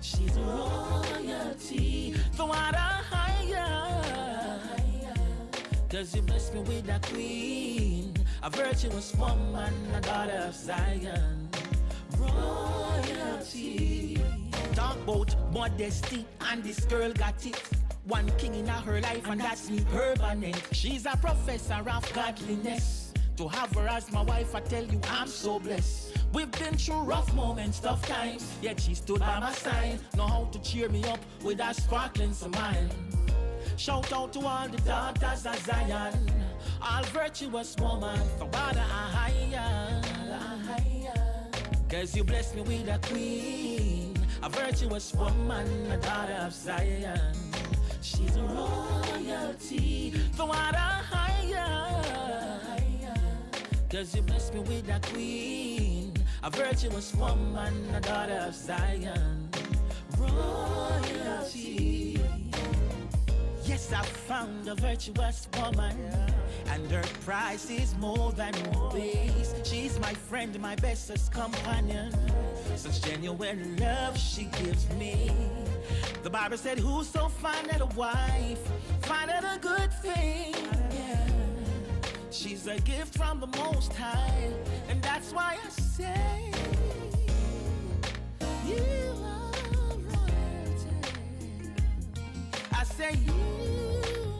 She's royalty, the water higher. Cause you blessed me with a queen, a virtuous woman, a daughter of Zion. Royalty. Talk about modesty, and this girl got it. One king in her life, and that's me permanent. She's a professor of godliness. To have her as my wife, I tell you I'm so blessed. We've been through rough moments, tough times, yet she stood by my side. Know how to cheer me up with a sparkling smile. Shout out to all the daughters of Zion, all virtuous woman, for Father Ahayah. Cause you blessed me with a queen, a virtuous woman, a daughter of Zion. She's royalty. For what a higher. Cause you blessed me with a queen, a virtuous woman, a daughter of Zion. Royalty. Yes, I found a virtuous woman, and her price is more than rubies. She's my friend, my bestest companion. Such genuine love she gives me. The Bible said, whoso findeth a wife, findeth a good thing. Yeah. She's a gift from the Most High, and that's why I say, you are royalty. I say you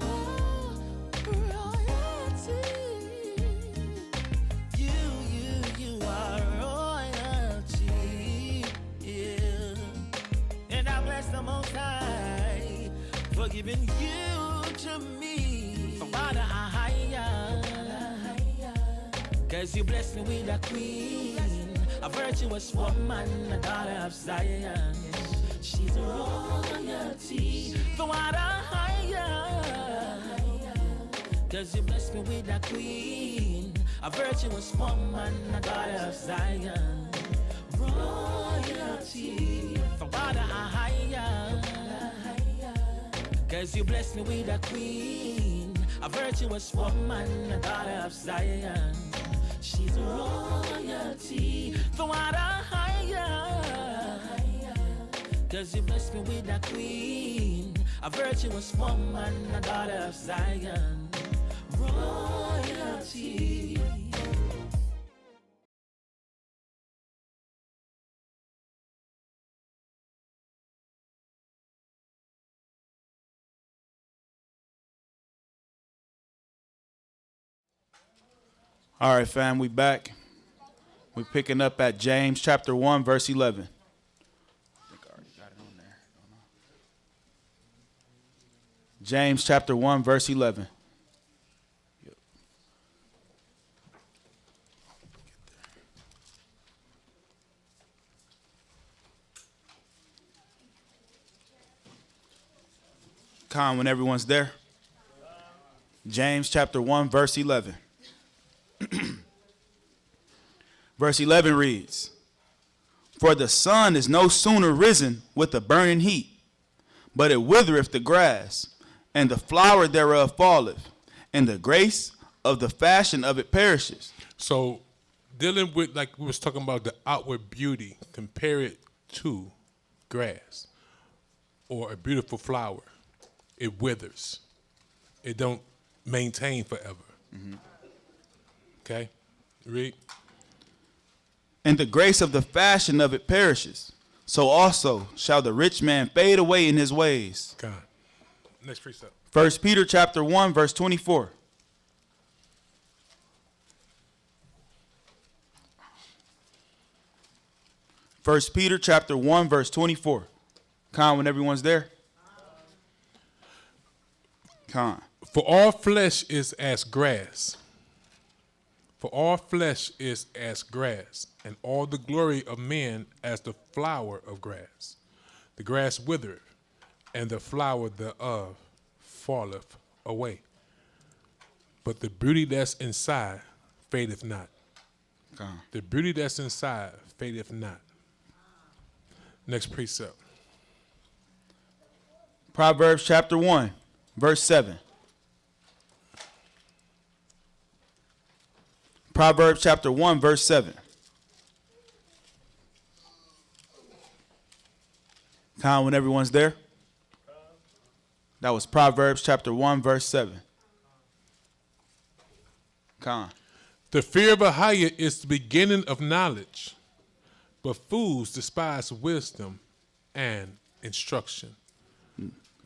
are royalty. You are royalty. Yeah. And I bless the Most High for giving you to me. For what Ahayah. Cause you blessed me with a queen, a virtuous woman, a daughter of Zion. She's royalty. For what Ahayah. Cause you blessed me with a queen, a virtuous woman, a daughter of Zion. Royalty. For what Ahayah. Cause you blessed me with a queen, a virtuous woman, a daughter of Zion. She's royalty. For what Ahayah. Cause you blessed me with a queen, a virtuous woman, a daughter of Zion. Royalty. All right, fam, we back. We're picking up at James chapter 1, verse 11. I think I already got it on there. James chapter 1, verse 11. Yep. Con, when everyone's there. James chapter 1, verse 11. Verse 11 reads, for the sun is no sooner risen with a burning heat, but it withereth the grass, and the flower thereof falleth, and the grace of the fashion of it perishes. So dealing with, like we was talking about, the outward beauty, compare it to grass or a beautiful flower. It withers. It don't maintain forever. Mm-hmm. Okay? Read. And the grace of the fashion of it perishes. So also shall the rich man fade away in his ways. God. Next precept. 1 Peter chapter 1, verse 24. First Peter chapter 1, verse 24. Con, when everyone's there. Con. For all flesh is as grass. For all flesh is as grass, and all the glory of men as the flower of grass. The grass withereth, and the flower thereof falleth away. But the beauty that's inside fadeth not. The beauty that's inside fadeth not. Next precept. Proverbs chapter 1, verse 7. Proverbs chapter 1, verse 7. Con, when everyone's there. That was Proverbs chapter 1, verse 7. Con. The fear of Ahayah is the beginning of knowledge, but fools despise wisdom and instruction.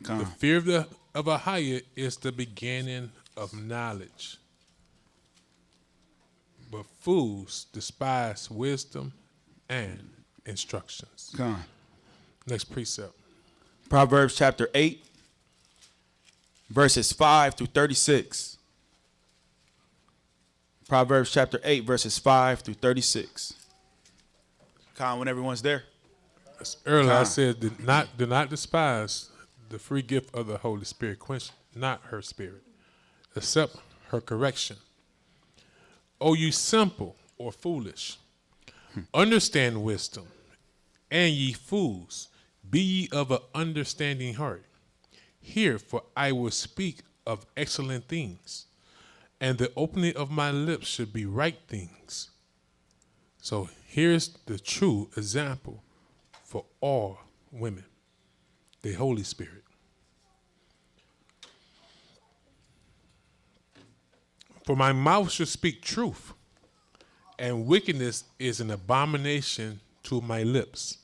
Con. The fear of Ahayah is the beginning of knowledge, but fools despise wisdom and instructions. Con. Next precept. Proverbs chapter 8, verses 5 through 36. Proverbs chapter 8, verses 5 through 36. Con, when everyone's there. Earlier I said, do not despise the free gift of the Holy Spirit. Quench not her spirit. Accept her correction. O you simple or foolish, understand wisdom. And ye fools, be ye of an understanding heart. Hear, for I will speak of excellent things, and the opening of my lips should be right things. So here's the true example for all women, the Holy Spirit. For my mouth should speak truth, and wickedness is an abomination to my lips.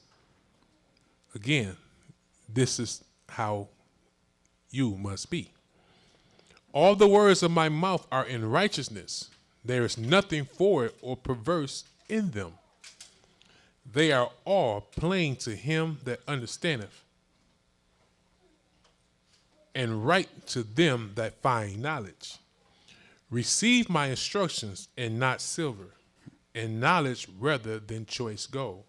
Again, this is how you must be. All the words of my mouth are in righteousness. There is nothing forward or perverse in them. They are all plain to him that understandeth, and right to them that find knowledge. Receive my instructions, and not silver, and knowledge rather than choice gold.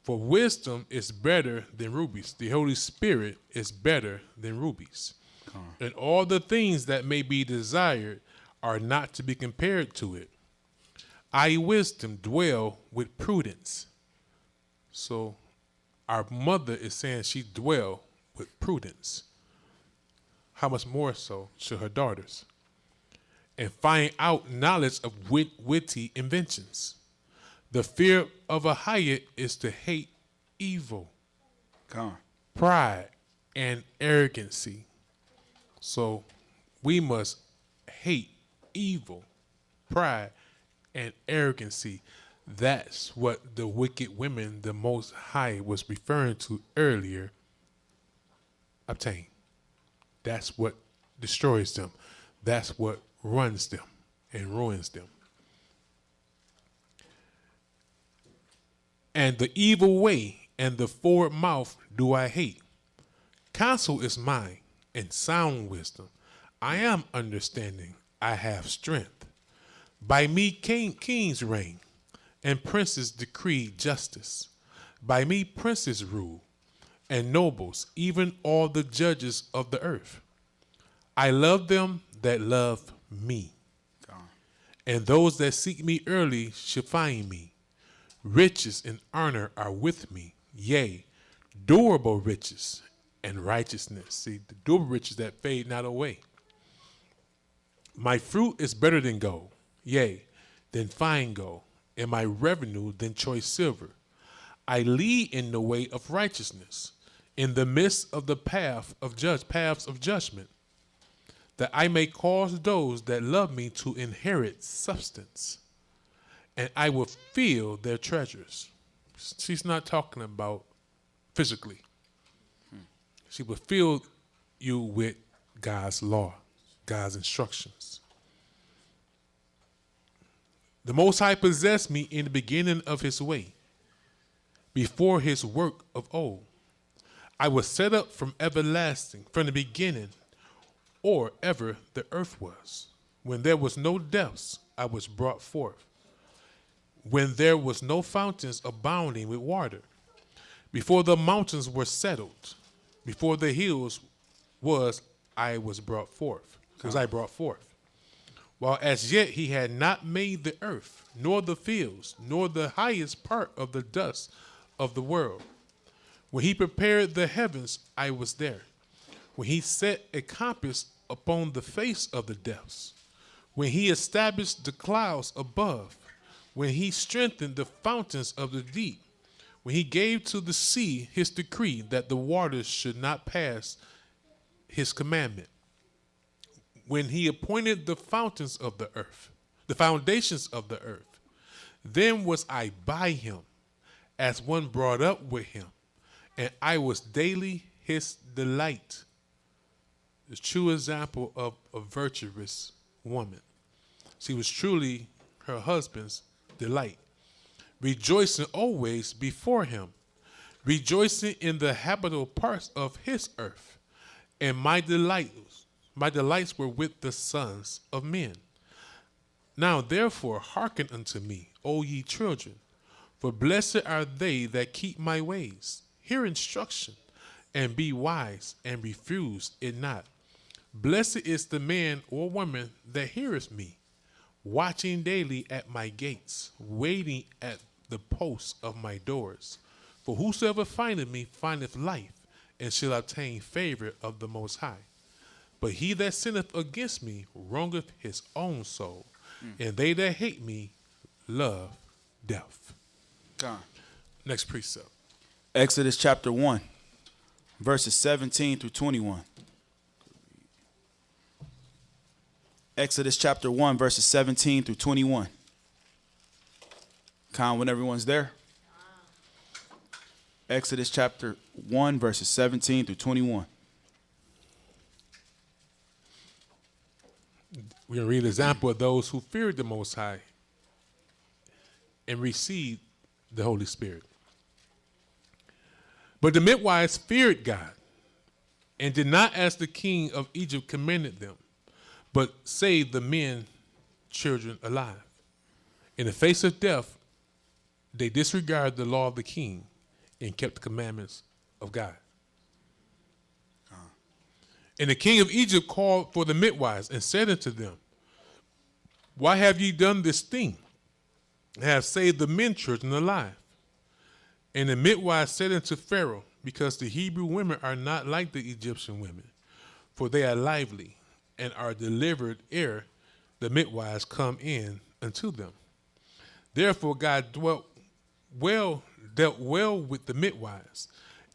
For wisdom is better than rubies. The Holy Spirit is better than rubies. And all the things that may be desired are not to be compared to it. I, wisdom, dwell with prudence. So our mother is saying she dwell with prudence. How much more so should her daughters? And find out knowledge of witty inventions. The fear of Ahayah is to hate evil, pride, and arrogancy. So we must hate evil, pride, and arrogancy. That's what the wicked women the Most High was referring to earlier obtain. That's what destroys them. That's what runs them and ruins them. And the evil way and the forward mouth do I hate. Counsel is mine, and sound wisdom. I am understanding, I have strength. By me kings reign, and princes decree justice. By me princes rule, and nobles, even all the judges of the earth. I love them that love me. And those that seek me early shall find me. Riches and honor are with me, yea, durable riches and righteousness. See, the durable riches that fade not away. My fruit is better than gold, yea, than fine gold, and my revenue than choice silver. I lead in the way of righteousness, in the midst of the paths of judgment, that I may cause those that love me to inherit substance, and I will fill their treasures. She's not talking about physically. She will fill you with God's law, God's instructions. The Most High possessed me in the beginning of his way, before his work of old. I was set up from everlasting, from the beginning, or ever the earth was. When there was no depths, I was brought forth. When there was no fountains abounding with water, before the mountains were settled, before the hills I was brought forth, because I brought forth. While as yet he had not made the earth, nor the fields, nor the highest part of the dust of the world. When he prepared the heavens, I was there. When he set a compass upon the face of the depths, when he established the clouds above, when he strengthened the fountains of the deep, when he gave to the sea his decree that the waters should not pass his commandment, when he appointed the fountains of the earth, the foundations of the earth, then was I by him as one brought up with him, and I was daily his delight. The true example of a virtuous woman. She was truly her husband's delight, rejoicing always before him, rejoicing in the habitable parts of his earth. And my delights were with the sons of men. Now therefore hearken unto me, O ye children, for blessed are they that keep my ways. Hear instruction, and be wise, and refuse it not. Blessed is the man or woman that heareth me, watching daily at my gates, waiting at the posts of my doors. For whosoever findeth me findeth life, and shall obtain favor of the Most High. But he that sinneth against me wrongeth his own soul, and they that hate me love death. Gone. Next precept. Exodus chapter 1, verses 17 through 21. Exodus chapter 1, verses 17 through 21. Con, when everyone's there. Exodus chapter 1, verses 17 through 21. We're going to read an example of those who feared the Most High and received the Holy Spirit. But the midwives feared God and did not as the king of Egypt commanded them, but saved the men, children alive. In the face of death, they disregarded the law of the king and kept the commandments of God. And the king of Egypt called for the midwives and said unto them, why have ye done this thing, and have saved the men children alive? And the midwives said unto Pharaoh, because the Hebrew women are not like the Egyptian women, for they are lively, and are delivered ere the midwives come in unto them. Therefore God dealt well with the midwives,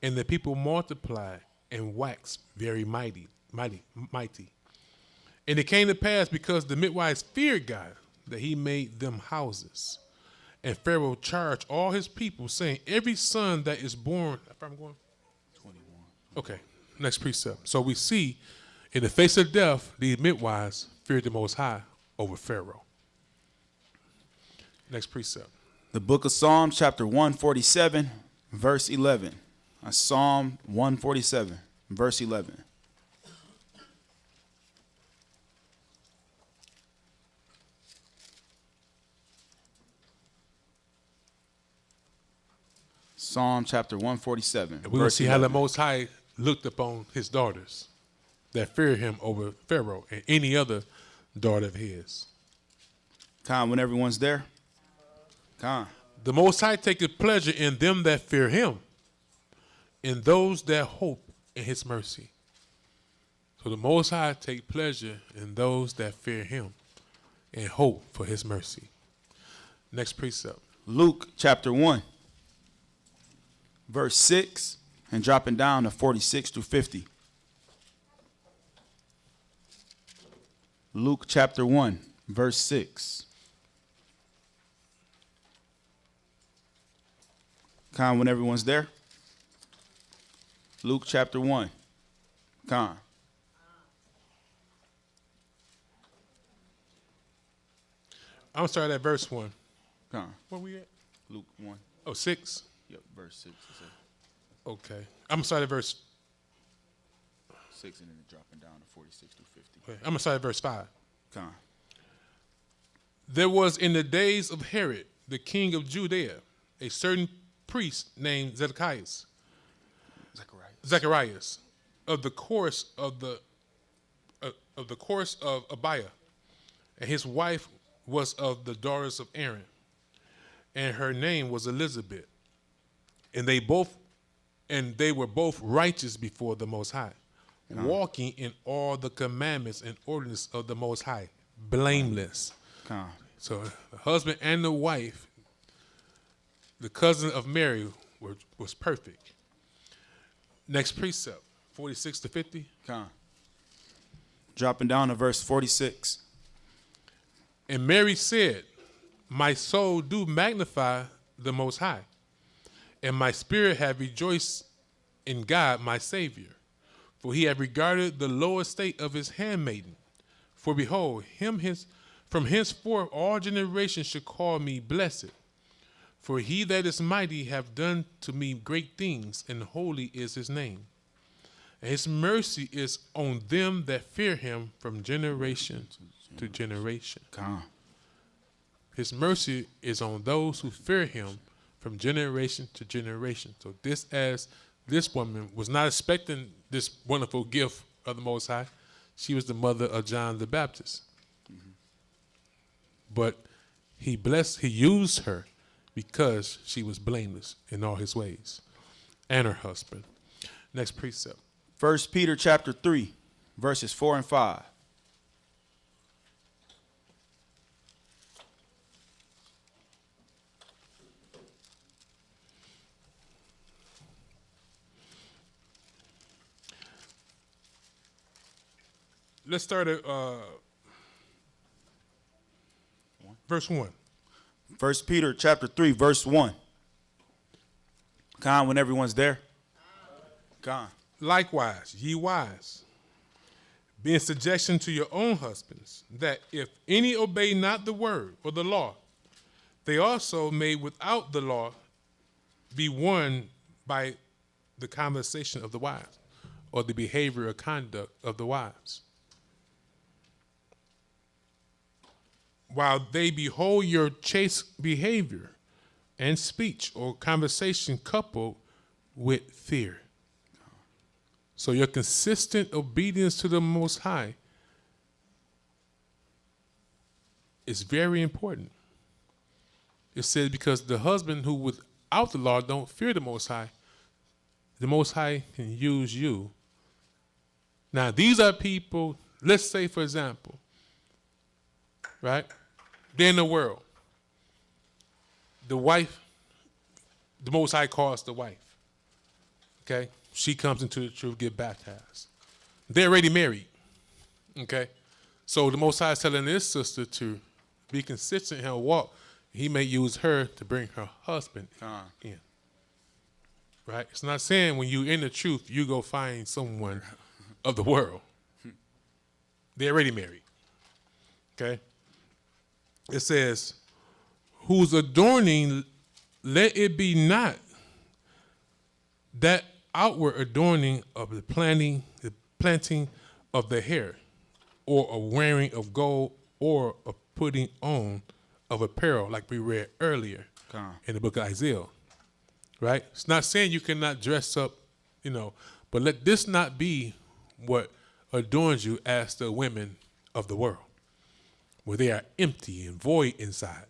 and the people multiplied and waxed very mighty. And it came to pass, because the midwives feared God, that he made them houses. And Pharaoh charged all his people, saying, every son that is born, if I'm going 21. Okay, next precept. So we see, in the face of death, these midwives feared the Most High over Pharaoh. Next precept. The book of Psalms, chapter 147, verse 11. Psalm 147, verse 11. Psalm chapter 147. And we're going to see how the Most High looked upon his daughters that feared him over Pharaoh and any other daughter of his. Con, when everyone's there. Con. The Most High taketh pleasure in them that fear him, in those that hope in his mercy. So the Most High take pleasure in those that fear him and hope for his mercy. Next precept. Luke chapter 1, verse 6, and dropping down to 46 through 50. Luke chapter 1, verse 6. Con, when everyone's there. Luke chapter 1. Con. I'm sorry, that verse 1. Con. Where we at? Luke 1. Oh, 6? Yep, verse 6. Okay. I'm sorry, verse 6, and then dropping down to 46 through 50. Okay. I'm sorry, verse 5. Con. There was in the days of Herod, the king of Judea, a certain priest named Zacharias, of the course of Ahayah, and his wife was of the daughters of Aaron, and her name was Elizabeth, and they were both righteous before the Most High, walking in all the commandments and ordinances of the Most High, blameless. So the husband and the wife, the cousin of Mary, was perfect. Next precept, 46 to 50. Dropping down to verse 46. And Mary said, my soul do magnify the Most High, and my spirit have rejoiced in God my Savior, for he hath regarded the low estate of his handmaiden. For behold, from henceforth all generations shall call me blessed. For he that is mighty hath done to me great things, and holy is his name. And his mercy is on them that fear him from generation to generation. His mercy is on those who fear him from generation to generation. So this as this woman was not expecting this wonderful gift of the Most High. She was the mother of John the Baptist. But he used her because she was blameless in all his ways, and her husband. Next precept. 1 Peter chapter 3, verses 4 and 5. Let's start at verse 1. 1 Peter chapter 3, verse 1. Con, when everyone's there. Con. Likewise, ye wives, be in subjection to your own husbands, that if any obey not the word or the law, they also may without the law be won by the conversation of the wives, or the behavior or conduct of the wives. While they behold your chaste behavior and speech or conversation coupled with fear. So your consistent obedience to the Most High is very important. It says because the husband who without the law don't fear the Most High can use you. Now these are people, let's say for example, right? They're in the world. The wife, the Most High calls the wife. Okay? She comes into the truth, get baptized. They're already married. Okay? So the Most High is telling this sister to be consistent in her walk. He may use her to bring her husband in. Right? It's not saying when you're in the truth, you go find someone of the world. They're already married. Okay? It says, whose adorning, let it be not that outward adorning of the planting of the hair, or a wearing of gold, or a putting on of apparel, like we read earlier in the book of Isaiah. Right? It's not saying you cannot dress up, but let this not be what adorns you as the women of the world, where they are empty and void inside,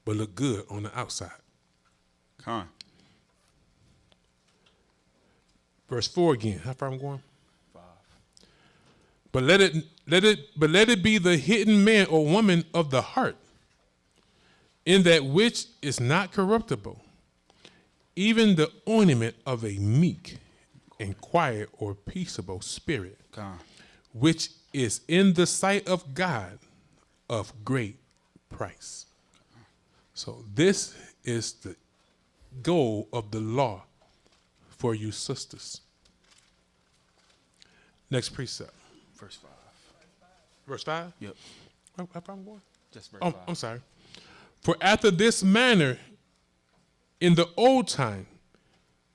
but look good on the outside. Verse 4 again. How far I'm going? 5. But let it be the hidden man or woman of the heart, in that which is not corruptible, even the ornament of a meek and quiet or peaceable spirit, which is in the sight of God of great price. So this is the goal of the law for you sisters. Next precept. Verse 5. Verse 5? Yep. How far I'm going? Just verse 5. I'm sorry. For after this manner, in the old time,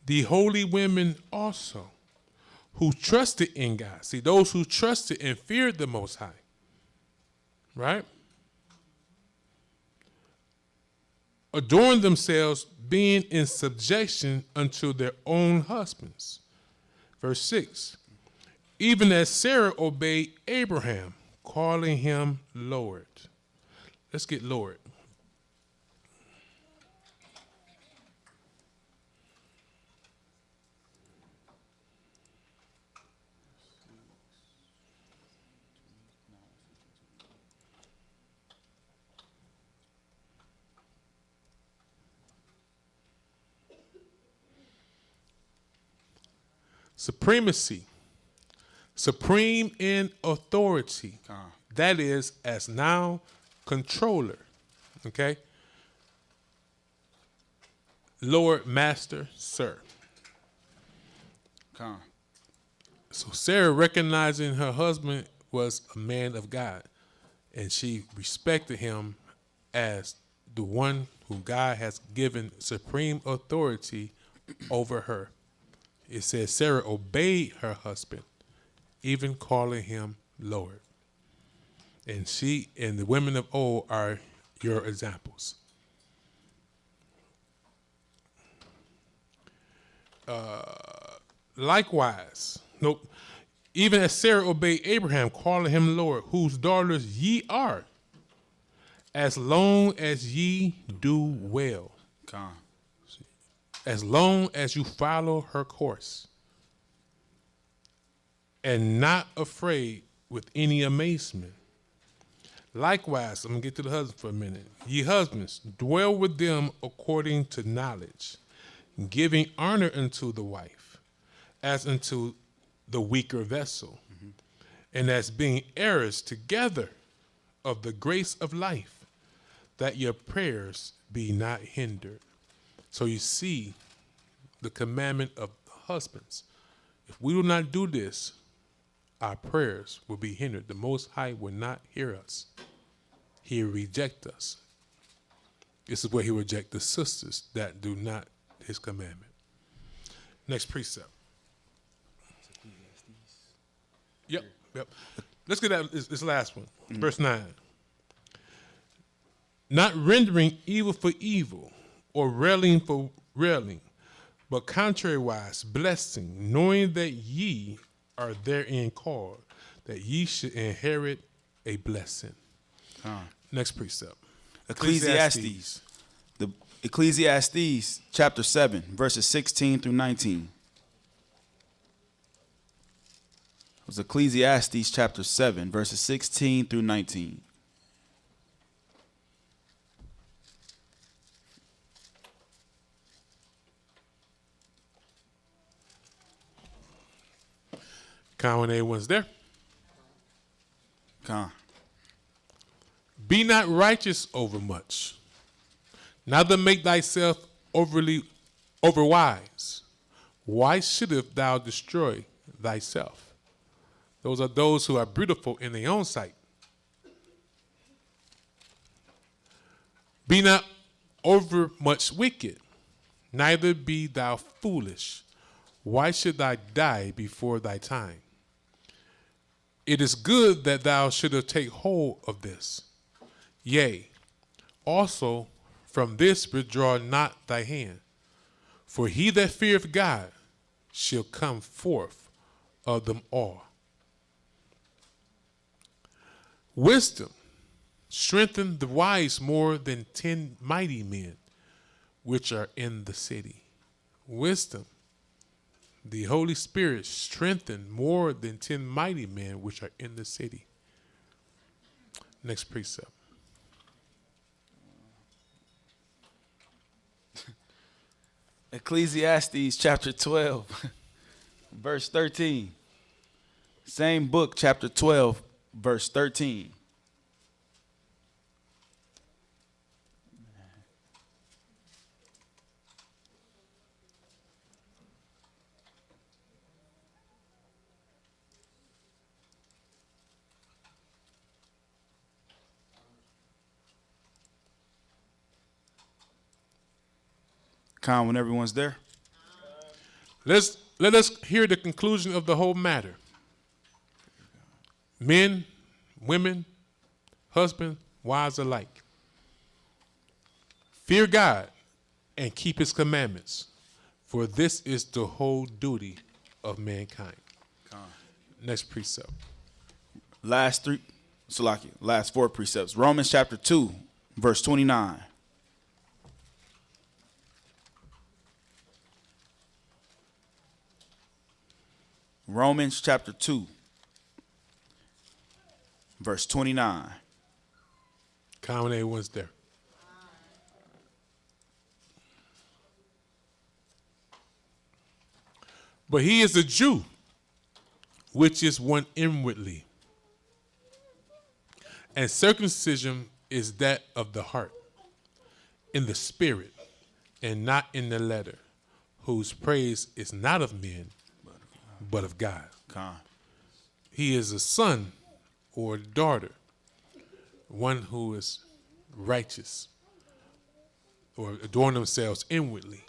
the holy women also, who trusted in God. See, those who trusted and feared the Most High. Right? Adorn themselves, being in subjection unto their own husbands. Verse 6. Even as Sarah obeyed Abraham, calling him Lord. Let's get Lord. Supremacy, supreme in authority. That is, as now controller. Okay? Lord, master, sir. So Sarah, recognizing her husband was a man of God, and she respected him as the one whom God has given supreme authority over her. It says Sarah obeyed her husband, even calling him Lord. And she and the women of old are your examples. Likewise, nope. Even as Sarah obeyed Abraham, calling him Lord, whose daughters ye are, as long as ye do well. Con. As long as you follow her course. And not afraid with any amazement. Likewise, I'm going to get to the husband for a minute. Ye husbands, dwell with them according to knowledge, giving honor unto the wife, as unto the weaker vessel, and as being heirs together of the grace of life, that your prayers be not hindered. So you see the commandment of husbands. If we do not do this, our prayers will be hindered. The Most High will not hear us. He will reject us. This is where he will reject the sisters that do not his commandment. Next precept. Yep. Let's get that this last one. Verse 9. Not rendering evil for evil, or railing for railing, but contrariwise blessing, knowing that ye are therein called, that ye should inherit a blessing. Next precept. Ecclesiastes. The Ecclesiastes chapter 7, verses 16 through 19. It was Ecclesiastes chapter 7, verses 16 through 19. Con, when everyone's there. Con. Be not righteous over much, neither make thyself overwise. Why shouldest thou destroy thyself? Those are those who are beautiful in their own sight. Be not over much wicked, neither be thou foolish. Why should thou die before thy time? It is good that thou shouldest take hold of this. Yea, also from this withdraw not thy hand. For he that feareth God shall come forth of them all. Wisdom strengthen the wise more than 10 mighty men which are in the city. Wisdom, the Holy Spirit strengthened more than 10 mighty men which are in the city. Next precept. Ecclesiastes chapter 12, verse 13. Same book, chapter 12, verse 13. Con, when everyone's there. Let us hear the conclusion of the whole matter. Men, women, husband, wives alike. Fear God and keep his commandments, for this is the whole duty of mankind. Next precept. Last four precepts. Romans chapter 2, verse 29. Romans chapter 2, verse 29. Common everyone's there. But he is a Jew, which is one inwardly. And circumcision is that of the heart, in the spirit, and not in the letter, whose praise is not of men, but of God. He is a son or a daughter, one who is righteous or adorn themselves inwardly,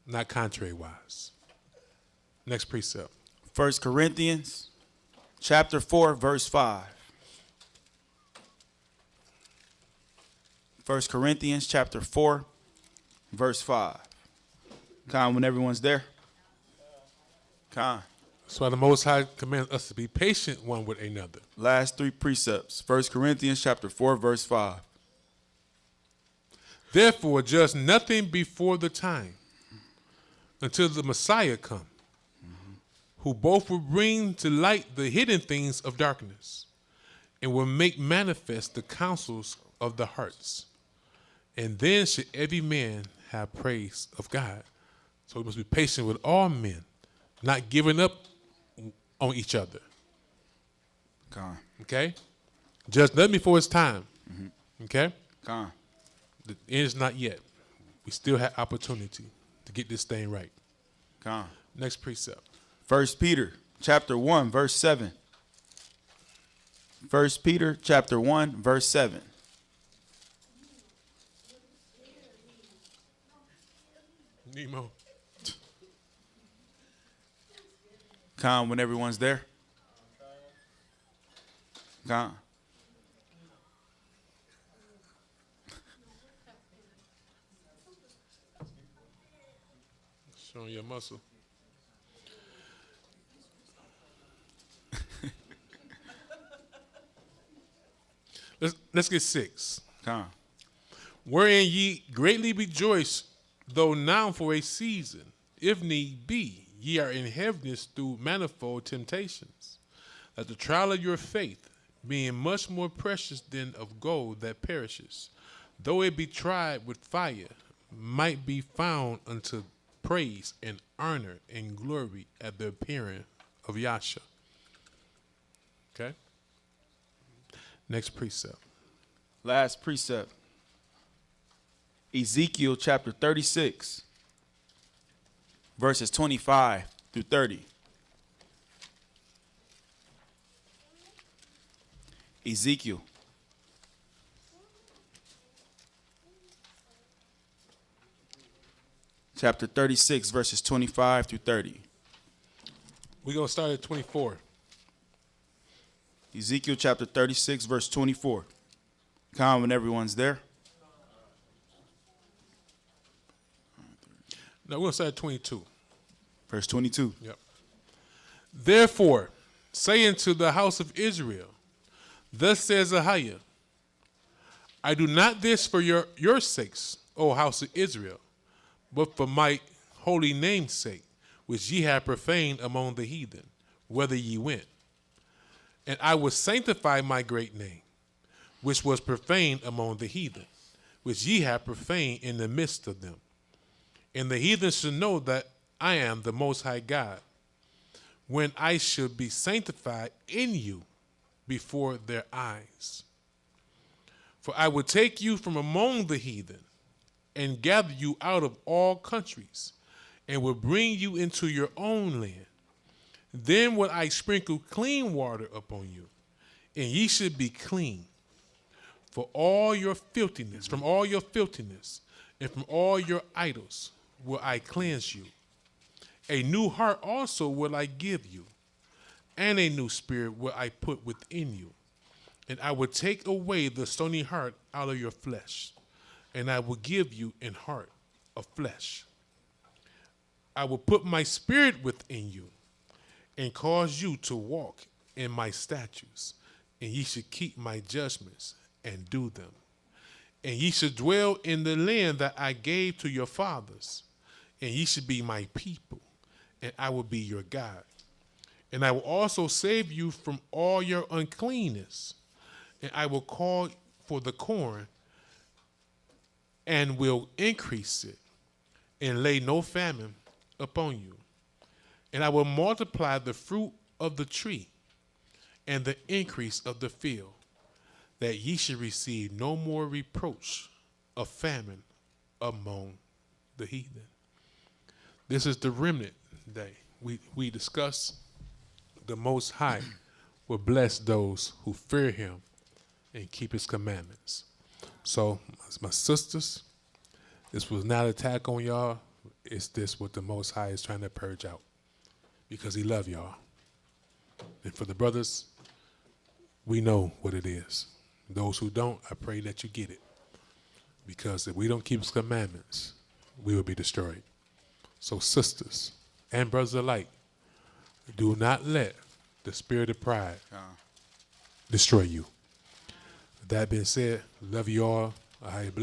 not contrary-wise. Next precept. 1 Corinthians chapter 4, verse 5. 1 Corinthians chapter 4, verse 5. Con, when everyone's there. Con. That's why the Most High commands us to be patient one with another. Last three precepts. 1 Corinthians chapter 4, verse 5. Therefore, judge nothing before the time until the Messiah come, who both will bring to light the hidden things of darkness and will make manifest the counsels of the hearts. And then should every man have praise of God. So we must be patient with all men, not giving up on each other. Con. Okay? Judge nothing before it's time. Okay? Con. The end is not yet. We still have opportunity to get this thing right. Con. Next precept. 1 Peter chapter 1, verse 7. 1 Peter chapter 1, verse 7. Nemo. Con, when everyone's there. Con. Showing your muscle. Let's get 6. Con. Wherein ye greatly rejoice, though now for a season, if need be, ye are in heaviness through manifold temptations, that the trial of your faith, being much more precious than of gold that perishes, though it be tried with fire, might be found unto praise and honor and glory at the appearing of Yahshua. Okay? Next precept. Last precept. Ezekiel chapter 36, verses 25 through 30. Ezekiel. Chapter 36, verses 25 through 30. We're going to start at 24. Ezekiel chapter 36, verse 24. Come when everyone's there. No, we're going to start at 22. Verse 22. Yep. Therefore, say unto the house of Israel, thus says Ahayah, I do not this for your sakes, O house of Israel, but for my holy name's sake, which ye have profaned among the heathen, whither ye went. And I will sanctify my great name, which was profaned among the heathen, which ye have profaned in the midst of them. And the heathen should know that I am the Most High God, when I should be sanctified in you before their eyes. For I will take you from among the heathen, and gather you out of all countries, and will bring you into your own land. Then will I sprinkle clean water upon you, and ye should be clean. For all your filthiness, from all your filthiness, and from all your idols will I cleanse you. A new heart also will I give you, and a new spirit will I put within you. And I will take away the stony heart out of your flesh, and I will give you an heart of flesh. I will put my spirit within you, and cause you to walk in my statutes, and ye should keep my judgments and do them. And ye should dwell in the land that I gave to your fathers, and ye should be my people, and I will be your God. And I will also save you from all your uncleanness, and I will call for the corn, and will increase it, and lay no famine upon you. And I will multiply the fruit of the tree, and the increase of the field, that ye should receive no more reproach of famine among the heathen. This is the remnant day. We discuss the Most High will bless those who fear him and keep his commandments. So, my sisters, this was not an attack on y'all. It's this what the Most High is trying to purge out, because he love y'all. And for the brothers, we know what it is. Those who don't, I pray that you get it. Because if we don't keep his commandments, we will be destroyed. So sisters and brothers alike, Do not let the spirit of pride destroy you. That being said, love you all. Ahayah.